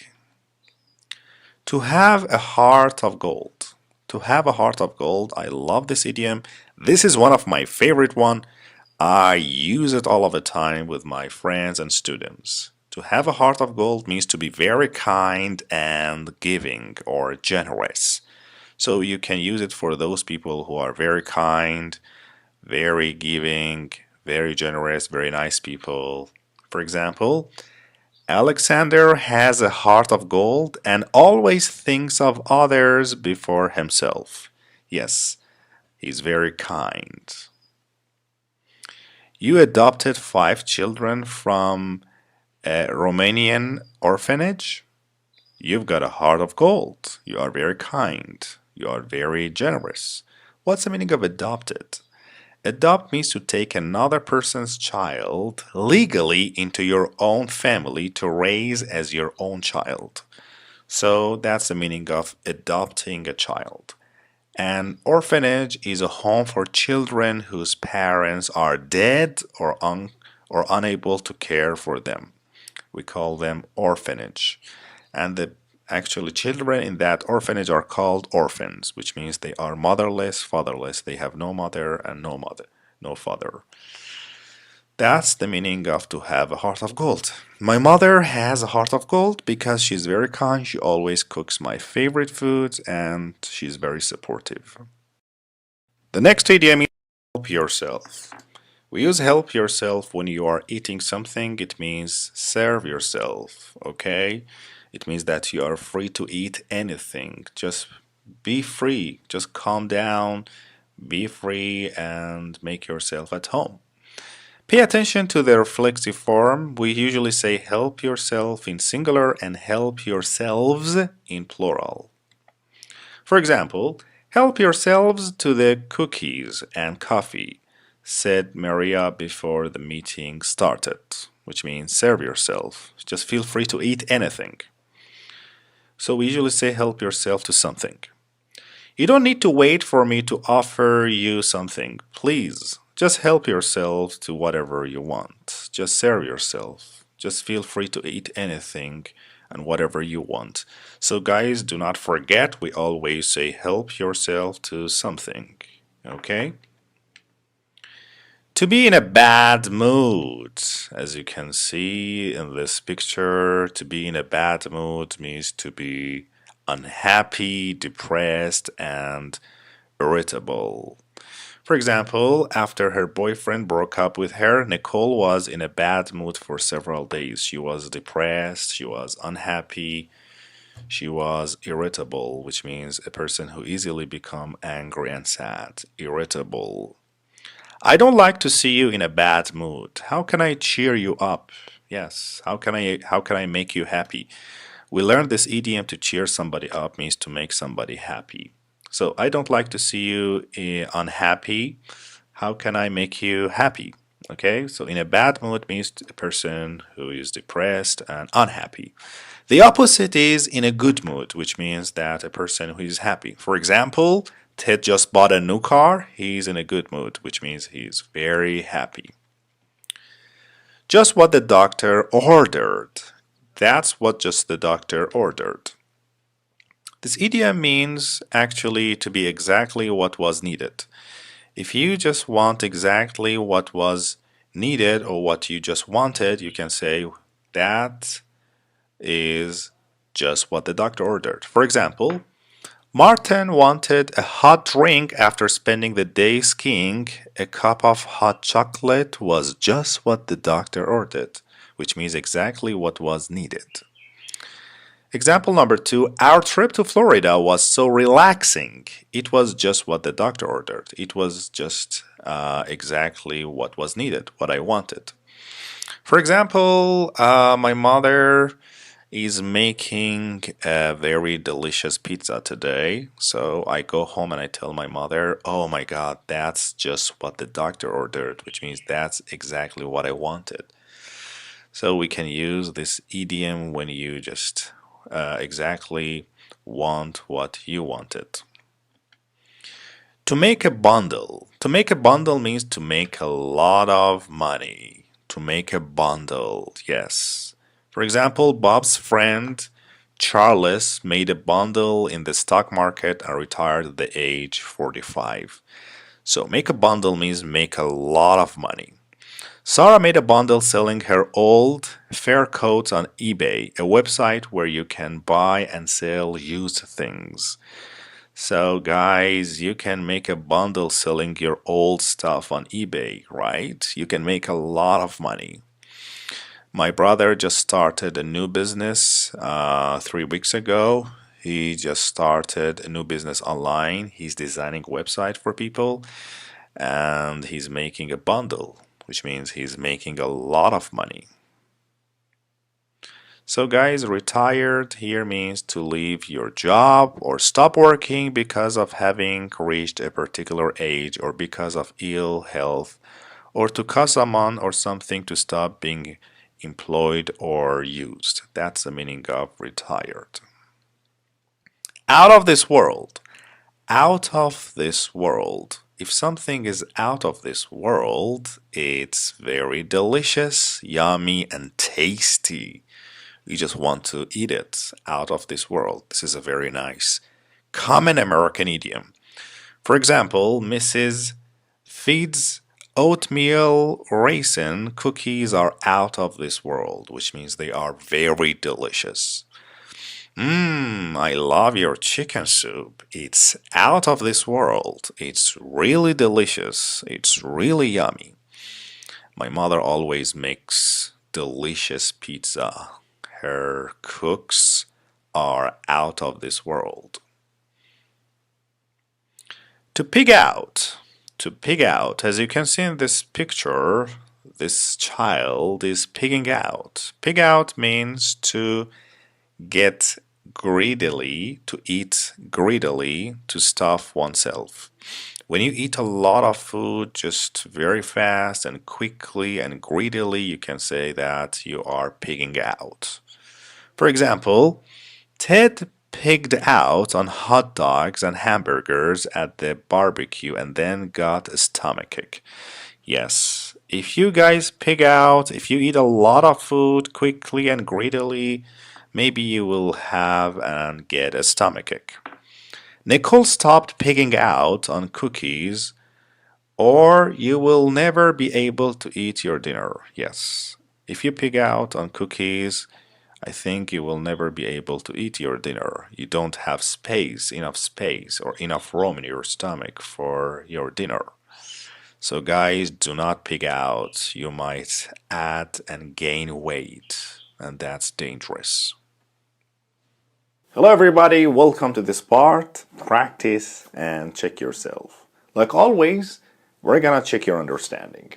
To have a heart of gold. To have a heart of gold. I love this idiom. This is one of my favorite one. I use it all of the time with my friends and students. To have a heart of gold means to be very kind and giving or generous. So you can use it for those people who are very kind, very giving, very generous, very nice people. For example, Alexander has a heart of gold and always thinks of others before himself. Yes, he's very kind. You adopted 5 children from a Romanian orphanage. You've got a heart of gold. You are very kind. You are very generous. What's the meaning of adopted? Adopt means to take another person's child legally into your own family to raise as your own child. So that's the meaning of adopting a child. An orphanage is a home for children whose parents are dead or unable to care for them. We call them orphanage. And the actually children in that orphanage are called orphans, which means they are motherless, fatherless. They have no mother and no father. That's the meaning of to have a heart of gold. My mother has a heart of gold because she's very kind. She always cooks my favorite foods and she's very supportive. The next idiom is help yourself. We use help yourself when you are eating something. It means serve yourself, okay? It means that you are free to eat anything. Just be free. Just calm down, be free, and make yourself at home. Pay attention to the reflexive form. We usually say help yourself in singular and help yourselves in plural. For example, help yourselves to the cookies and coffee, said Maria before the meeting started, which means serve yourself. Just feel free to eat anything. So we usually say help yourself to something. You don't need to wait for me to offer you something. Please, just help yourself to whatever you want. Just serve yourself. Just feel free to eat anything and whatever you want. So guys, do not forget, we always say help yourself to something. Okay? To be in a bad mood. As you can see in this picture, to be in a bad mood means to be unhappy, depressed, and irritable. For example, after her boyfriend broke up with her, Nicole was in a bad mood for several days. She was depressed, she was unhappy, she was irritable, which means a person who easily become angry and sad. Irritable. I don't like to see you in a bad mood. How can I cheer you up? Yes, how can I make you happy? We learned this idiom to cheer somebody up means to make somebody happy. So I don't like to see you unhappy. How can I make you happy? Okay, so in a bad mood means a person who is depressed and unhappy. The opposite is in a good mood, which means that a person who is happy. For example, Ted just bought a new car. He's in a good mood, which means he's very happy. Just what the doctor ordered. That's what just the doctor ordered. This idiom means actually to be exactly what was needed. If you just want exactly what was needed or what you just wanted, you can say that is just what the doctor ordered. For example, Martin wanted a hot drink after spending the day skiing. A cup of hot chocolate was just what the doctor ordered, which means exactly what was needed. Example number 2, our trip to Florida was so relaxing. It was just what the doctor ordered. It was just exactly what was needed, what I wanted. For example, my mother is making a very delicious pizza today. So I go home and I tell my mother, oh my God, that's just what the doctor ordered, which means that's exactly what I wanted. So we can use this idiom when you just exactly want what you wanted. To make a bundle. To make a bundle means to make a lot of money. To make a bundle, yes. For example, Bob's friend Charles made a bundle in the stock market and retired at the age 45. So make a bundle means make a lot of money. Sarah made a bundle selling her old fur coats on eBay, a website where you can buy and sell used things. So guys, you can make a bundle selling your old stuff on eBay, right? You can make a lot of money. My brother just started a new business 3 weeks ago. He just started a new business online. He's designing a website for people and he's making a bundle, which means he's making a lot of money. So guys, retired here means to leave your job or stop working because of having reached a particular age or because of ill health, or to cause someone or something to stop being employed or used. That's the meaning of retired. Out of this world. Out of this world. If something is out of this world, it's very delicious, yummy, and tasty. You just want to eat it. Out of this world. This is a very nice, common American idiom. For example, Mrs. Feeds oatmeal raisin cookies are out of this world, which means they are very delicious. I love your chicken soup. It's out of this world. It's really delicious. It's really yummy. My mother always makes delicious pizza. Her cooks are out of this world. To pig out. To pig out. As you can see in this picture, this child is pigging out. Pig out means to get greedily, to eat greedily, to stuff oneself. When you eat a lot of food just very fast and quickly and greedily, you can say that you are pigging out. For example, Ted pigged out on hot dogs and hamburgers at the barbecue and then got a stomachache. Yes, if you guys pig out, if you eat a lot of food quickly and greedily, maybe you will have and get a stomachache. Nicole stopped pigging out on cookies, or you will never be able to eat your dinner. Yes, if you pig out on cookies, I think you will never be able to eat your dinner. You don't have enough space, or enough room in your stomach for your dinner. So guys, do not pig out. You might add and gain weight, and that's dangerous. Hello everybody, welcome to this part. Practice and check yourself. Like always, we're gonna check your understanding.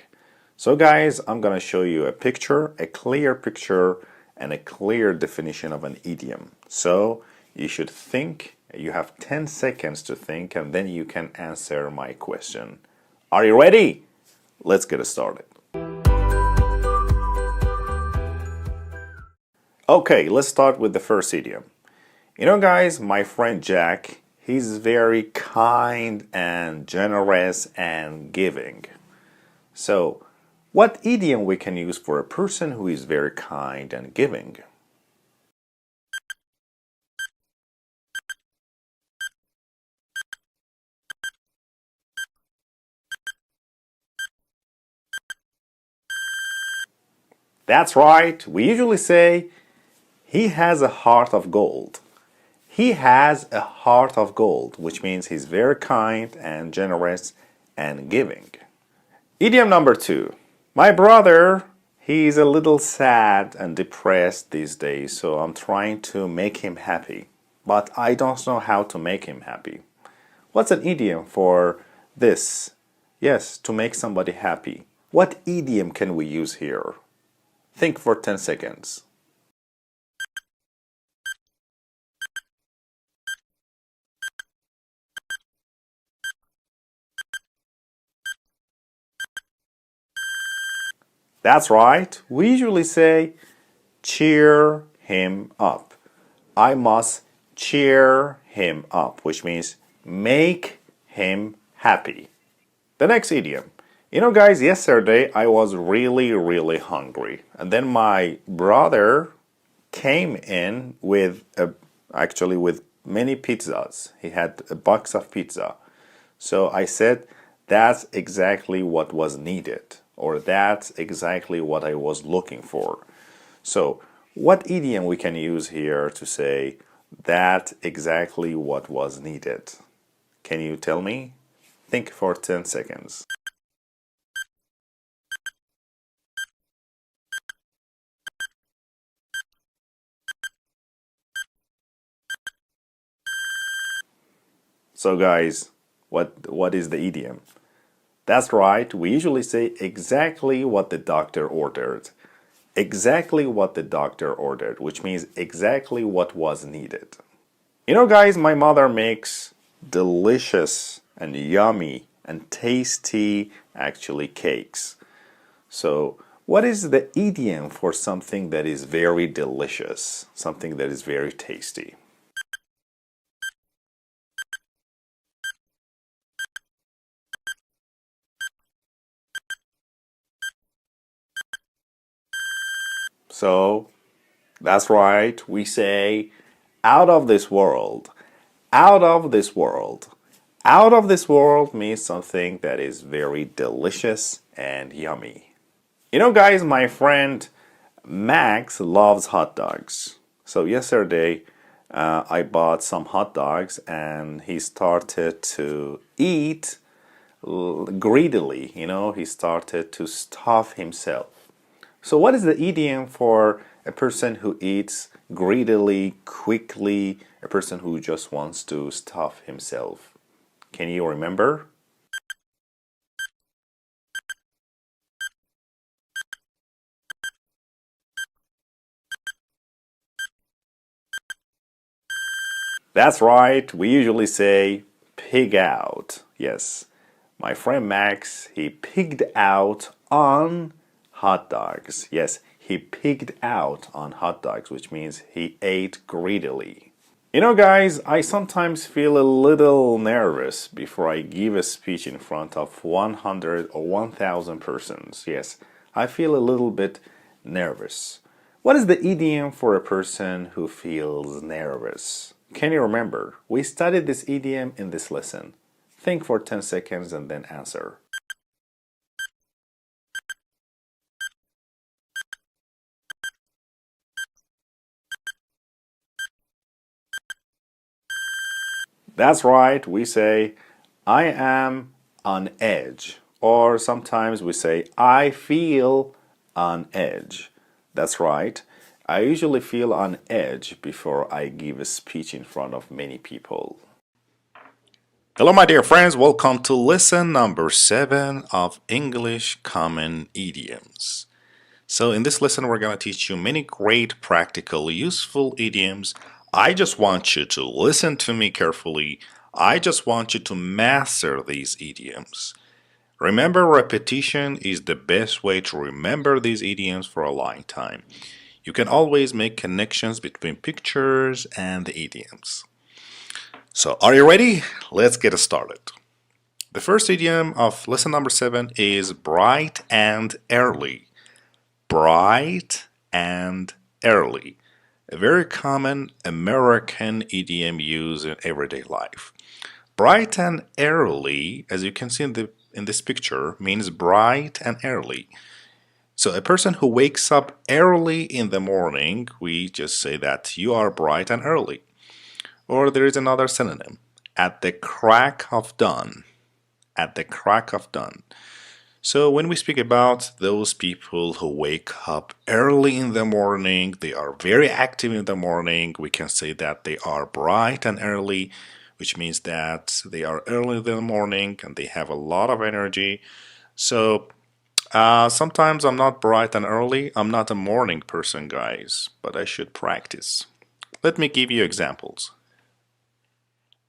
So guys, I'm gonna show you a picture, a clear picture, and a clear definition of an idiom. So you should think, you have 10 seconds to think, and then you can answer my question. Are you ready? Let's get started. Okay, let's start with the first idiom. You know guys, my friend Jack, he's very kind and generous and giving. So, what idiom we can use for a person who is very kind and giving? That's right, we usually say, he has a heart of gold. He has a heart of gold, which means he's very kind and generous and giving. Idiom number 2. My brother, he's a little sad and depressed these days, so I'm trying to make him happy. But I don't know how to make him happy. What's an idiom for this? Yes, to make somebody happy. What idiom can we use here? Think for 10 seconds. That's right, we usually say, cheer him up. I must cheer him up, which means make him happy. The next idiom. You know guys, yesterday I was really hungry. And then my brother came in with with many pizzas. He had a box of pizza. So I said, that's exactly what was needed. Or that's exactly what I was looking for. So, what idiom we can use here to say that's exactly what was needed? Can you tell me? Think for 10 seconds. So guys, what is the idiom? That's right, we usually say exactly what the doctor ordered. Exactly what the doctor ordered, which means exactly what was needed. You know guys, my mother makes delicious and yummy and tasty cakes. So what is the idiom for something that is very delicious, something that is very tasty? So, that's right, we say out of this world, out of this world. Out of this world means something that is very delicious and yummy. You know guys, my friend Max loves hot dogs. So yesterday I bought some hot dogs and he started to eat greedily, he started to stuff himself. So what is the idiom for a person who eats greedily, quickly, a person who just wants to stuff himself? Can you remember? That's right, we usually say pig out. Yes, my friend Max, he pigged out on hot dogs. Yes, he pigged out on hot dogs, which means he ate greedily. You know, guys, I sometimes feel a little nervous before I give a speech in front of 100 or 1,000 persons. Yes, I feel a little bit nervous. What is the idiom for a person who feels nervous? Can you remember? We studied this idiom in this lesson. Think for 10 seconds and then answer. That's right, we say, I am on edge. Or sometimes we say, I feel on edge. That's right. I usually feel on edge before I give a speech in front of many people. Hello, my dear friends. Welcome to lesson number 7 of English Common Idioms. So in this lesson, we're going to teach you many great practical, useful idioms. I just want you to listen to me carefully. I just want you to master these idioms. Remember, repetition is the best way to remember these idioms for a long time. You can always make connections between pictures and the idioms. So, are you ready? Let's get started. The first idiom of lesson number 7 is bright and early. Bright and early. A very common American idiom used in everyday life. Bright and early, as you can see in this picture, means bright and early. So a person who wakes up early in the morning, we just say that you are bright and early. Or there is another synonym, at the crack of dawn. At the crack of dawn. So when we speak about those people who wake up early in the morning, they are very active in the morning, we can say that they are bright and early, which means that they are early in the morning and they have a lot of energy. So sometimes I'm not bright and early. I'm not a morning person, guys, but I should practice. Let me give you examples.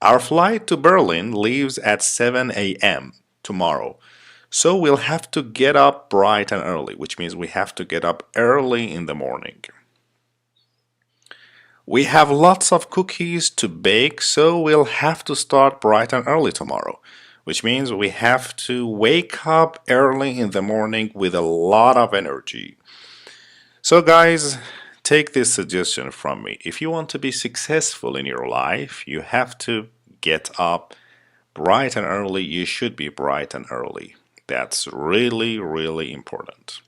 Our flight to Berlin leaves at 7 a.m. tomorrow. So we'll have to get up bright and early, which means we have to get up early in the morning. We have lots of cookies to bake, so we'll have to start bright and early tomorrow, which means we have to wake up early in the morning with a lot of energy. So guys, take this suggestion from me. If you want to be successful in your life, you have to get up bright and early. You should be bright and early. That's really, really important.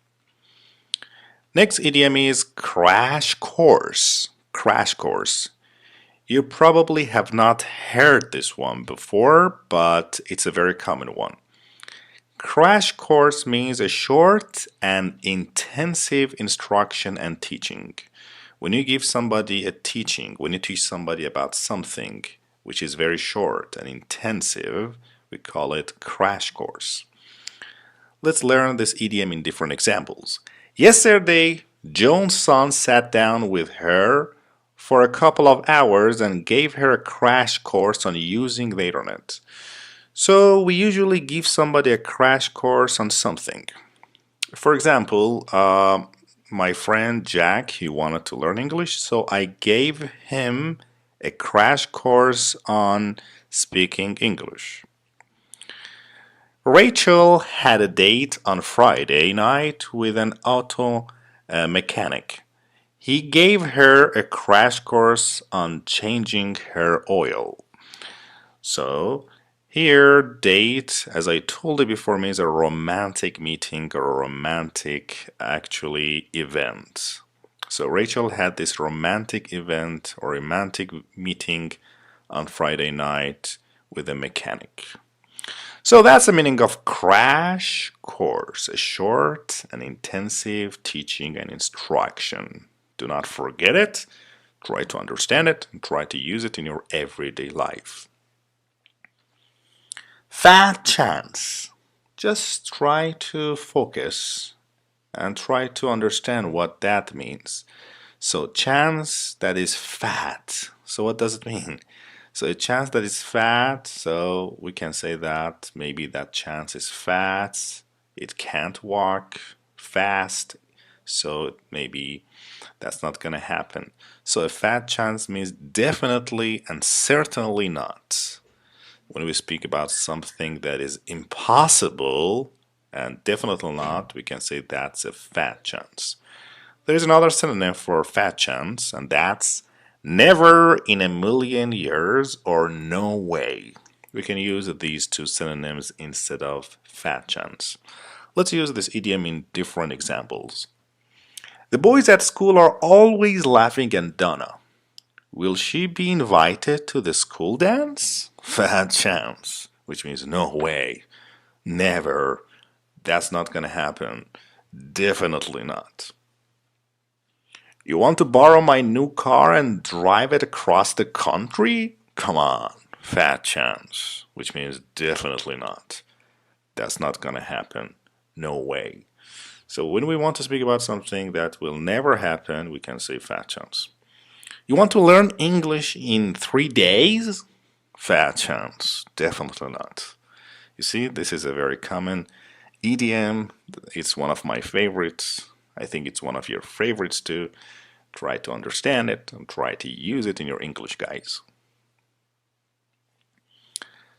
Next idiom is crash course. Crash course. You probably have not heard this one before, but it's a very common one. Crash course means a short and intensive instruction and teaching. When you give somebody a teaching, when you teach somebody about something which is very short and intensive, we call it crash course. Let's learn this idiom in different examples. Yesterday, Joan's son sat down with her for a couple of hours and gave her a crash course on using the internet. So we usually give somebody a crash course on something. For example, my friend Jack, he wanted to learn English, so I gave him a crash course on speaking English. Rachel had a date on Friday night with an auto mechanic. He gave her a crash course on changing her oil. So, here, date, as I told you before, means a romantic meeting or a romantic, actually, event. So, Rachel had this romantic event or romantic meeting on Friday night with a mechanic. So that's the meaning of crash course, a short and intensive teaching and instruction. Do not forget it. Try to understand it and try to use it in your everyday life. Fat chance. Just try to focus and try to understand what that means. So chance that is fat. So what does it mean? So a chance that is fat, so we can say that maybe that chance is fat, it can't walk fast, so maybe that's not gonna happen. So a fat chance means definitely and certainly not. When we speak about something that is impossible and definitely not, we can say that's a fat chance. There's another synonym for fat chance, and that's never in a million years or no way. We can use these two synonyms instead of fat chance. Let's use this idiom in different examples. The boys at school are always laughing at Donna. Will she be invited to the school dance? Fat chance, which means no way, never, that's not gonna happen, definitely not. You want to borrow my new car and drive it across the country? Come on, fat chance, which means definitely not. That's not gonna happen. No way. So when we want to speak about something that will never happen, we can say fat chance. You want to learn English in 3 days? Fat chance, definitely not. You see, this is a very common idiom. It's one of my favorites. I think it's one of your favorites too. Try to understand it and try to use it in your English, guys.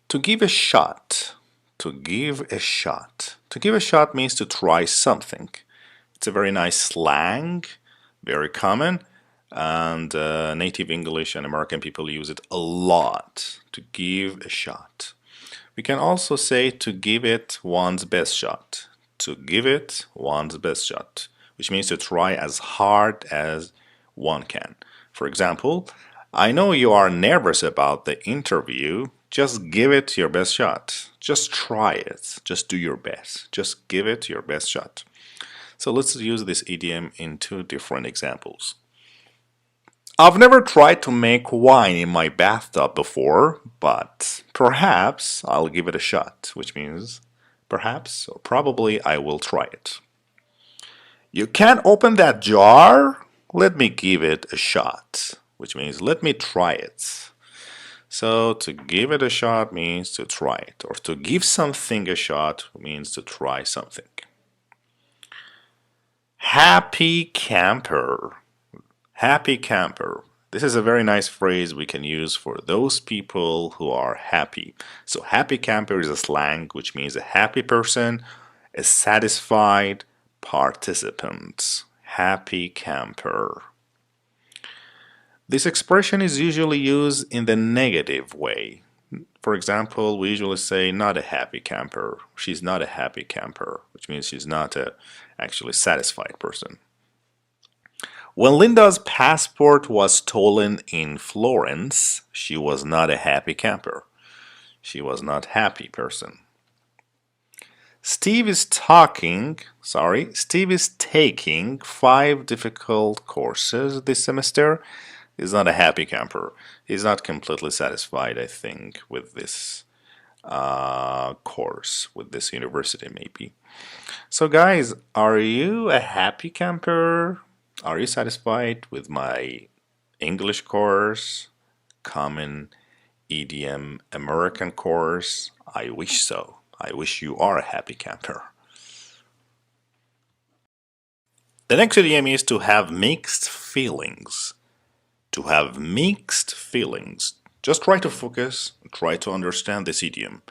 To give a shot. To give a shot. To give a shot means to try something. It's a very nice slang, very common, and native English and American people use it a lot. To give a shot. We can also say to give it one's best shot. To give it one's best shot, which means to try as hard as one can. For example, I know you are nervous about the interview. Just give it your best shot. Just try it. Just do your best. Just give it your best shot. So let's use this idiom in two different examples. I've never tried to make wine in my bathtub before, but perhaps I'll give it a shot, which means perhaps or probably I will try it. You can't open that jar? Let me give it a shot, which means let me try it. So to give it a shot means to try it, or to give something a shot means to try something. Happy camper. Happy camper. This is a very nice phrase we can use for those people who are happy. So happy camper is a slang which means a happy person, a satisfied participant. Happy camper. This expression is usually used in the negative way. For example, we usually say not a happy camper. She's not a happy camper, which means she's not a actually satisfied person. When Linda's passport was stolen in Florence, she was not a happy camper. She was not a happy person. Steve is taking 5 difficult courses this semester. He's not a happy camper. He's not completely satisfied, I think, with this course, with this university maybe. So guys, are you a happy camper? Are you satisfied with my English course, common idiom American course? I wish so. I wish you are a happy camper. The next idiom is to have mixed feelings. To have mixed feelings. Just try to focus, try to understand this idiom.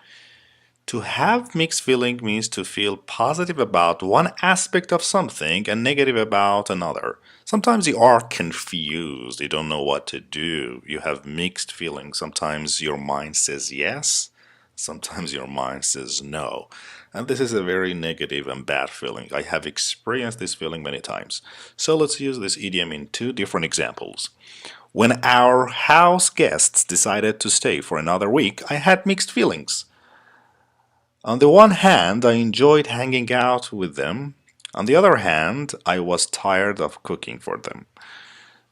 To have mixed feeling means to feel positive about one aspect of something and negative about another. Sometimes you are confused, you don't know what to do. You have mixed feelings. Sometimes your mind says yes, sometimes your mind says no. And this is a very negative and bad feeling. I have experienced this feeling many times. So let's use this idiom in two different examples. When our house guests decided to stay for another week, I had mixed feelings. On the one hand, I enjoyed hanging out with them. On the other hand, I was tired of cooking for them.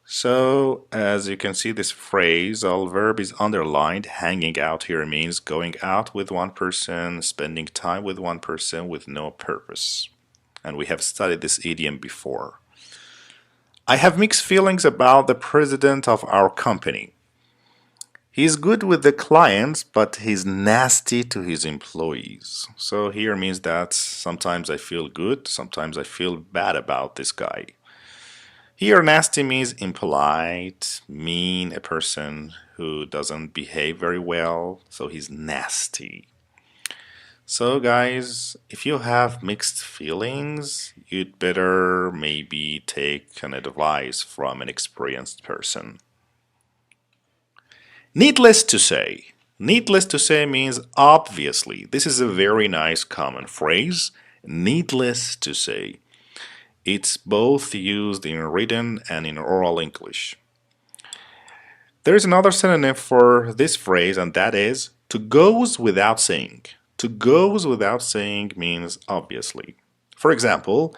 So, as you can see, this phrase, all verb is underlined. Hanging out here means going out with one person, spending time with one person with no purpose. And we have studied this idiom before. I have mixed feelings about the president of our company. He's good with the clients, but he's nasty to his employees. So here means that sometimes I feel good, sometimes I feel bad about this guy. Here, nasty means impolite, mean, a person who doesn't behave very well, so he's nasty. So, guys, if you have mixed feelings, you'd better maybe take an advice from an experienced person. Needless to say. Needless to say means obviously. This is a very nice common phrase. Needless to say. It's both used in written and in oral English. There's another synonym for this phrase, and that is to goes without saying. To goes without saying means obviously. For example,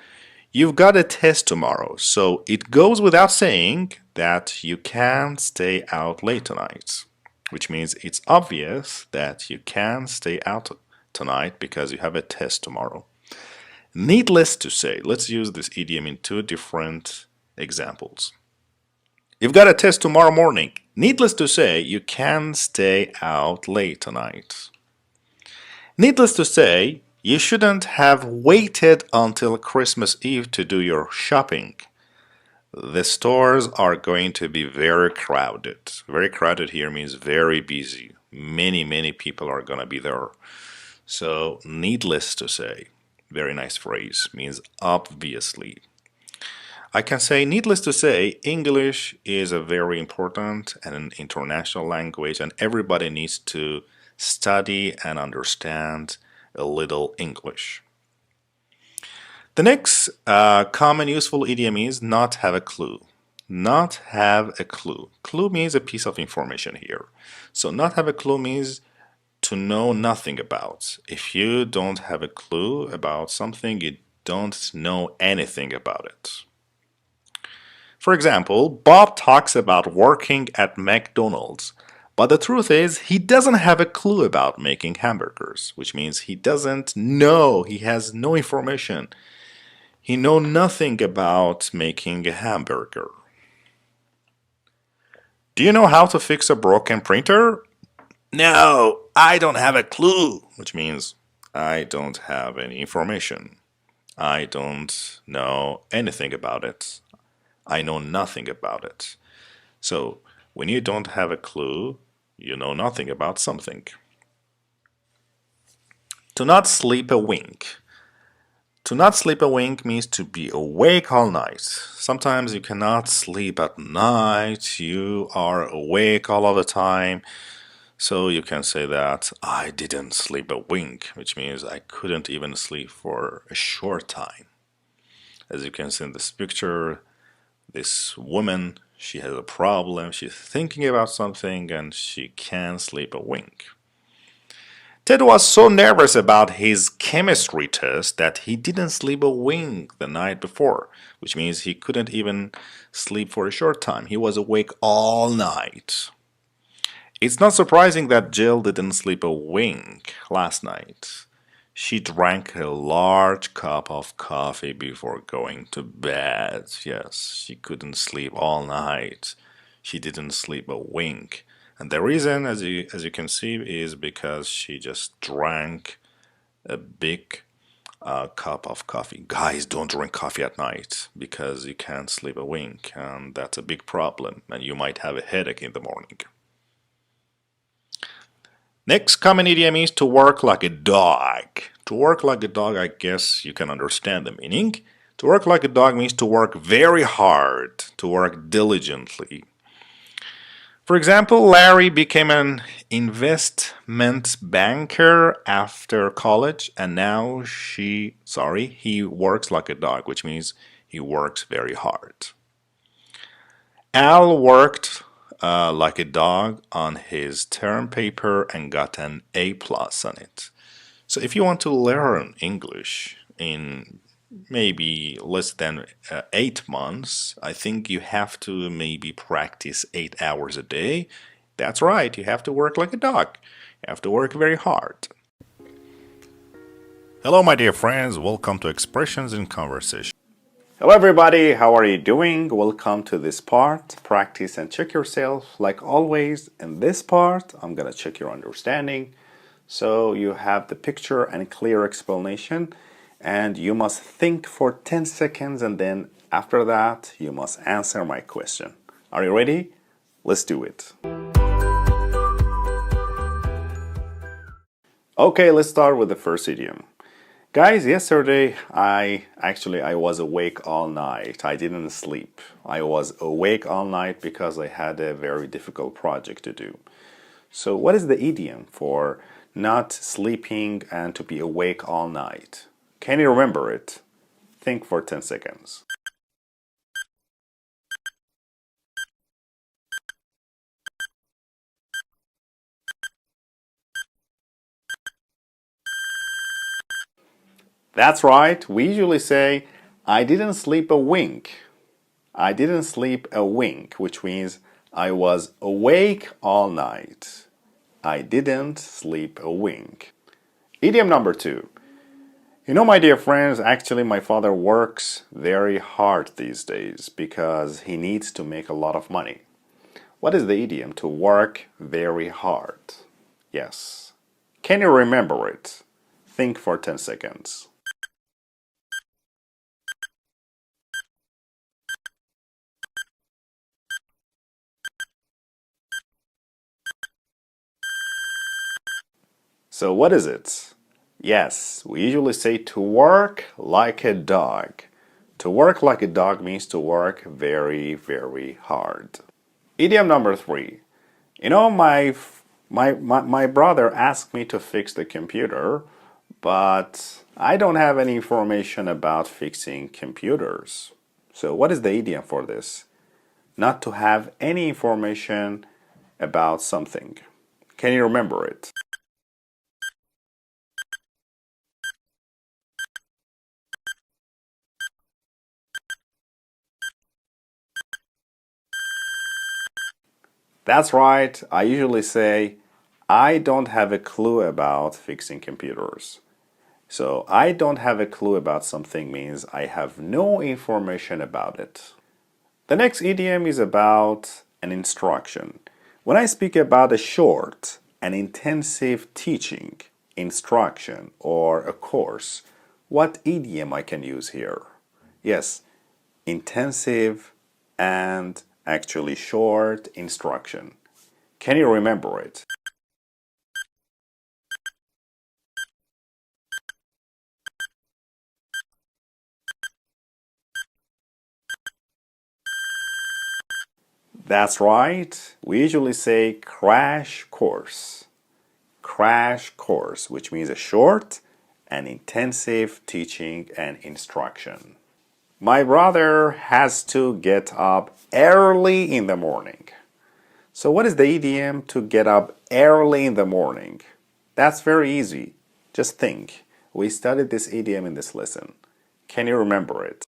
you've got a test tomorrow, so it goes without saying that you can't stay out late tonight, which means it's obvious that you can't stay out tonight because you have a test tomorrow. Needless to say, let's use this idiom in two different examples. You've got a test tomorrow morning. Needless to say, you can't stay out late tonight. Needless to say, you shouldn't have waited until Christmas Eve to do your shopping. The stores are going to be very crowded. Very crowded here means very busy. Many people are going to be there. So, needless to say. Very nice phrase, means obviously. I can say, needless to say, English is a very important and an international language, and everybody needs to study and understand a little English. The next common useful idiom is not have a clue. Not have a clue. Clue means a piece of information here. So not have a clue means to know nothing about. If you don't have a clue about something, you don't know anything about it. For example, Bob talks about working at McDonald's, but the truth is he doesn't have a clue about making hamburgers, which means he doesn't know, he has no information. He knows nothing about making a hamburger. Do you know how to fix a broken printer? No, I don't have a clue, which means I don't have any information. I don't know anything about it. I know nothing about it. So, when you don't have a clue, you know nothing about something. To not sleep a wink. To not sleep a wink means to be awake all night. Sometimes you cannot sleep at night, you are awake all of the time. So you can say that I didn't sleep a wink, which means I couldn't even sleep for a short time. As you can see in this picture, this woman, she has a problem, she's thinking about something and she can't sleep a wink. Ted was so nervous about his chemistry test that he didn't sleep a wink the night before, which means he couldn't even sleep for a short time. He was awake all night. It's not surprising that Jill didn't sleep a wink last night. She drank a large cup of coffee before going to bed. Yes, she couldn't sleep all night. She didn't sleep a wink. And the reason, as you can see, is because she just drank a big cup of coffee. Guys, don't drink coffee at night because you can't sleep a wink, and that's a big problem, and you might have a headache in the morning. Next common idiom is to work like a dog. To work like a dog, I guess you can understand the meaning. To work like a dog means to work very hard, to work diligently. For example, Larry became an investment banker after college, and now he works like a dog, which means he works very hard. Al worked like a dog on his term paper and got an A+ on it. So if you want to learn English in maybe less than 8 months, I think you have to maybe practice 8 hours a day. That's right, you have to work like a dog. You have to work very hard. Hello, my dear friends. Welcome to Expressions in Conversation. Hello, everybody. How are you doing? Welcome to this part. Practice and check yourself. Like always, in this part, I'm going to check your understanding. So you have the picture and clear explanation. And you must think for 10 seconds. And then after that, you must answer my question. Are you ready? Let's do it. Okay, let's start with the first idiom. Guys, yesterday I was awake all night. I didn't sleep. I was awake all night because I had a very difficult project to do. So what is the idiom for not sleeping and to be awake all night? Can you remember it? Think for 10 seconds. That's right. We usually say, I didn't sleep a wink. I didn't sleep a wink, which means I was awake all night. I didn't sleep a wink. Idiom number 2. You know, my dear friends, actually my father works very hard these days because he needs to make a lot of money. What is the idiom to work very hard? Yes. Can you remember it? Think for 10 seconds. So what is it? Yes, we usually say to work like a dog. To work like a dog means to work very, very hard. Idiom number 3. You know, my brother asked me to fix the computer, but I don't have any information about fixing computers. So what is the idiom for this? Not to have any information about something. Can you remember it? That's right. I usually say, I don't have a clue about fixing computers. So, I don't have a clue about something means I have no information about it. The next idiom is about an instruction. When I speak about a short and intensive teaching, instruction, or a course, what idiom I can use here? Yes, intensive and actually short instruction. Can you remember it? That's right. We usually say crash course. Crash course, which means a short and intensive teaching and instruction. My brother has to get up early in the morning. So what is the idiom to get up early in the morning? That's very easy. Just think. We studied this idiom in this lesson. Can you remember it?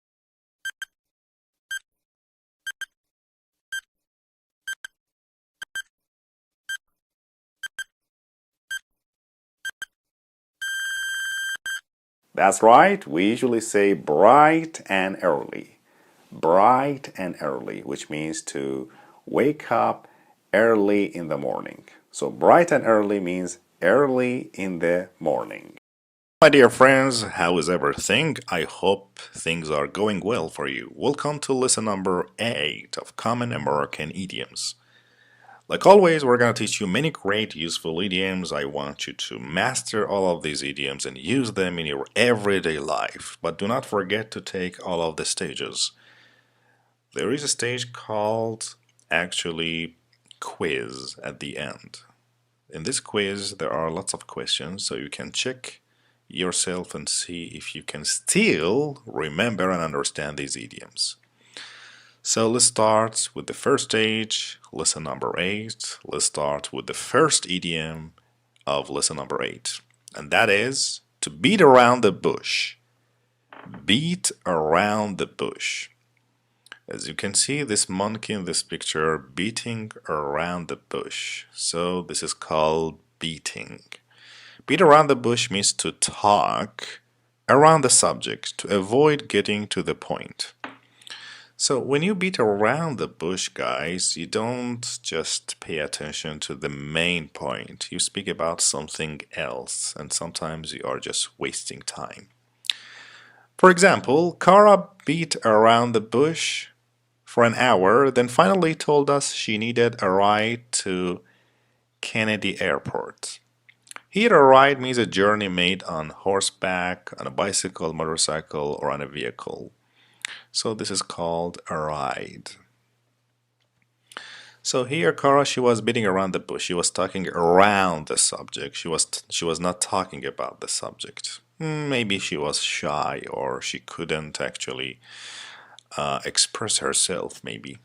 That's right. We usually say bright and early. Bright and early, which means to wake up early in the morning. So bright and early means early in the morning. My dear friends, how is everything? I hope things are going well for you. Welcome to lesson number 8 of Common American Idioms. Like always, we're going to teach you many great useful idioms. I want you to master all of these idioms and use them in your everyday life. But do not forget to take all of the stages. There is a stage called actually quiz at the end. In this quiz, there are lots of questions, so you can check yourself and see if you can still remember and understand these idioms. So let's start with the first stage, lesson number 8. Let's start with the first idiom of lesson number 8. and that is to beat around the bush. Beat around the bush. As you can see, this monkey in this picture beating around the bush. So this is called beating. Beat around the bush means to talk around the subject, to avoid getting to the point. So when you beat around the bush, guys, you don't just pay attention to the main point. You speak about something else, and sometimes you are just wasting time. For example, Kara beat around the bush for an hour, then finally told us she needed a ride to Kennedy Airport. Here, a ride means a journey made on horseback, on a bicycle, motorcycle, or on a vehicle. So this is called a ride. So here, Kara, she was beating around the bush. She was talking around the subject. She was not talking about the subject. Maybe she was shy, or she couldn't actually express herself, maybe.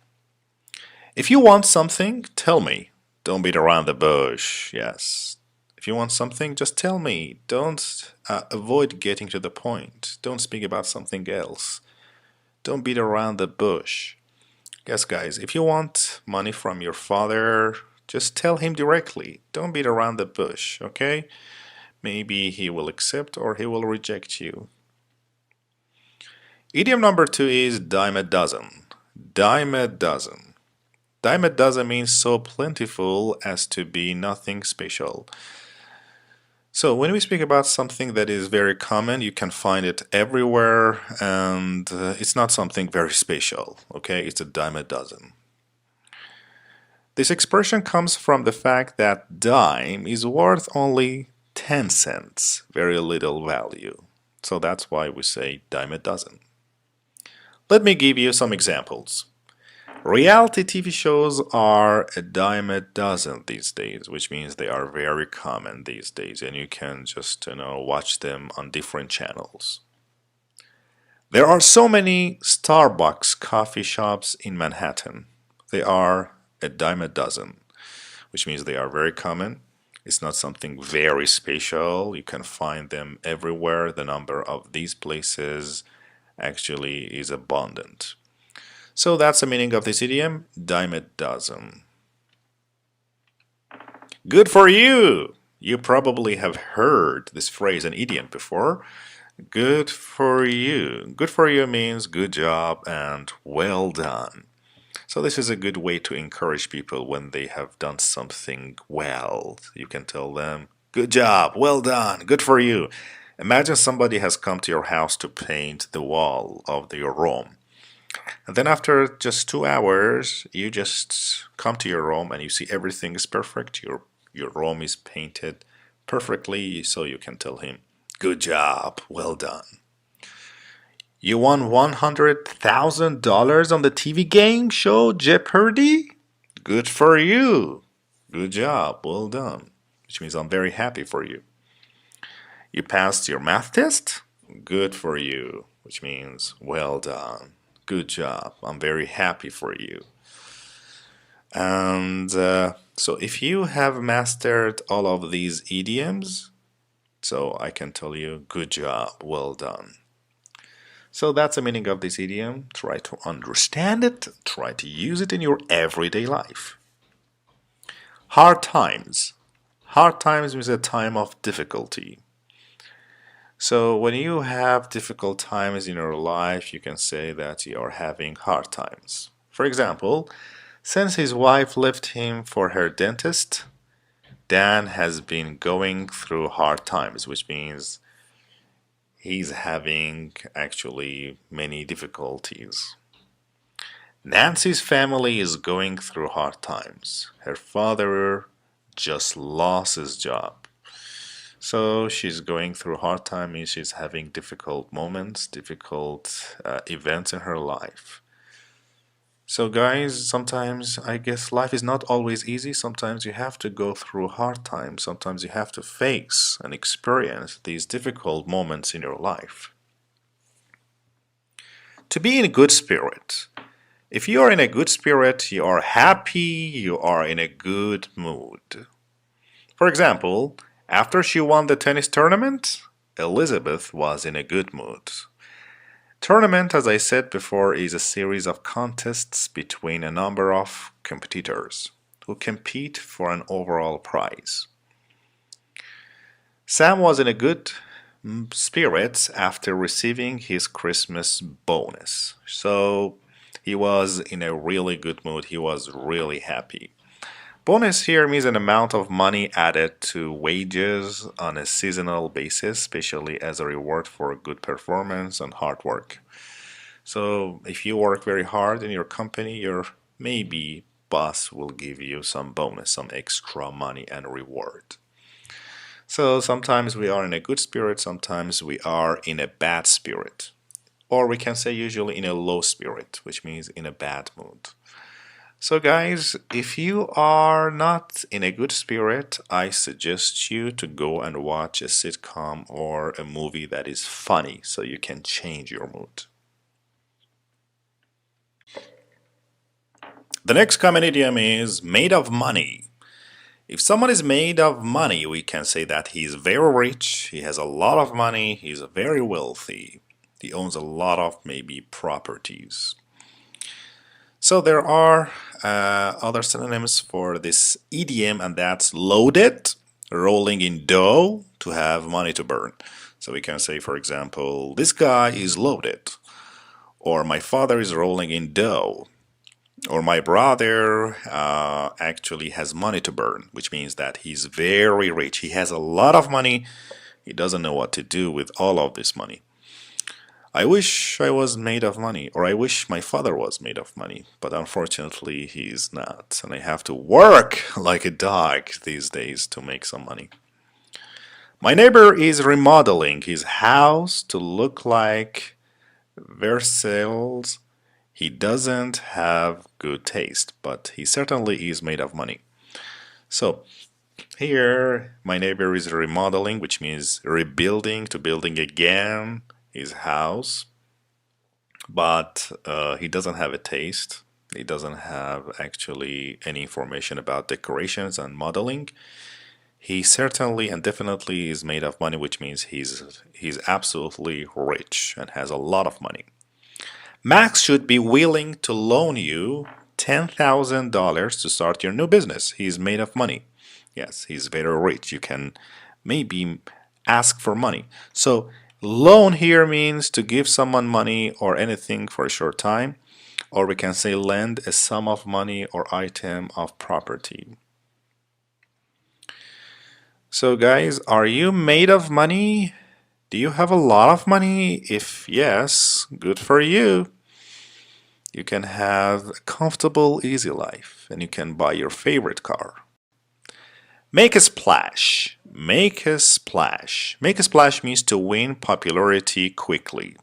If you want something, tell me. Don't beat around the bush. Yes. If you want something, just tell me. Don't avoid getting to the point. Don't speak about something else. Don't beat around the bush. Yes, guys, if you want money from your father, just tell him directly. Don't beat around the bush, okay? Maybe he will accept or he will reject you. Idiom number 2 is dime a dozen. Dime a dozen. Dime a dozen means so plentiful as to be nothing special. So when we speak about something that is very common, you can find it everywhere, and it's not something very special, okay? It's a dime a dozen. This expression comes from the fact that dime is worth only 10 cents, very little value. So that's why we say dime a dozen. Let me give you some examples. Reality TV shows are a dime a dozen these days, which means they are very common these days, and you can just, watch them on different channels. There are so many Starbucks coffee shops in Manhattan. They are a dime a dozen, which means they are very common. It's not something very special. You can find them everywhere. The number of these places actually is abundant. So that's the meaning of this idiom, dime a dozen. Good for you! You probably have heard this phrase, an idiom, before. Good for you. Good for you means good job and well done. So this is a good way to encourage people when they have done something well. You can tell them, good job, well done, good for you. Imagine somebody has come to your house to paint the wall of your room. And then after just 2 hours, you just come to your room and you see everything is perfect. Your room is painted perfectly, so you can tell him, good job, well done. You won $100,000 on the TV game show Jeopardy? Good for you. Good job, well done. Which means I'm very happy for you. You passed your math test? Good for you. Which means well done. Good job. I'm very happy for you. And so if you have mastered all of these idioms, so I can tell you, good job, well done. So that's the meaning of this idiom. Try to understand it. Try to use it in your everyday life. Hard times. Hard times means a time of difficulty. So when you have difficult times in your life, you can say that you are having hard times. For example, since his wife left him for her dentist, Dan has been going through hard times, which means he's having actually many difficulties. Nancy's family is going through hard times. Her father just lost his job. So she's going through hard time, means she's having difficult moments, difficult events in her life. So guys, sometimes I guess life is not always easy. Sometimes you have to go through hard times. Sometimes you have to face and experience these difficult moments in your life. To be in a good spirit. If you are in a good spirit, you are happy, you are in a good mood. For example, After she won the tennis tournament, Elizabeth was in a good mood. Tournament, as I said before, is a series of contests between a number of competitors who compete for an overall prize. Sam was in a good spirits after receiving his Christmas bonus. So he was in a really good mood. He was really happy. Bonus here means an amount of money added to wages on a seasonal basis, especially as a reward for good performance and hard work. So if you work very hard in your company, your maybe boss will give you some bonus, some extra money and reward. So sometimes we are in a good spirit, sometimes we are in a bad spirit. Or we can say usually in a low spirit, which means in a bad mood. So guys, if you are not in a good spirit, I suggest you to go and watch a sitcom or a movie that is funny so you can change your mood. The next common idiom is made of money. If someone is made of money, we can say that he's very rich, he has a lot of money, he's very wealthy. He owns a lot of maybe properties. So there are other synonyms for this idiom, and that's loaded, rolling in dough to have money to burn. So we can say, for example, this guy is loaded, or my father is rolling in dough, or my brother actually has money to burn, which means that he's very rich. He has a lot of money. He doesn't know what to do with all of this money. I wish I was made of money, or I wish my father was made of money, but unfortunately he's not, and I have to work like a dog these days to make some money. My neighbor is remodeling his house to look like Versailles. He doesn't have good taste, but he certainly is made of money. So here my neighbor is remodeling, which means rebuilding to building again his house, but he doesn't have a taste. He doesn't have actually any information about decorations and modeling. He certainly and definitely is made of money, which means he's absolutely rich and has a lot of money. Max should be willing to loan you $10,000 to start your new business. He's made of money. Yes, he's very rich. You can maybe ask for money. So loan here means to give someone money or anything for a short time, or we can say lend a sum of money or item of property. So guys, are you made of money? Do you have a lot of money? If yes, good for you. You can have a comfortable, easy life, and you can buy your favorite car. Make a splash. Make a splash. Make a splash means to win popularity quickly.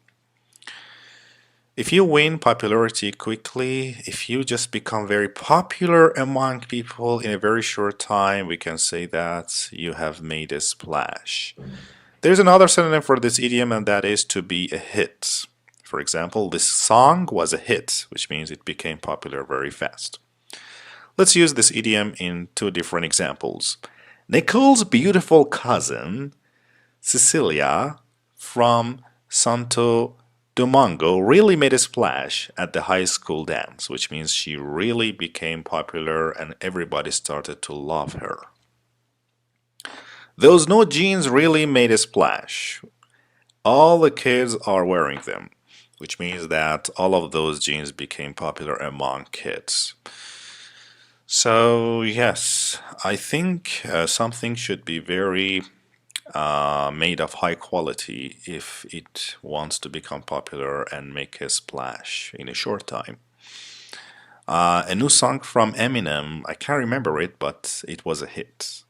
If you win popularity quickly, if you just become very popular among people in a very short time, we can say that you have made a splash. There's another synonym for this idiom, and that is to be a hit. For example, this song was a hit, which means it became popular very fast. Let's use this idiom in two different examples. Nicole's beautiful cousin, Cecilia, from Santo Domingo, really made a splash at the high school dance, which means she really became popular and everybody started to love her. Those new jeans really made a splash. All the kids are wearing them, which means that all of those jeans became popular among kids. So yes, I think something should be very made of high quality if it wants to become popular and make a splash in a short time. A new song from Eminem, I can't remember it, but it was a hit.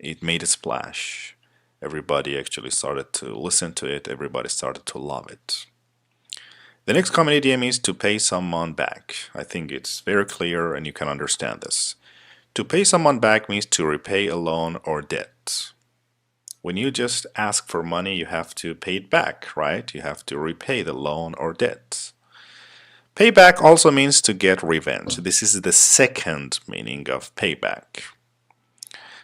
It made a splash. Everybody actually started to listen to it. Everybody started to love it. The next common idiom is to pay someone back. I think it's very clear and you can understand this. To pay someone back means to repay a loan or debt. When you just ask for money, you have to pay it back, right? You have to repay the loan or debt. Payback also means to get revenge. This is the second meaning of payback.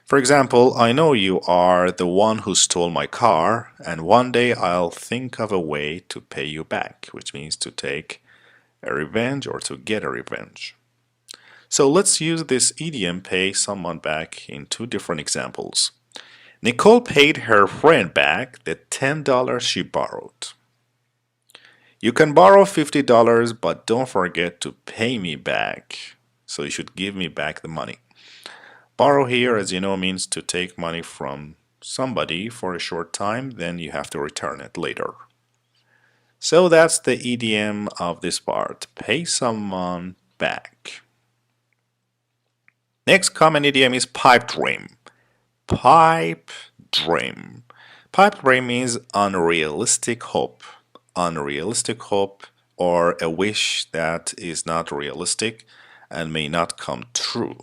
For example, I know you are the one who stole my car, and one day I'll think of a way to pay you back, which means to take a revenge or to get a revenge. So let's use this idiom pay someone back in two different examples. Nicole paid her friend back the $10 she borrowed. You can borrow $50, but don't forget to pay me back. So you should give me back the money. Borrow here, as you know, means to take money from somebody for a short time, then you have to return it later. So that's the idiom of this part. Pay someone back. Next common idiom is pipe dream. Pipe dream. Pipe dream means unrealistic hope. Unrealistic hope or a wish that is not realistic and may not come true.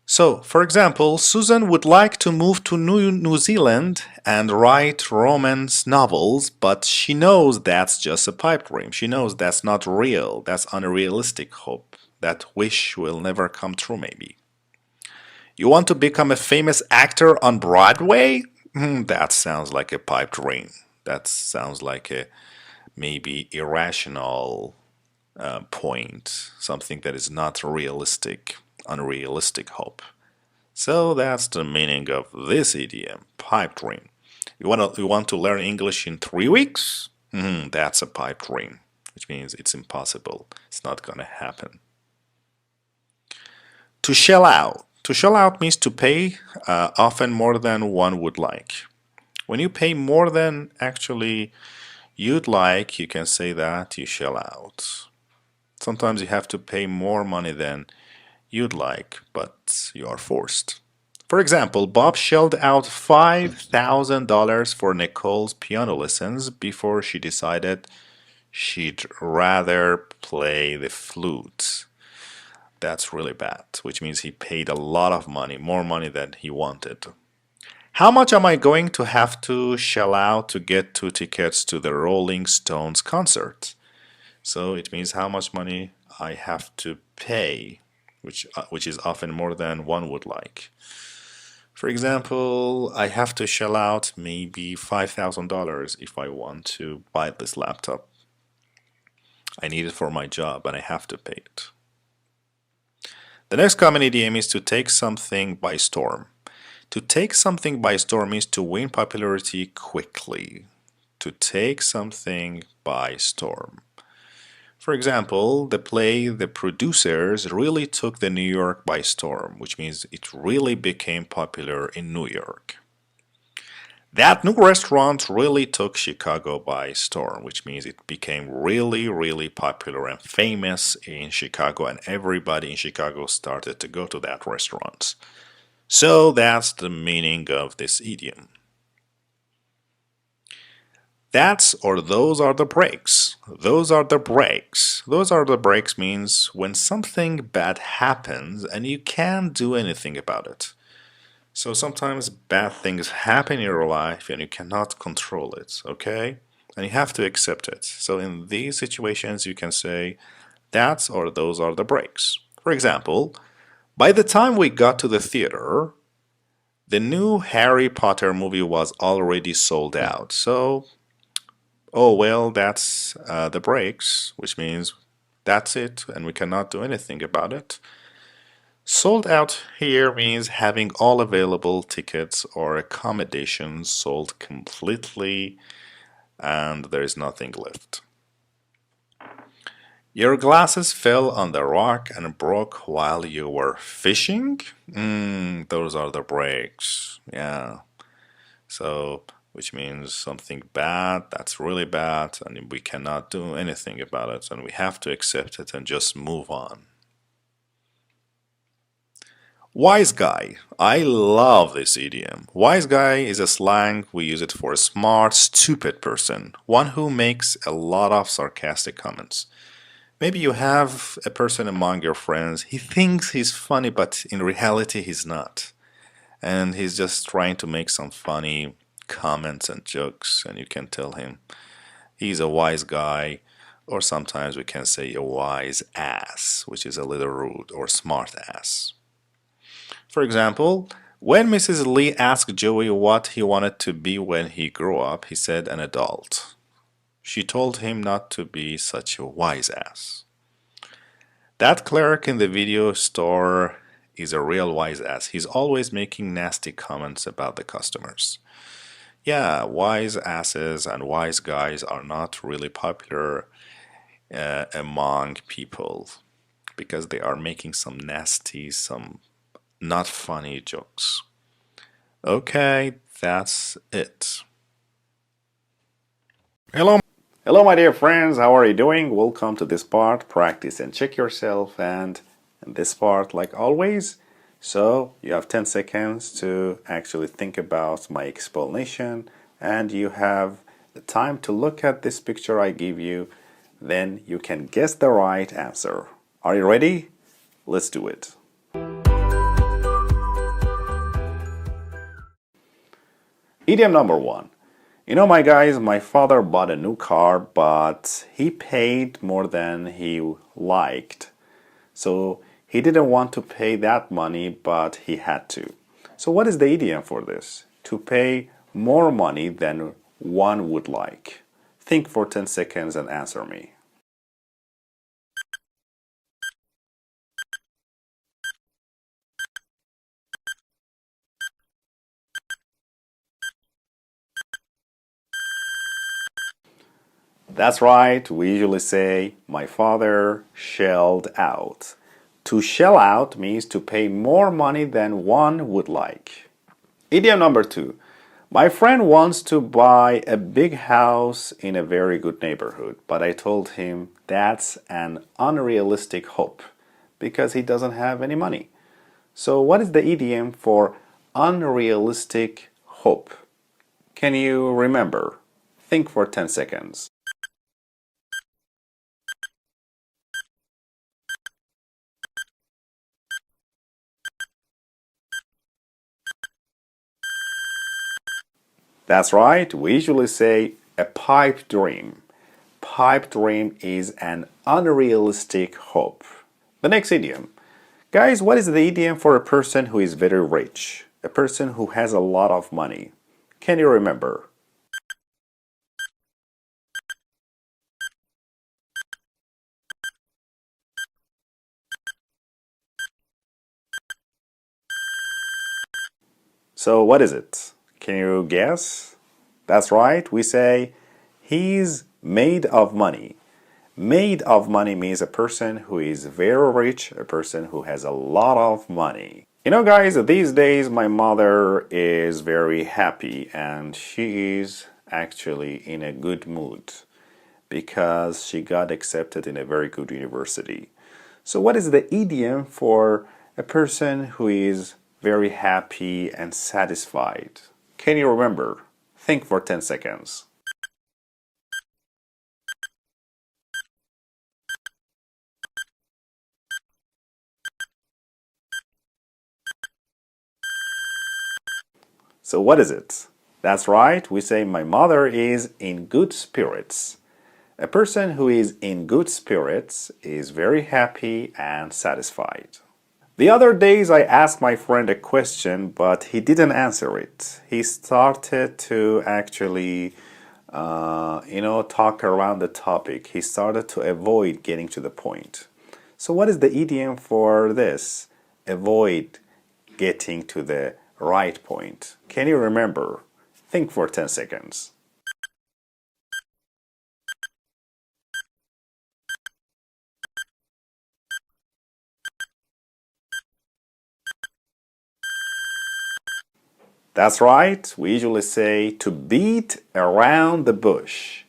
So, for example, Susan would like to move to New Zealand and write romance novels, but she knows that's just a pipe dream. She knows that's not real. That's unrealistic hope. That wish will never come true, maybe. You want to become a famous actor on Broadway? That sounds like a pipe dream. That sounds like a maybe irrational point, something that is not realistic, unrealistic hope. So that's the meaning of this idiom, pipe dream. You want to learn English in 3 weeks? That's a pipe dream, which means it's impossible. It's not going to happen. To shell out. To shell out means to pay, often more than one would like. When you pay more than actually you'd like, you can say that you shell out. Sometimes you have to pay more money than you'd like, but you are forced. For example, Bob shelled out $5,000 for Nicole's piano lessons before she decided she'd rather play the flute. That's really bad, which means he paid a lot of money, more money than he wanted. How much am I going to have to shell out to get 2 tickets to the Rolling Stones concert? So it means how much money I have to pay, which is often more than one would like. For example, I have to shell out maybe $5,000 if I want to buy this laptop. I need it for my job and I have to pay it. The next common idiom is to take something by storm. To take something by storm means to win popularity quickly. To take something by storm. For example, the play The Producers really took the New York by storm, which means it really became popular in New York. That new restaurant really took Chicago by storm, which means it became really, really popular and famous in Chicago, and everybody in Chicago started to go to that restaurant. So that's the meaning of this idiom. That's or those are the breaks. Those are the breaks. Those are the breaks means when something bad happens and you can't do anything about it. So sometimes bad things happen in your life and you cannot control it, okay? And you have to accept it. So in these situations you can say that's or those are the breaks. For example, by the time we got to the theater, the new Harry Potter movie was already sold out. So oh, well, that's the breaks, which means that's it and we cannot do anything about it. Sold out here means having all available tickets or accommodations sold completely and there is nothing left. Your glasses fell on the rock and broke while you were fishing? Those are the breaks. Yeah. So which means something bad, that's really bad, and we cannot do anything about it, and we have to accept it and just move on. Wise guy. I love this idiom. Wise guy is a slang. We use it for a smart, stupid person, one who makes a lot of sarcastic comments. Maybe you have a person among your friends, he thinks he's funny, but in reality he's not. And he's just trying to make some funny comments and jokes, and you can tell him he's a wise guy, or sometimes we can say a wise ass, which is a little rude, or smart ass. For example, when Mrs. Lee asked Joey what he wanted to be when he grew up, he said an adult. She told him not to be such a wise ass. That clerk in the video store is a real wise ass. He's always making nasty comments about the customers. Yeah, wise asses and wise guys are not really popular among people because they are making some nasty, some not funny jokes. Okay, that's it. Hello. Hello, my dear friends. How are you doing? Welcome to this part. Practice and check yourself. And in this part, like always, so you have 10 seconds to actually think about my explanation, and you have the time to look at this picture I give you. Then you can guess the right answer. Are you ready? Let's do it. Idiom number 1. You know, my guys, my father bought a new car, but he paid more than he liked. So he didn't want to pay that money, but he had to. So what is the idiom for this? To pay more money than one would like. Think for 10 seconds and answer me. That's right, we usually say, my father shelled out. To shell out means to pay more money than one would like. Idiom number 2. My friend wants to buy a big house in a very good neighborhood, but I told him that's an unrealistic hope because he doesn't have any money. So what is the idiom for unrealistic hope? Can you remember? Think for 10 seconds. That's right, we usually say a pipe dream. Pipe dream is an unrealistic hope. The next idiom. Guys, what is the idiom for a person who is very rich? A person who has a lot of money. Can you remember? So what is it? Can you guess? That's right, we say he's made of money. Made of money means a person who is very rich, a person who has a lot of money. You know, guys, these days my mother is very happy and she is actually in a good mood because she got accepted in a very good university. So what is the idiom for a person who is very happy and satisfied? Can you remember? Think for 10 seconds. So what is it? That's right, we say my mother is in good spirits. A person who is in good spirits is very happy and satisfied. The other days I asked my friend a question, but he didn't answer it. He started to actually, talk around the topic. He started to avoid getting to the point. So what is the idiom for this? Avoid getting to the right point. Can you remember? Think for 10 seconds. That's right, we usually say to beat around the bush.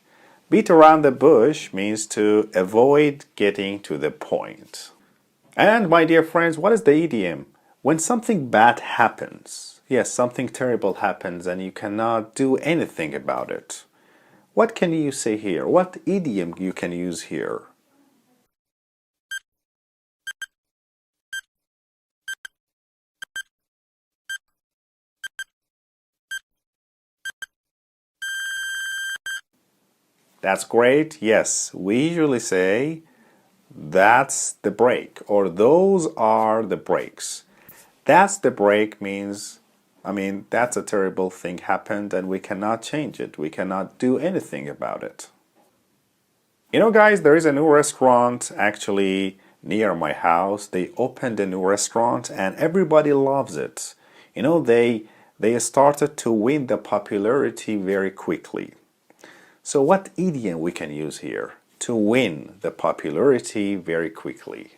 Beat around the bush means to avoid getting to the point. And my dear friends, what is the idiom? When something bad happens, yes, something terrible happens and you cannot do anything about it. What can you say here? What idiom you can use here? That's great. Yes, we usually say that's the break or those are the breaks. That's the break means, that's a terrible thing happened and we cannot change it. We cannot do anything about it. You know, guys, there is a new restaurant actually near my house. They opened a new restaurant and everybody loves it. You know, they started to win the popularity very quickly. So what idiom we can use here to win the popularity very quickly?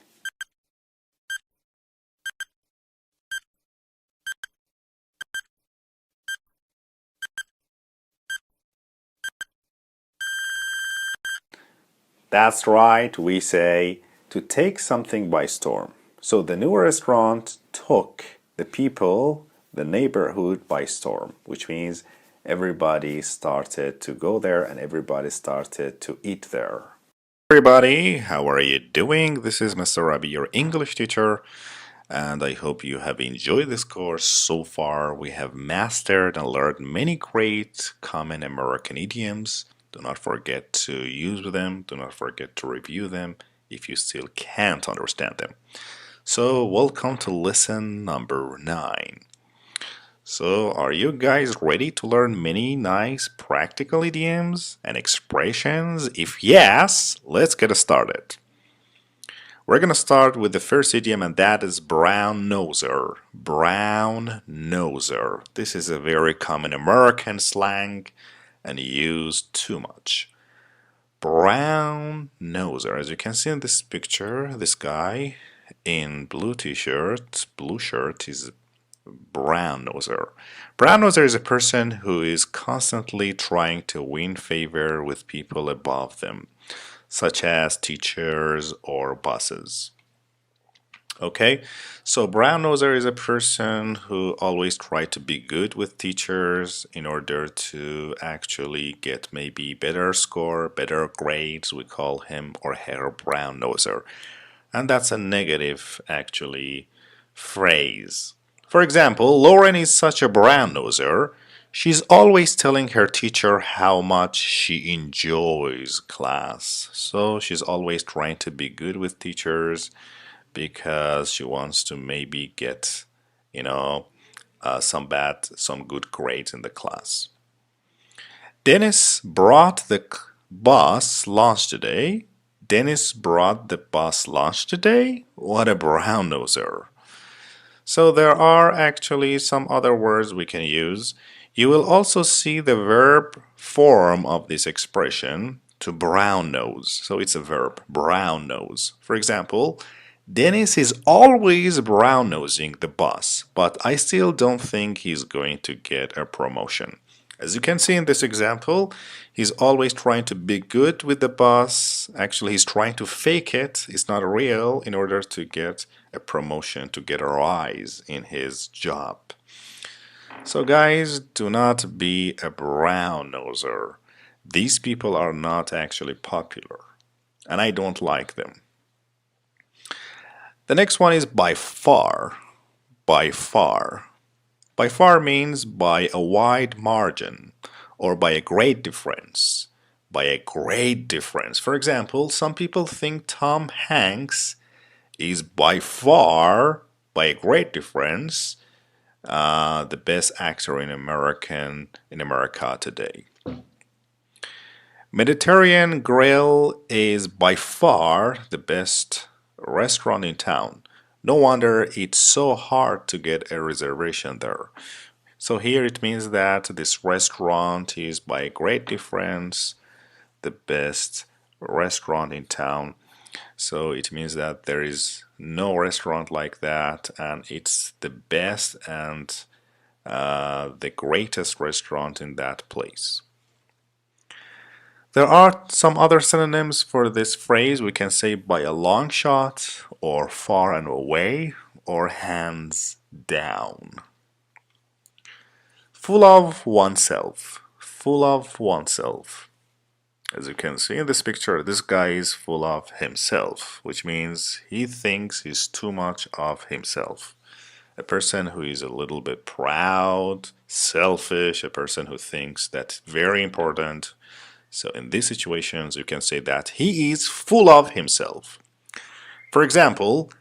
That's right, we say to take something by storm. So the new restaurant took the people, the neighborhood by storm, which means everybody started to go there and everybody started to eat there. Everybody, how are you doing? This is Mr. Rabi, your English teacher, and I hope you have enjoyed this course so far. We have mastered and learned many great common American idioms. Do not forget to use them. Do not forget to review them if you still can't understand them. So, welcome to lesson number 9. So, are you guys ready to learn many nice practical idioms and expressions? If yes, let's get started. We're going to start with the first idiom, and that is brown noser. Brown noser. This is a very common American slang and used too much. Brown noser. As you can see in this picture, this guy in blue t-shirt, blue shirt is brown noser. Brown noser is a person who is constantly trying to win favor with people above them, such as teachers or bosses. Okay, so brown noser is a person who always try to be good with teachers in order to actually get maybe better score, better grades. We call him or her brown noser. And that's a negative actually phrase. For example, Lauren is such a brown noser. She's always telling her teacher how much she enjoys class. So she's always trying to be good with teachers because she wants to maybe get, some good grades in the class. Dennis brought the bus lunch today. Dennis brought the bus lunch today? What a brown noser. So there are actually some other words we can use. You will also see the verb form of this expression, to brown nose. So it's a verb, brown nose. For example, Dennis is always brown nosing the boss, but I still don't think he's going to get a promotion. As you can see in this example, he's always trying to be good with the boss. Actually, he's trying to fake it. It's not real in order to get a promotion, to get a rise in his job. So guys, do not be a brown noser. These people are not actually popular, and I don't like them. The next one is by far. By far. By far means by a wide margin or by a great difference. By a great difference. For example, some people think Tom Hanks is by far, by a great difference, the best actor in America today. Mediterranean Grill is by far the best restaurant in town. No wonder it's so hard to get a reservation there. So here it means that this restaurant is by a great difference the best restaurant in town. So it means that there is no restaurant like that, and it's the best and the greatest restaurant in that place. There are some other synonyms for this phrase. We can say by a long shot, or far and away, or hands down. Full of oneself. Full of oneself. As you can see in this picture, this guy is full of himself, which means he thinks he's too much of himself. A person who is a little bit proud, selfish, a person who thinks that's very important. So in these situations, you can say that he is full of himself. For example,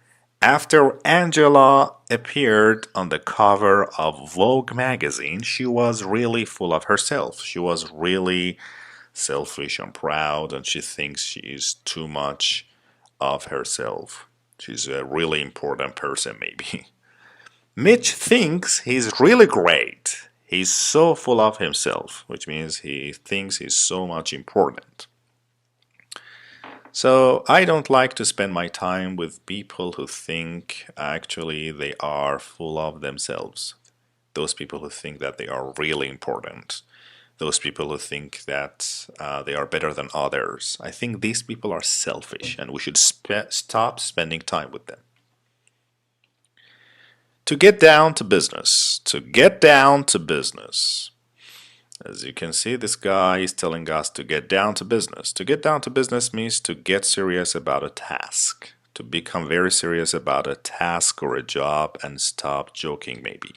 After Angela appeared on the cover of Vogue magazine, she was really full of herself. She was really selfish and proud, and she thinks she is too much of herself. She's a really important person, maybe. Mitch thinks he's really great. He's so full of himself, which means he thinks he's so much important. So I don't like to spend my time with people who think actually they are full of themselves. Those people who think that they are really important. Those people who think that they are better than others. I think these people are selfish and we should stop spending time with them. To get down to business. To get down to business. As you can see, this guy is telling us to get down to business. To get down to business means to get serious about a task. To become very serious about a task or a job and stop joking maybe.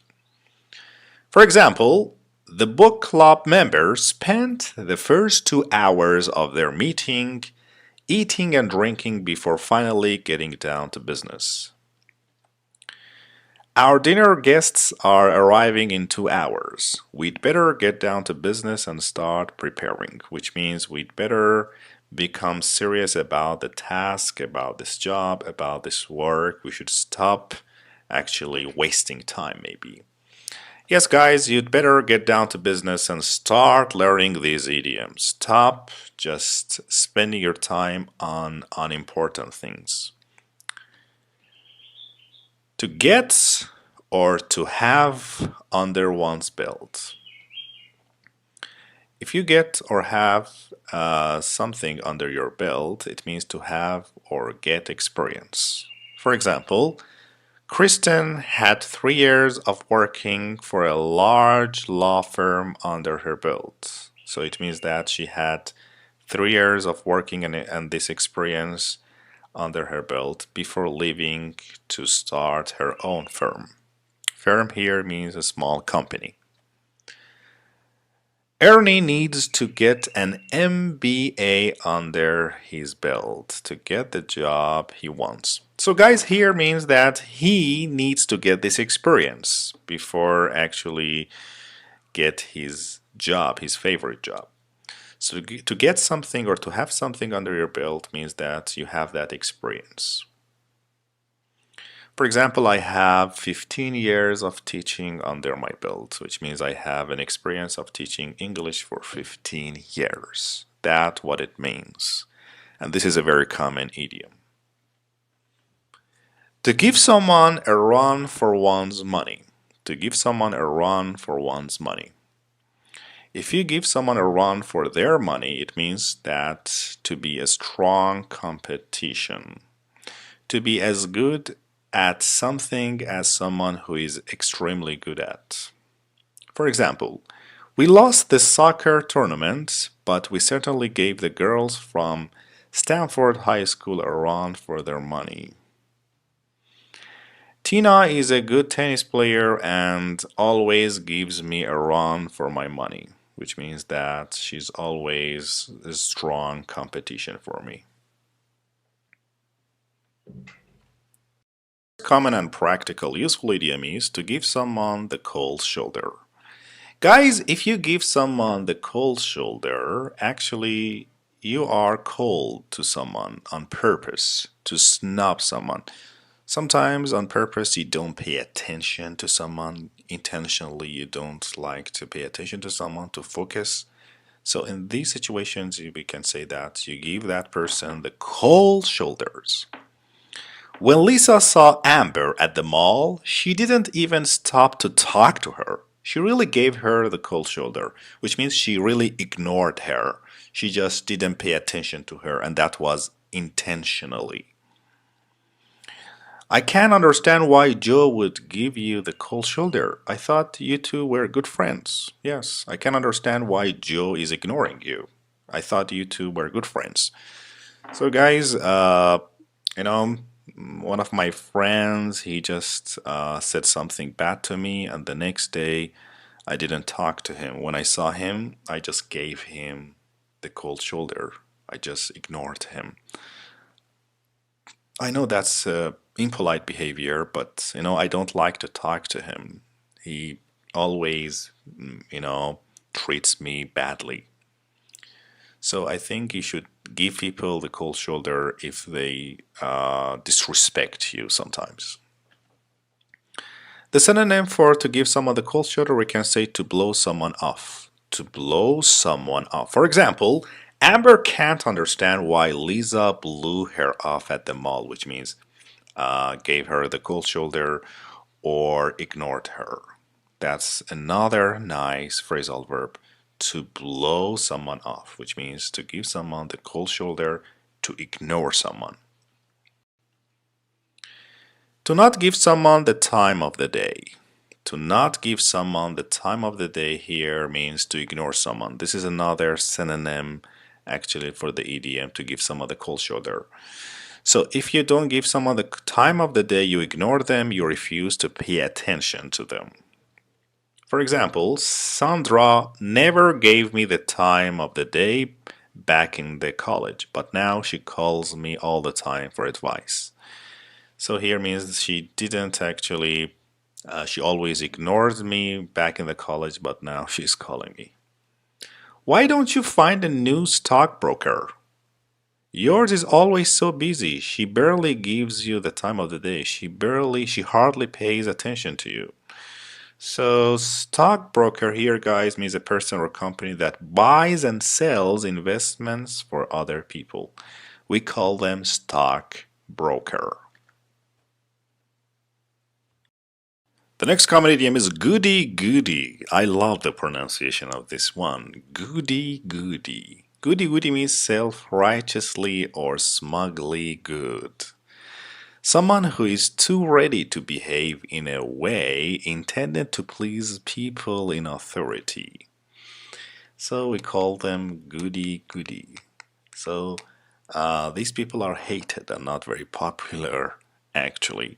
For example, the book club members spent the first 2 hours of their meeting eating and drinking before finally getting down to business. Our dinner guests are arriving in 2 hours. We'd better get down to business and start preparing, which means we'd better become serious about the task, about this job, about this work. We should stop actually wasting time, maybe. Yes, guys, you'd better get down to business and start learning these idioms. Stop just spending your time on unimportant things. To get or to have under one's belt. If you get or have something under your belt, it means to have or get experience. For example, Kristen had 3 years of working for a large law firm under her belt. So it means that she had 3 years of working and this experience under her belt before leaving to start her own firm. Firm here means a small company. Ernie needs to get an MBA under his belt to get the job he wants. So guys, here means that he needs to get this experience before actually get his job, his favorite job. So to get something or to have something under your belt means that you have that experience. For example, I have 15 years of teaching under my belt, which means I have an experience of teaching English for 15 years. That's what it means. And this is a very common idiom. To give someone a run for one's money. To give someone a run for one's money. If you give someone a run for their money, it means that to be a strong competition. To be as good at something as someone who is extremely good at. For example, we lost the soccer tournament, but we certainly gave the girls from Stanford High School a run for their money. Tina is a good tennis player and always gives me a run for my money, which means that she's always a strong competition for me. Common and practical useful idiom is to give someone the cold shoulder. Guys, if you give someone the cold shoulder, actually you are cold to someone on purpose, to snub someone. Sometimes on purpose you don't pay attention to someone. Intentionally you don't like to pay attention to someone, to focus. So in these situations we can say that you give that person the cold shoulders. When Lisa saw Amber at the mall, she didn't even stop to talk to her. She really gave her the cold shoulder, which means she really ignored her. She just didn't pay attention to her, and that was intentionally. I can't understand why Joe would give you the cold shoulder. I thought you two were good friends. Yes, I can't understand why Joe is ignoring you. I thought you two were good friends. So guys, one of my friends, he just said something bad to me, and the next day I didn't talk to him. When I saw him, I just gave him the cold shoulder. I just ignored him. I know that's impolite behavior, but I don't like to talk to him. He always, treats me badly. So I think you should give people the cold shoulder if they disrespect you sometimes. The synonym for to give someone the cold shoulder, we can say to blow someone off. To blow someone off. For example, Amber can't understand why Lisa blew her off at the mall, which means gave her the cold shoulder or ignored her. That's another nice phrasal verb, to blow someone off, which means to give someone the cold shoulder, to ignore someone. To not give someone the time of the day. To not give someone the time of the day here means to ignore someone. This is another synonym actually for the idiom to give someone the cold shoulder. So if you don't give someone the time of the day, you ignore them, you refuse to pay attention to them. For example, Sandra never gave me the time of the day back in the college, but now she calls me all the time for advice. So here means she didn't actually, she always ignored me back in the college, but now she's calling me. Why don't you find a new stockbroker? Yours is always so busy. She barely gives you the time of the day. She hardly pays attention to you. So stockbroker here, guys, means a person or company that buys and sells investments for other people. We call them stockbroker. The next common idiom is goody goody. I love the pronunciation of this one. Goody goody. Goody goody means self-righteously or smugly good. Someone who is too ready to behave in a way intended to please people in authority. So we call them goody goody. So these people are hated and not very popular actually.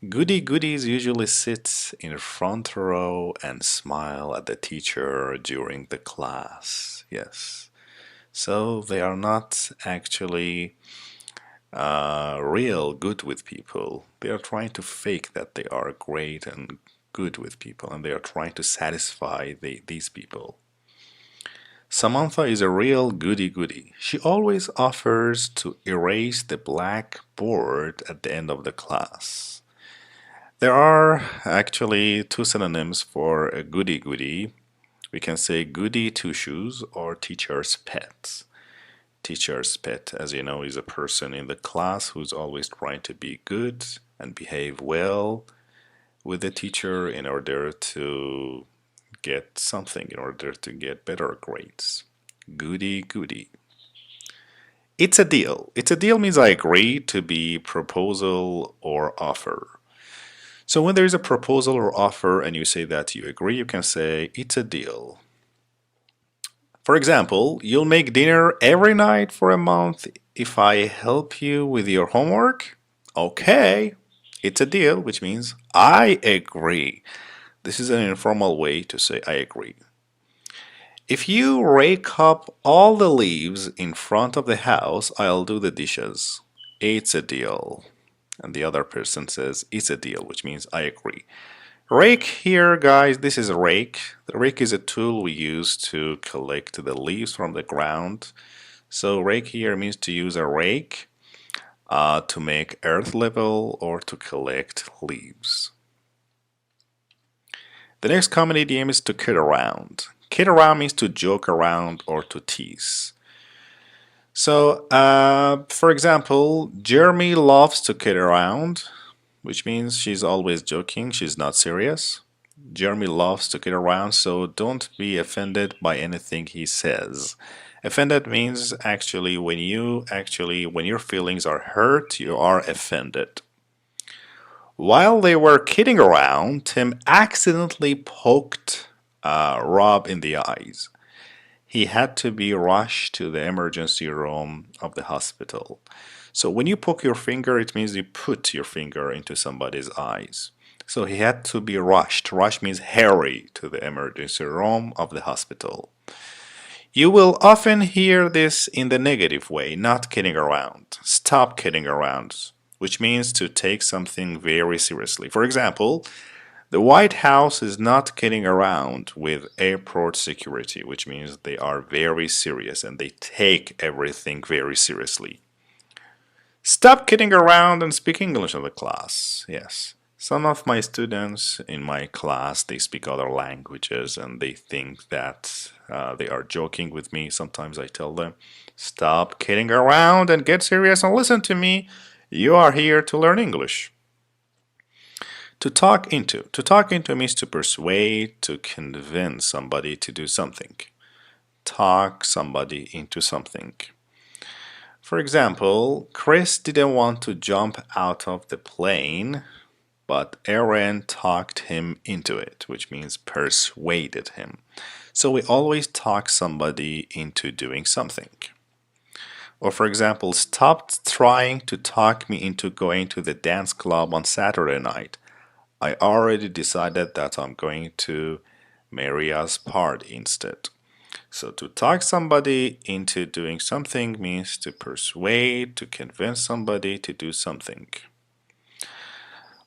Goody goodies usually sit in the front row and smile at the teacher during the class. Yes. So they are not actually real good with people. They are trying to fake that they are great and good with people, and they are trying to satisfy these people. Samantha is a real goody goody. She always offers to erase the blackboard at the end of the class. There are actually two synonyms for a goody goody. We can say goody two shoes or teacher's pet. Teacher's pet, as you know, is a person in the class who's always trying to be good and behave well with the teacher in order to get something, in order to get better grades. Goody goody. It's a deal. It's a deal means I agree to be proposal or offer. So when there is a proposal or offer and you say that you agree, you can say it's a deal. For example, you'll make dinner every night for a month if I help you with your homework? Okay, it's a deal, which means I agree. This is an informal way to say I agree. If you rake up all the leaves in front of the house, I'll do the dishes. It's a deal. And the other person says it's a deal, which means I agree. Rake here, guys, this is a rake. The rake is a tool we use to collect the leaves from the ground. So rake here means to use a rake to make earth level or to collect leaves. The next common idiom is to kid around. Kid around means to joke around or to tease. So, for example, Jeremy loves to kid around, which means she's always joking, she's not serious. Jeremy loves to kid around, so don't be offended by anything he says. Offended means actually when your feelings are hurt, you are offended. While they were kidding around, Tim accidentally poked Rob in the eyes. He had to be rushed to the emergency room of the hospital. So when you poke your finger, it means you put your finger into somebody's eyes. So he had to be rushed. Rush means hurry to the emergency room of the hospital. You will often hear this in the negative way, not kidding around. Stop kidding around. which means to take something very seriously. For example, the White House is not kidding around with airport security, which means they are very serious and they take everything very seriously. Stop kidding around and speak English in the class. Yes. Some of my students in my class, they speak other languages and they think that they are joking with me. Sometimes I tell them, stop kidding around and get serious and listen to me. You are here to learn English. To talk into. To talk into means to persuade, to convince somebody to do something. Talk somebody into something. For example, Chris didn't want to jump out of the plane, but Aaron talked him into it, which means persuaded him. So we always talk somebody into doing something. Or for example, stop trying to talk me into going to the dance club on Saturday night. I already decided that I'm going to Maria's party instead. So to talk somebody into doing something means to persuade, to convince somebody to do something.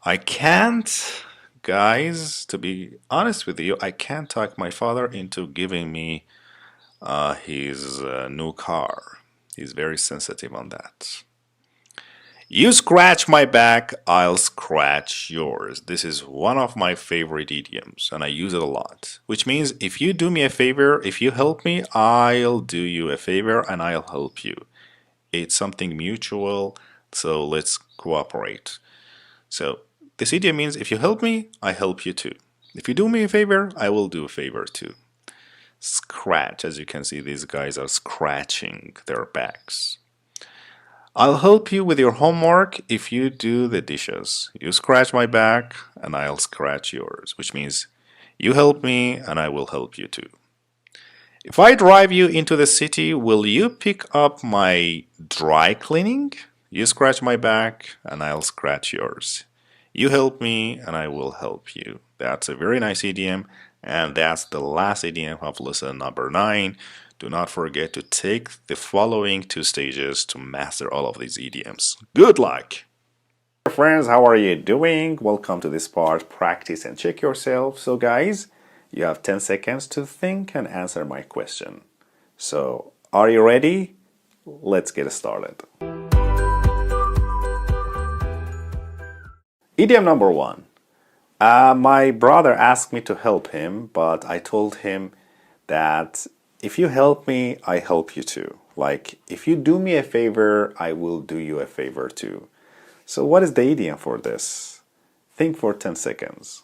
I can't, guys, to be honest with you, I can't talk my father into giving me his new car. He's very sensitive on that. You scratch my back, I'll scratch yours. This is one of my favorite idioms, and I use it a lot. Which means if you do me a favor, if you help me, I'll do you a favor and I'll help you. It's something mutual, so let's cooperate. So this idiom means if you help me, I help you too. If you do me a favor, I will do a favor too. Scratch, as you can see, these guys are scratching their backs. I'll help you with your homework if you do the dishes. You scratch my back and I'll scratch yours, which means you help me and I will help you too. If I drive you into the city, will you pick up my dry cleaning? You scratch my back and I'll scratch yours. You help me and I will help you. That's a very nice idiom, and that's the last idiom of lesson number 9. Do not forget to take the following 2 stages to master all of these idioms. Good luck! Friends, how are you doing? Welcome to this part, practice and check yourself. So guys, you have 10 seconds to think and answer my question. So, are you ready? Let's get started. Idiom number 1. My brother asked me to help him, but I told him that if you help me, I help you too. Like, if you do me a favor, I will do you a favor too. So what is the idiom for this? Think for 10 seconds.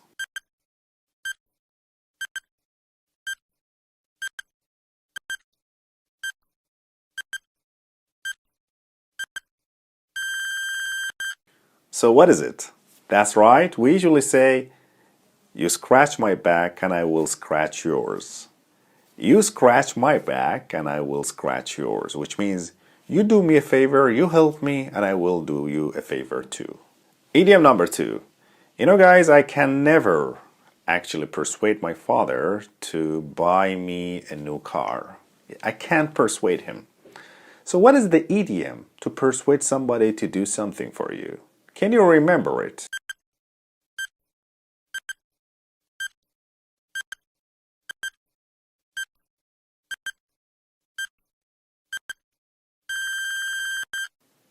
So what is it? That's right, we usually say, you scratch my back and I will scratch yours. You scratch my back and I will scratch yours, which means you do me a favor, you help me, and I will do you a favor too. Idiom number 2. You know guys, I can never actually persuade my father to buy me a new car. I can't persuade him. So what is the idiom to persuade somebody to do something for you? Can you remember it?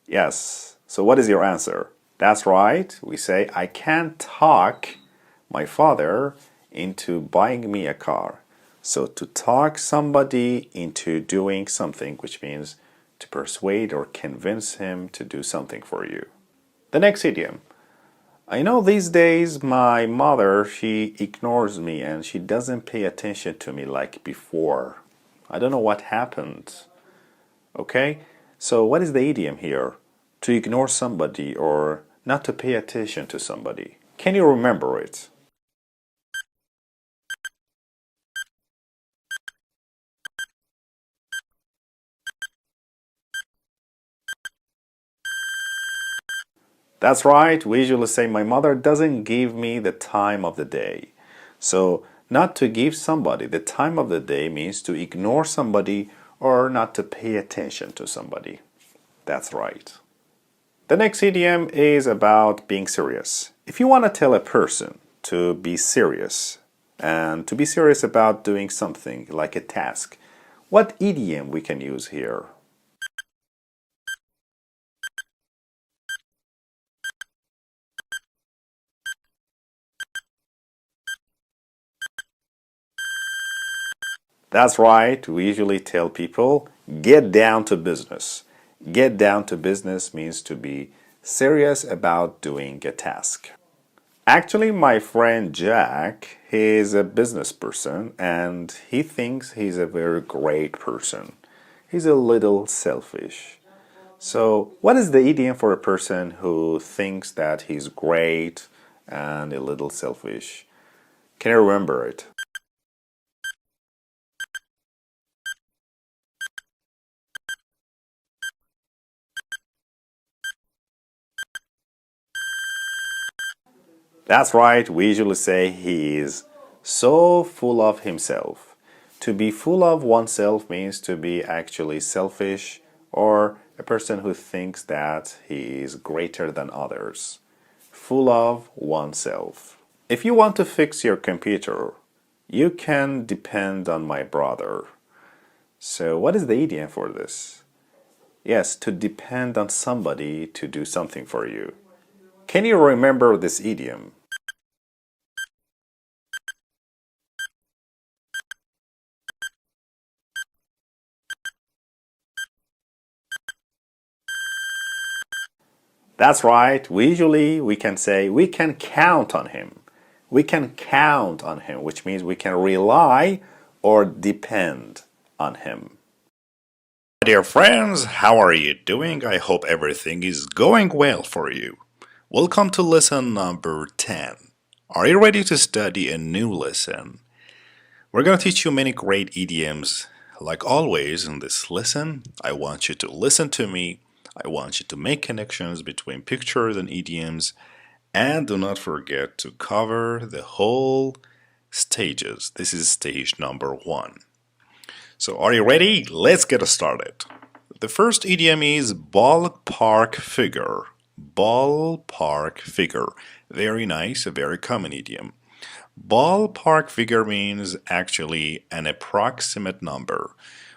Yes. So what is your answer? That's right. We say, I can't talk my father into buying me a car. So to talk somebody into doing something, which means to persuade or convince him to do something for you. The next idiom. I know these days my mother, she ignores me and she doesn't pay attention to me like before. I don't know what happened. Okay? So what is the idiom here? To ignore somebody or not to pay attention to somebody. Can you remember it? That's right, we usually say my mother doesn't give me the time of the day. So not to give somebody the time of the day means to ignore somebody or not to pay attention to somebody. That's right. The next idiom is about being serious. If you want to tell a person to be serious and to be serious about doing something like a task, what idiom we can use here? That's right, we usually tell people, get down to business. Get down to business means to be serious about doing a task. Actually, my friend Jack, he's a business person and he thinks he's a very great person. He's a little selfish. So, what is the idiom for a person who thinks that he's great and a little selfish? Can you remember it? That's right, we usually say he is so full of himself. To be full of oneself means to be actually selfish or a person who thinks that he is greater than others. Full of oneself. If you want to fix your computer, you can depend on my brother. So, what is the idiom for this? Yes, to depend on somebody to do something for you. Can you remember this idiom? That's right. We can say we can count on him. We can count on him, which means we can rely or depend on him. Dear friends, how are you doing? I hope everything is going well for you. Welcome to lesson number 10. Are you ready to study a new lesson? We're going to teach you many great idioms. Like always in this lesson, I want you to listen to me. I want you to make connections between pictures and idioms, and do not forget to cover the whole stages. This is stage number 1. So are you ready? Let's get started. The first idiom is ballpark figure. Ballpark figure. Very nice, a very common idiom. Ballpark figure means actually an approximate number.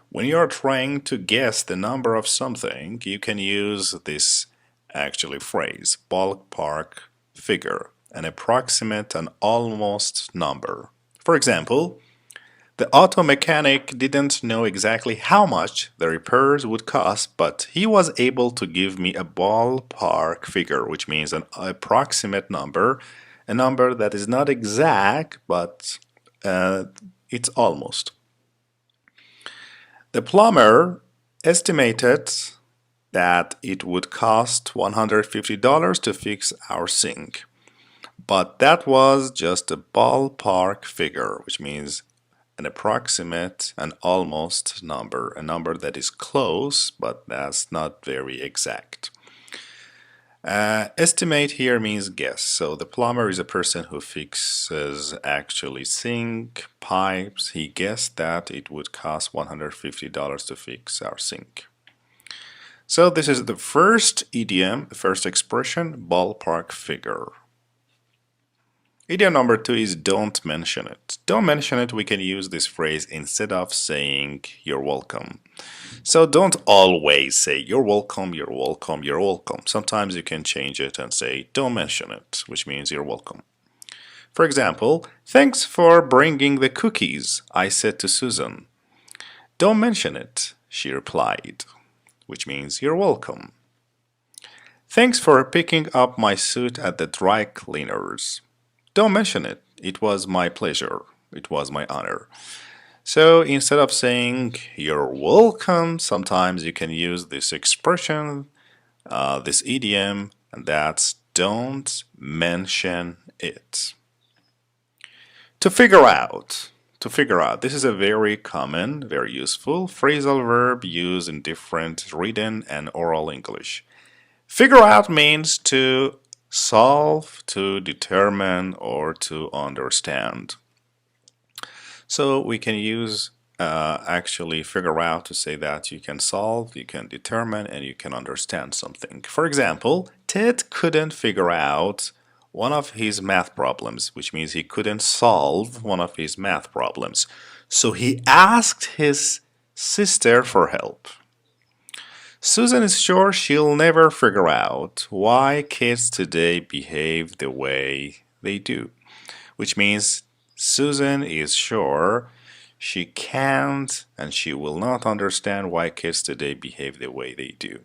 When you're trying to guess the number of something, you can use this actually phrase, ballpark figure, an approximate and almost number. For example, the auto mechanic didn't know exactly how much the repairs would cost, but he was able to give me a ballpark figure, which means an approximate number, a number that is not exact, but it's almost. The plumber estimated that it would cost $150 to fix our sink. But that was just a ballpark figure, which means an approximate and almost number, a number that is close, but that's not very exact. Estimate here means guess. So the plumber is a person who fixes actually sink, pipes. He guessed that it would cost $150 to fix our sink. So this is the first idiom, the first expression, ballpark figure. Idiom number 2 is don't mention it. Don't mention it, we can use this phrase instead of saying you're welcome. So don't always say you're welcome, you're welcome, you're welcome. Sometimes you can change it and say don't mention it, which means you're welcome. For example, thanks for bringing the cookies, I said to Susan. Don't mention it, she replied, which means you're welcome. Thanks for picking up my suit at the dry cleaners. Don't mention it, it was my pleasure, it was my honor. So instead of saying you're welcome, sometimes you can use this expression, this idiom, and that's don't mention it. To figure out. This is a very common, very useful phrasal verb used in different written and oral English. Figure out means to solve, to determine, or to understand. So we can use actually figure out to say that you can solve, you can determine, and you can understand something. For example, Ted couldn't figure out one of his math problems, which means he couldn't solve one of his math problems. So he asked his sister for help. Susan is sure she'll never figure out why kids today behave the way they do, which means Susan is sure she can't and she will not understand why kids today behave the way they do.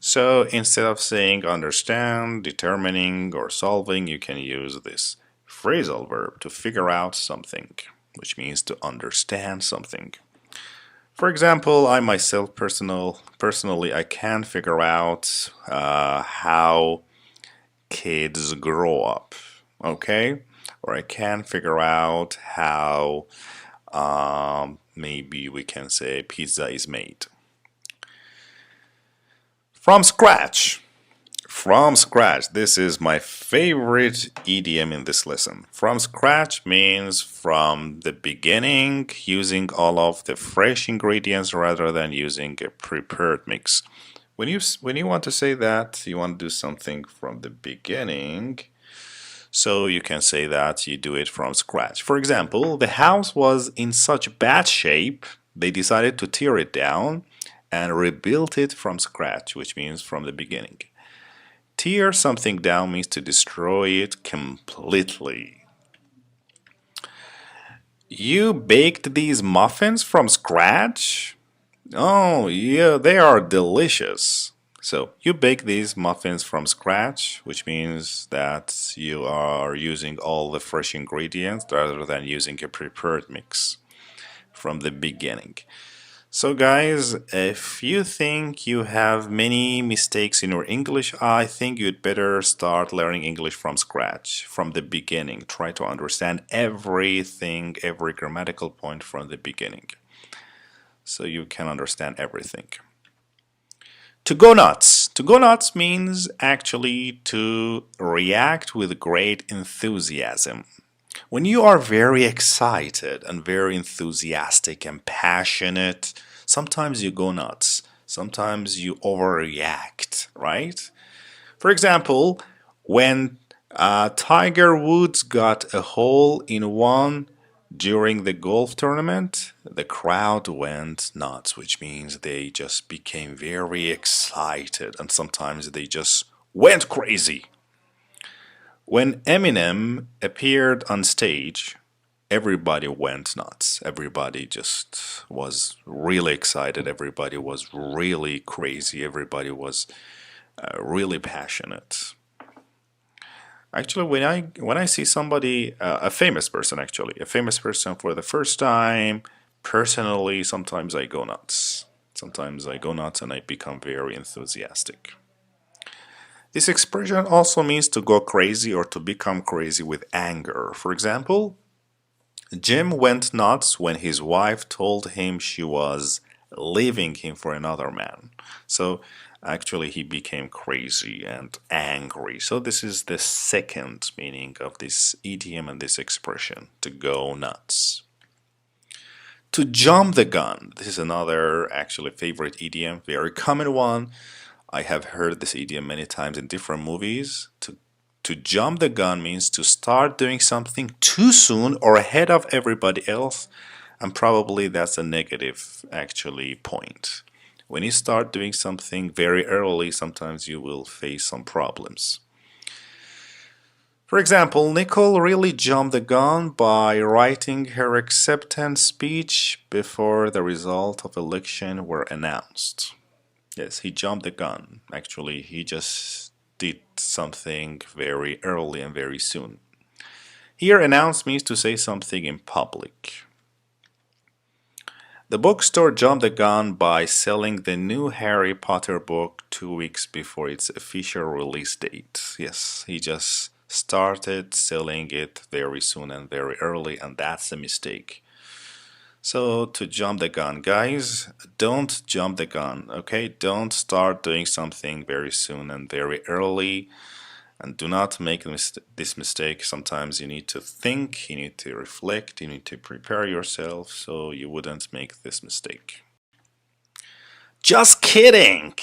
So instead of saying understand, determining, or solving, you can use this phrasal verb to figure out something, which means to understand something. For example, I myself personally, I can't figure out how kids grow up, okay? Or I can't figure out how maybe we can say pizza is made. From scratch. From scratch. This is my favorite idiom in this lesson. From scratch means from the beginning, using all of the fresh ingredients rather than using a prepared mix. When you want to say that you want to do something from the beginning, so you can say that you do it from scratch. For example, the house was in such bad shape, they decided to tear it down and rebuild it from scratch, which means from the beginning. Tear something down means to destroy it completely. You baked these muffins from scratch? Oh, yeah, they are delicious. So you bake these muffins from scratch, which means that you are using all the fresh ingredients rather than using a prepared mix from the beginning. So guys, if you think you have many mistakes in your English, I think you'd better start learning English from scratch, from the beginning. Try to understand everything, every grammatical point from the beginning, so you can understand everything. To go nuts. To go nuts means actually to react with great enthusiasm. When you are very excited and very enthusiastic and passionate, sometimes you go nuts. Sometimes you overreact, right? For example, when Tiger Woods got a hole in one during the golf tournament, the crowd went nuts, which means they just became very excited and sometimes they just went crazy. When Eminem appeared on stage, everybody went nuts. Everybody just was really excited. Everybody was really crazy. Everybody was really passionate. Actually, when I see somebody, a famous person for the first time, personally, sometimes I go nuts. Sometimes I go nuts and I become very enthusiastic. This expression also means to go crazy or to become crazy with anger. For example, Jim went nuts when his wife told him she was leaving him for another man. So actually he became crazy and angry. So this is the second meaning of this idiom and this expression, to go nuts. To jump the gun. This is another actually favorite idiom, very common one. I have heard this idiom many times in different movies. To jump the gun means to start doing something too soon or ahead of everybody else, and probably that's a negative actually point. When you start doing something very early, sometimes you will face some problems. For example, Nicole really jumped the gun by writing her acceptance speech before the result of election were announced. Yes, he jumped the gun. Actually, he just did something very early and very soon. Here, announce means to say something in public. The bookstore jumped the gun by selling the new Harry Potter book 2 weeks before its official release date. Yes, he just started selling it very soon and very early, and that's a mistake. So to jump the gun, guys, don't jump the gun, okay? Don't start doing something very soon and very early. And do not make this mistake. Sometimes you need to think, you need to reflect, you need to prepare yourself so you wouldn't make this mistake. Just kidding!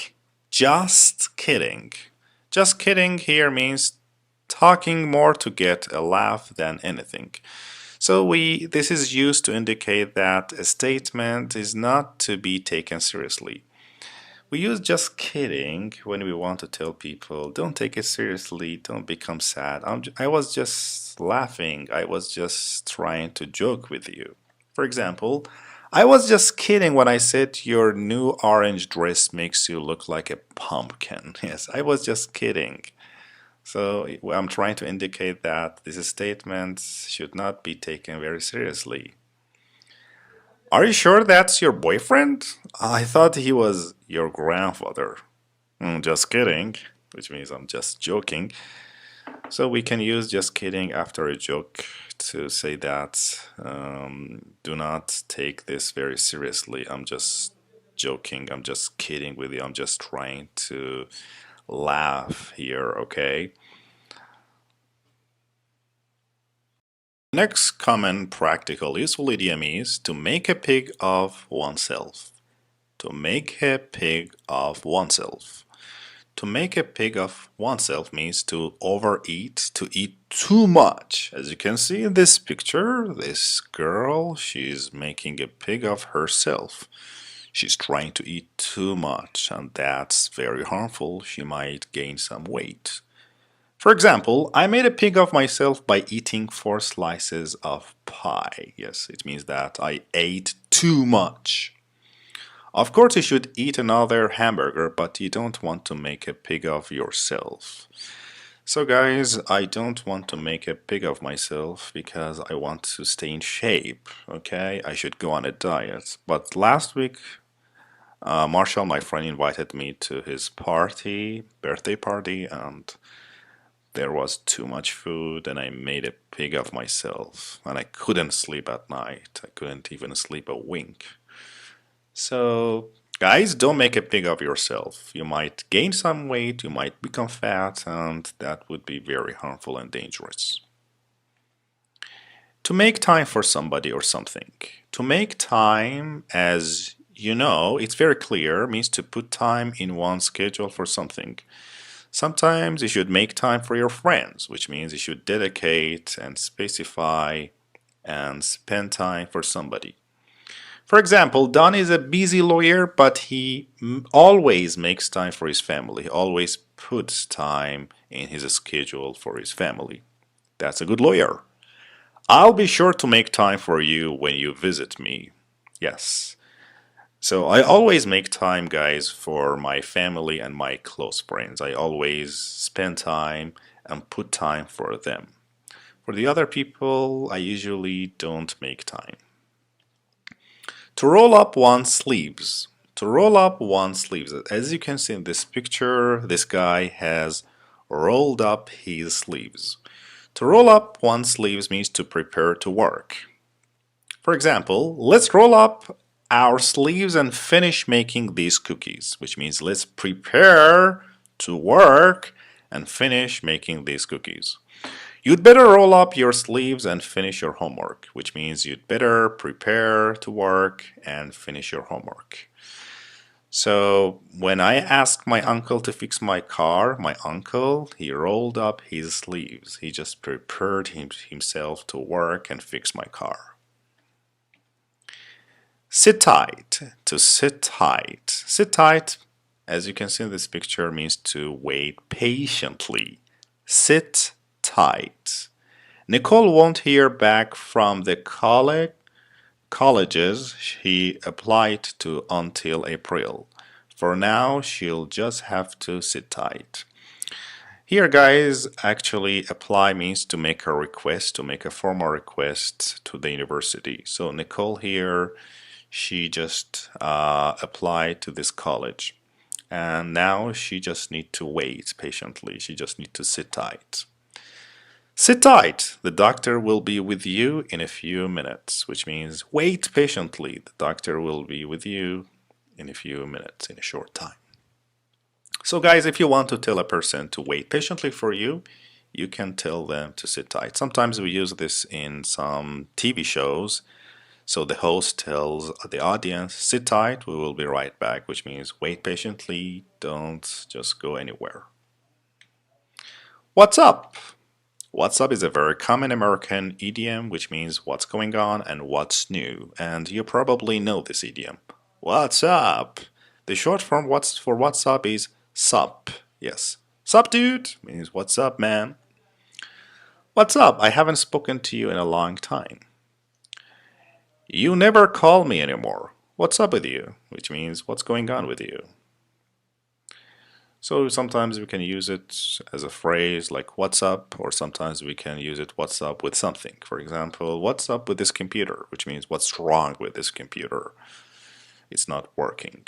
Just kidding. Just kidding here means talking more to get a laugh than anything. So this is used to indicate that a statement is not to be taken seriously. We use just kidding when we want to tell people, don't take it seriously, don't become sad. I was just laughing, I was just trying to joke with you. For example, I was just kidding when I said your new orange dress makes you look like a pumpkin. Yes, I was just kidding. So I'm trying to indicate that this statement should not be taken very seriously. Are you sure that's your boyfriend? I thought he was your grandfather. Just kidding, which means I'm just joking. So we can use just kidding after a joke to say that do not take this very seriously. I'm just joking. I'm just kidding with you. I'm just trying to laugh here, okay? Next common practical useful idiom is to make a pig of oneself. To make a pig of oneself. To make a pig of oneself means to overeat, to eat too much. As you can see in this picture, this girl, she's making a pig of herself. She's trying to eat too much, and that's very harmful. She might gain some weight. For example, I made a pig of myself by eating 4 slices of pie. Yes, it means that I ate too much. Of course, you should eat another hamburger, but you don't want to make a pig of yourself. So guys, I don't want to make a pig of myself because I want to stay in shape, okay? I should go on a diet. But last week, Marshall, my friend, invited me to his birthday party, and there was too much food and I made a pig of myself and I couldn't sleep at night. I couldn't even sleep a wink. So, guys, don't make a pig of yourself. You might gain some weight, you might become fat, and that would be very harmful and dangerous. To make time for somebody or something. To make time, as you know, it's very clear, means to put time in one's schedule for something. Sometimes you should make time for your friends, which means you should dedicate and specify and spend time for somebody. For example, Don is a busy lawyer, but he always makes time for his family. He always puts time in his schedule for his family. That's a good lawyer. I'll be sure to make time for you when you visit me. Yes. So I always make time, guys, for my family and my close friends. I always spend time and put time for them. For the other people, I usually don't make time. To roll up one's sleeves. To roll up one's sleeves. As you can see in this picture, this guy has rolled up his sleeves. To roll up one's sleeves means to prepare to work. For example, let's roll up our sleeves and finish making these cookies, which means let's prepare to work and finish making these cookies. You'd better roll up your sleeves and finish your homework, which means you'd better prepare to work and finish your homework. So when I asked my uncle to fix my car, my uncle, he rolled up his sleeves. He just prepared himself to work and fix my car. Sit tight. To sit tight. Sit tight, as you can see in this picture, means to wait patiently. Sit tight. Nicole won't hear back from the colleges she applied to until April. For now, she'll just have to sit tight. Here, guys, actually apply means to make a request, to make a formal request to the university. So Nicole here, she just applied to this college. And now she just need to wait patiently. She just need to sit tight. Sit tight. The doctor will be with you in a few minutes, which means wait patiently. The doctor will be with you in a few minutes, in a short time. So guys, if you want to tell a person to wait patiently for you, you can tell them to sit tight. Sometimes we use this in some TV shows. So the host tells the audience, sit tight, we will be right back, which means wait patiently, don't just go anywhere. What's up? What's up is a very common American idiom, which means what's going on and what's new. And you probably know this idiom. What's up? The short form for what's up is sup. Yes. Sup, dude? Means what's up, man? What's up? I haven't spoken to you in a long time. You never call me anymore. What's up with you? Which means what's going on with you? So sometimes we can use it as a phrase like what's up, or sometimes we can use it what's up with something. For example, what's up with this computer? Which means what's wrong with this computer? It's not working.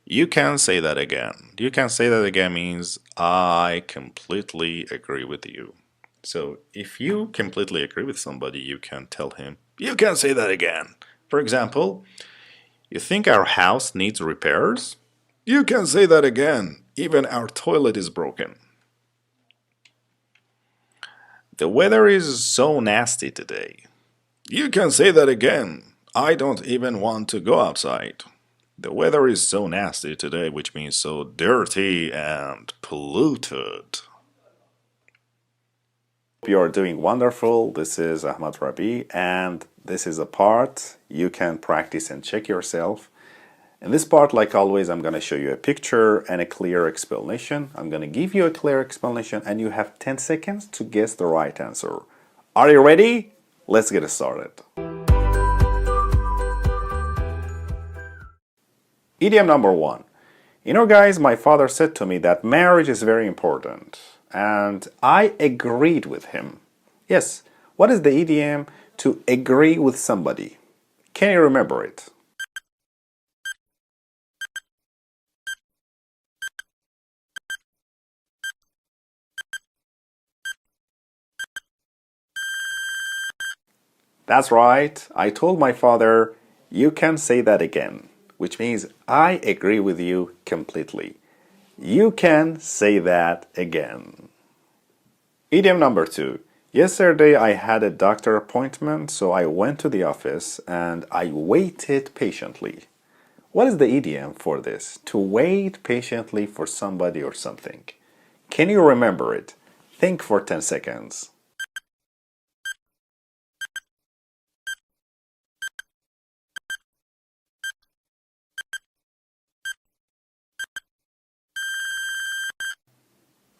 You can say that again. You can say that again means I completely agree with you. So if you completely agree with somebody, you can tell him, you can say that again. For example, you think our house needs repairs? You can say that again. Even our toilet is broken. The weather is so nasty today. You can say that again. I don't even want to go outside. The weather is so nasty today, which means so dirty and polluted. You are doing wonderful. This is Ahmad Rabi, and this is a part you can practice and check yourself. In this part, like always, I'm going to show you a picture and a clear explanation. I'm going to give you a clear explanation, and you have 10 seconds to guess the right answer. Are you ready? Let's get started. Idiom number 1. You know, guys, my father said to me that marriage is very important. And I agreed with him. Yes, what is the idiom to agree with somebody? Can you remember it? That's right. I told my father, you can say that again, which means I agree with you completely. You can say that again. Idiom number 2. Yesterday I had a doctor appointment, so I went to the office and I waited patiently. What is the idiom for this? To wait patiently for somebody or something. Can you remember it? Think for 10 seconds.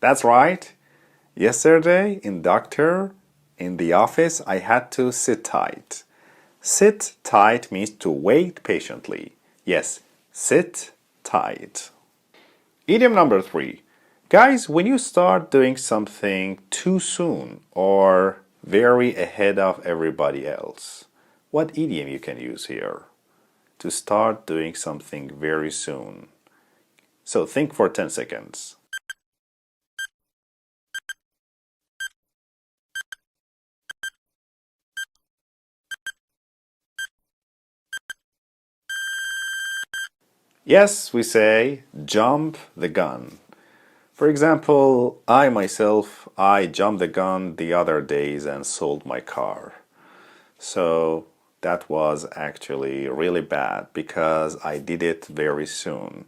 That's right. Yesterday in the office, I had to sit tight. Sit tight means to wait patiently. Yes, sit tight. Idiom number 3. Guys, when you start doing something too soon or very ahead of everybody else, what idiom you can use here? To start doing something very soon. So think for 10 seconds. Yes, we say jump the gun. For example, I jumped the gun the other days and sold my car. So that was actually really bad because I did it very soon.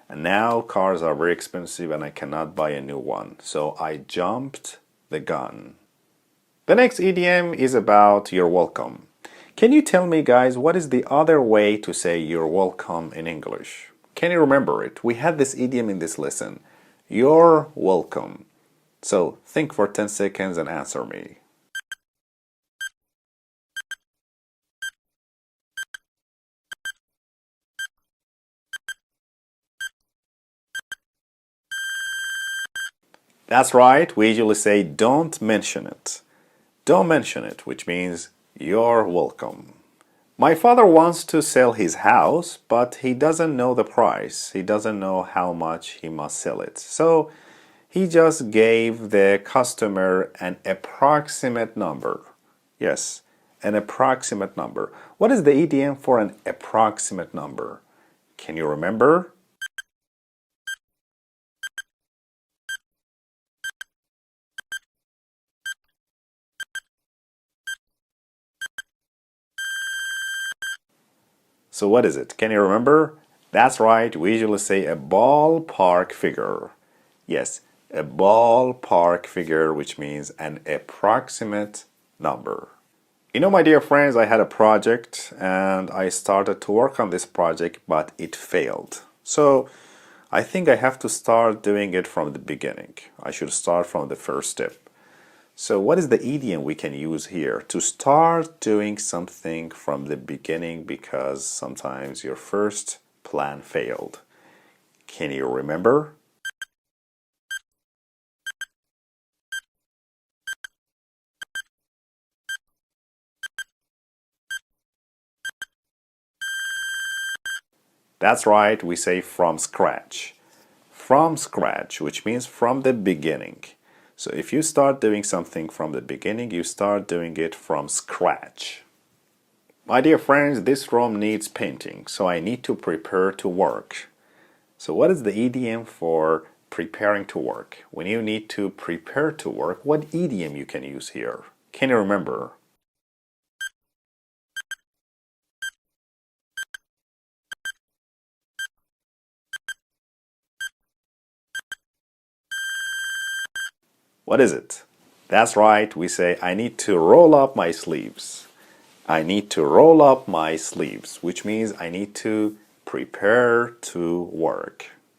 And now cars are very expensive and I cannot buy a new one. So I jumped the gun. The next idiom is about you're welcome. Can you tell me, guys, what is the other way to say you're welcome in English? Can you remember it? We had this idiom in this lesson. You're welcome. So think for 10 seconds and answer me. That's right. We usually say don't mention it. Don't mention it, which means you're welcome. My father wants to sell his house, but he doesn't know the price. He doesn't know how much he must sell it. So he just gave the customer an approximate number. Yes, an approximate number. What is the idiom for an approximate number? Can you remember? So what is it? Can you remember? That's right, we usually say a ballpark figure. Yes, a ballpark figure, which means an approximate number. You know, my dear friends, I had a project and I started to work on this project, but it failed. So I think I have to start doing it from the beginning. I should start from the first step. So what is the idiom we can use here to start doing something from the beginning because sometimes your first plan failed? Can you remember? That's right, we say from scratch. From scratch, which means from the beginning. So if you start doing something from the beginning, you start doing it from scratch. My dear friends, this room needs painting, so I need to prepare to work. So what is the idiom for preparing to work? When you need to prepare to work, what idiom you can use here? Can you remember? What is it? That's right, we say I need to roll up my sleeves. I need to roll up my sleeves, which means I need to prepare to work.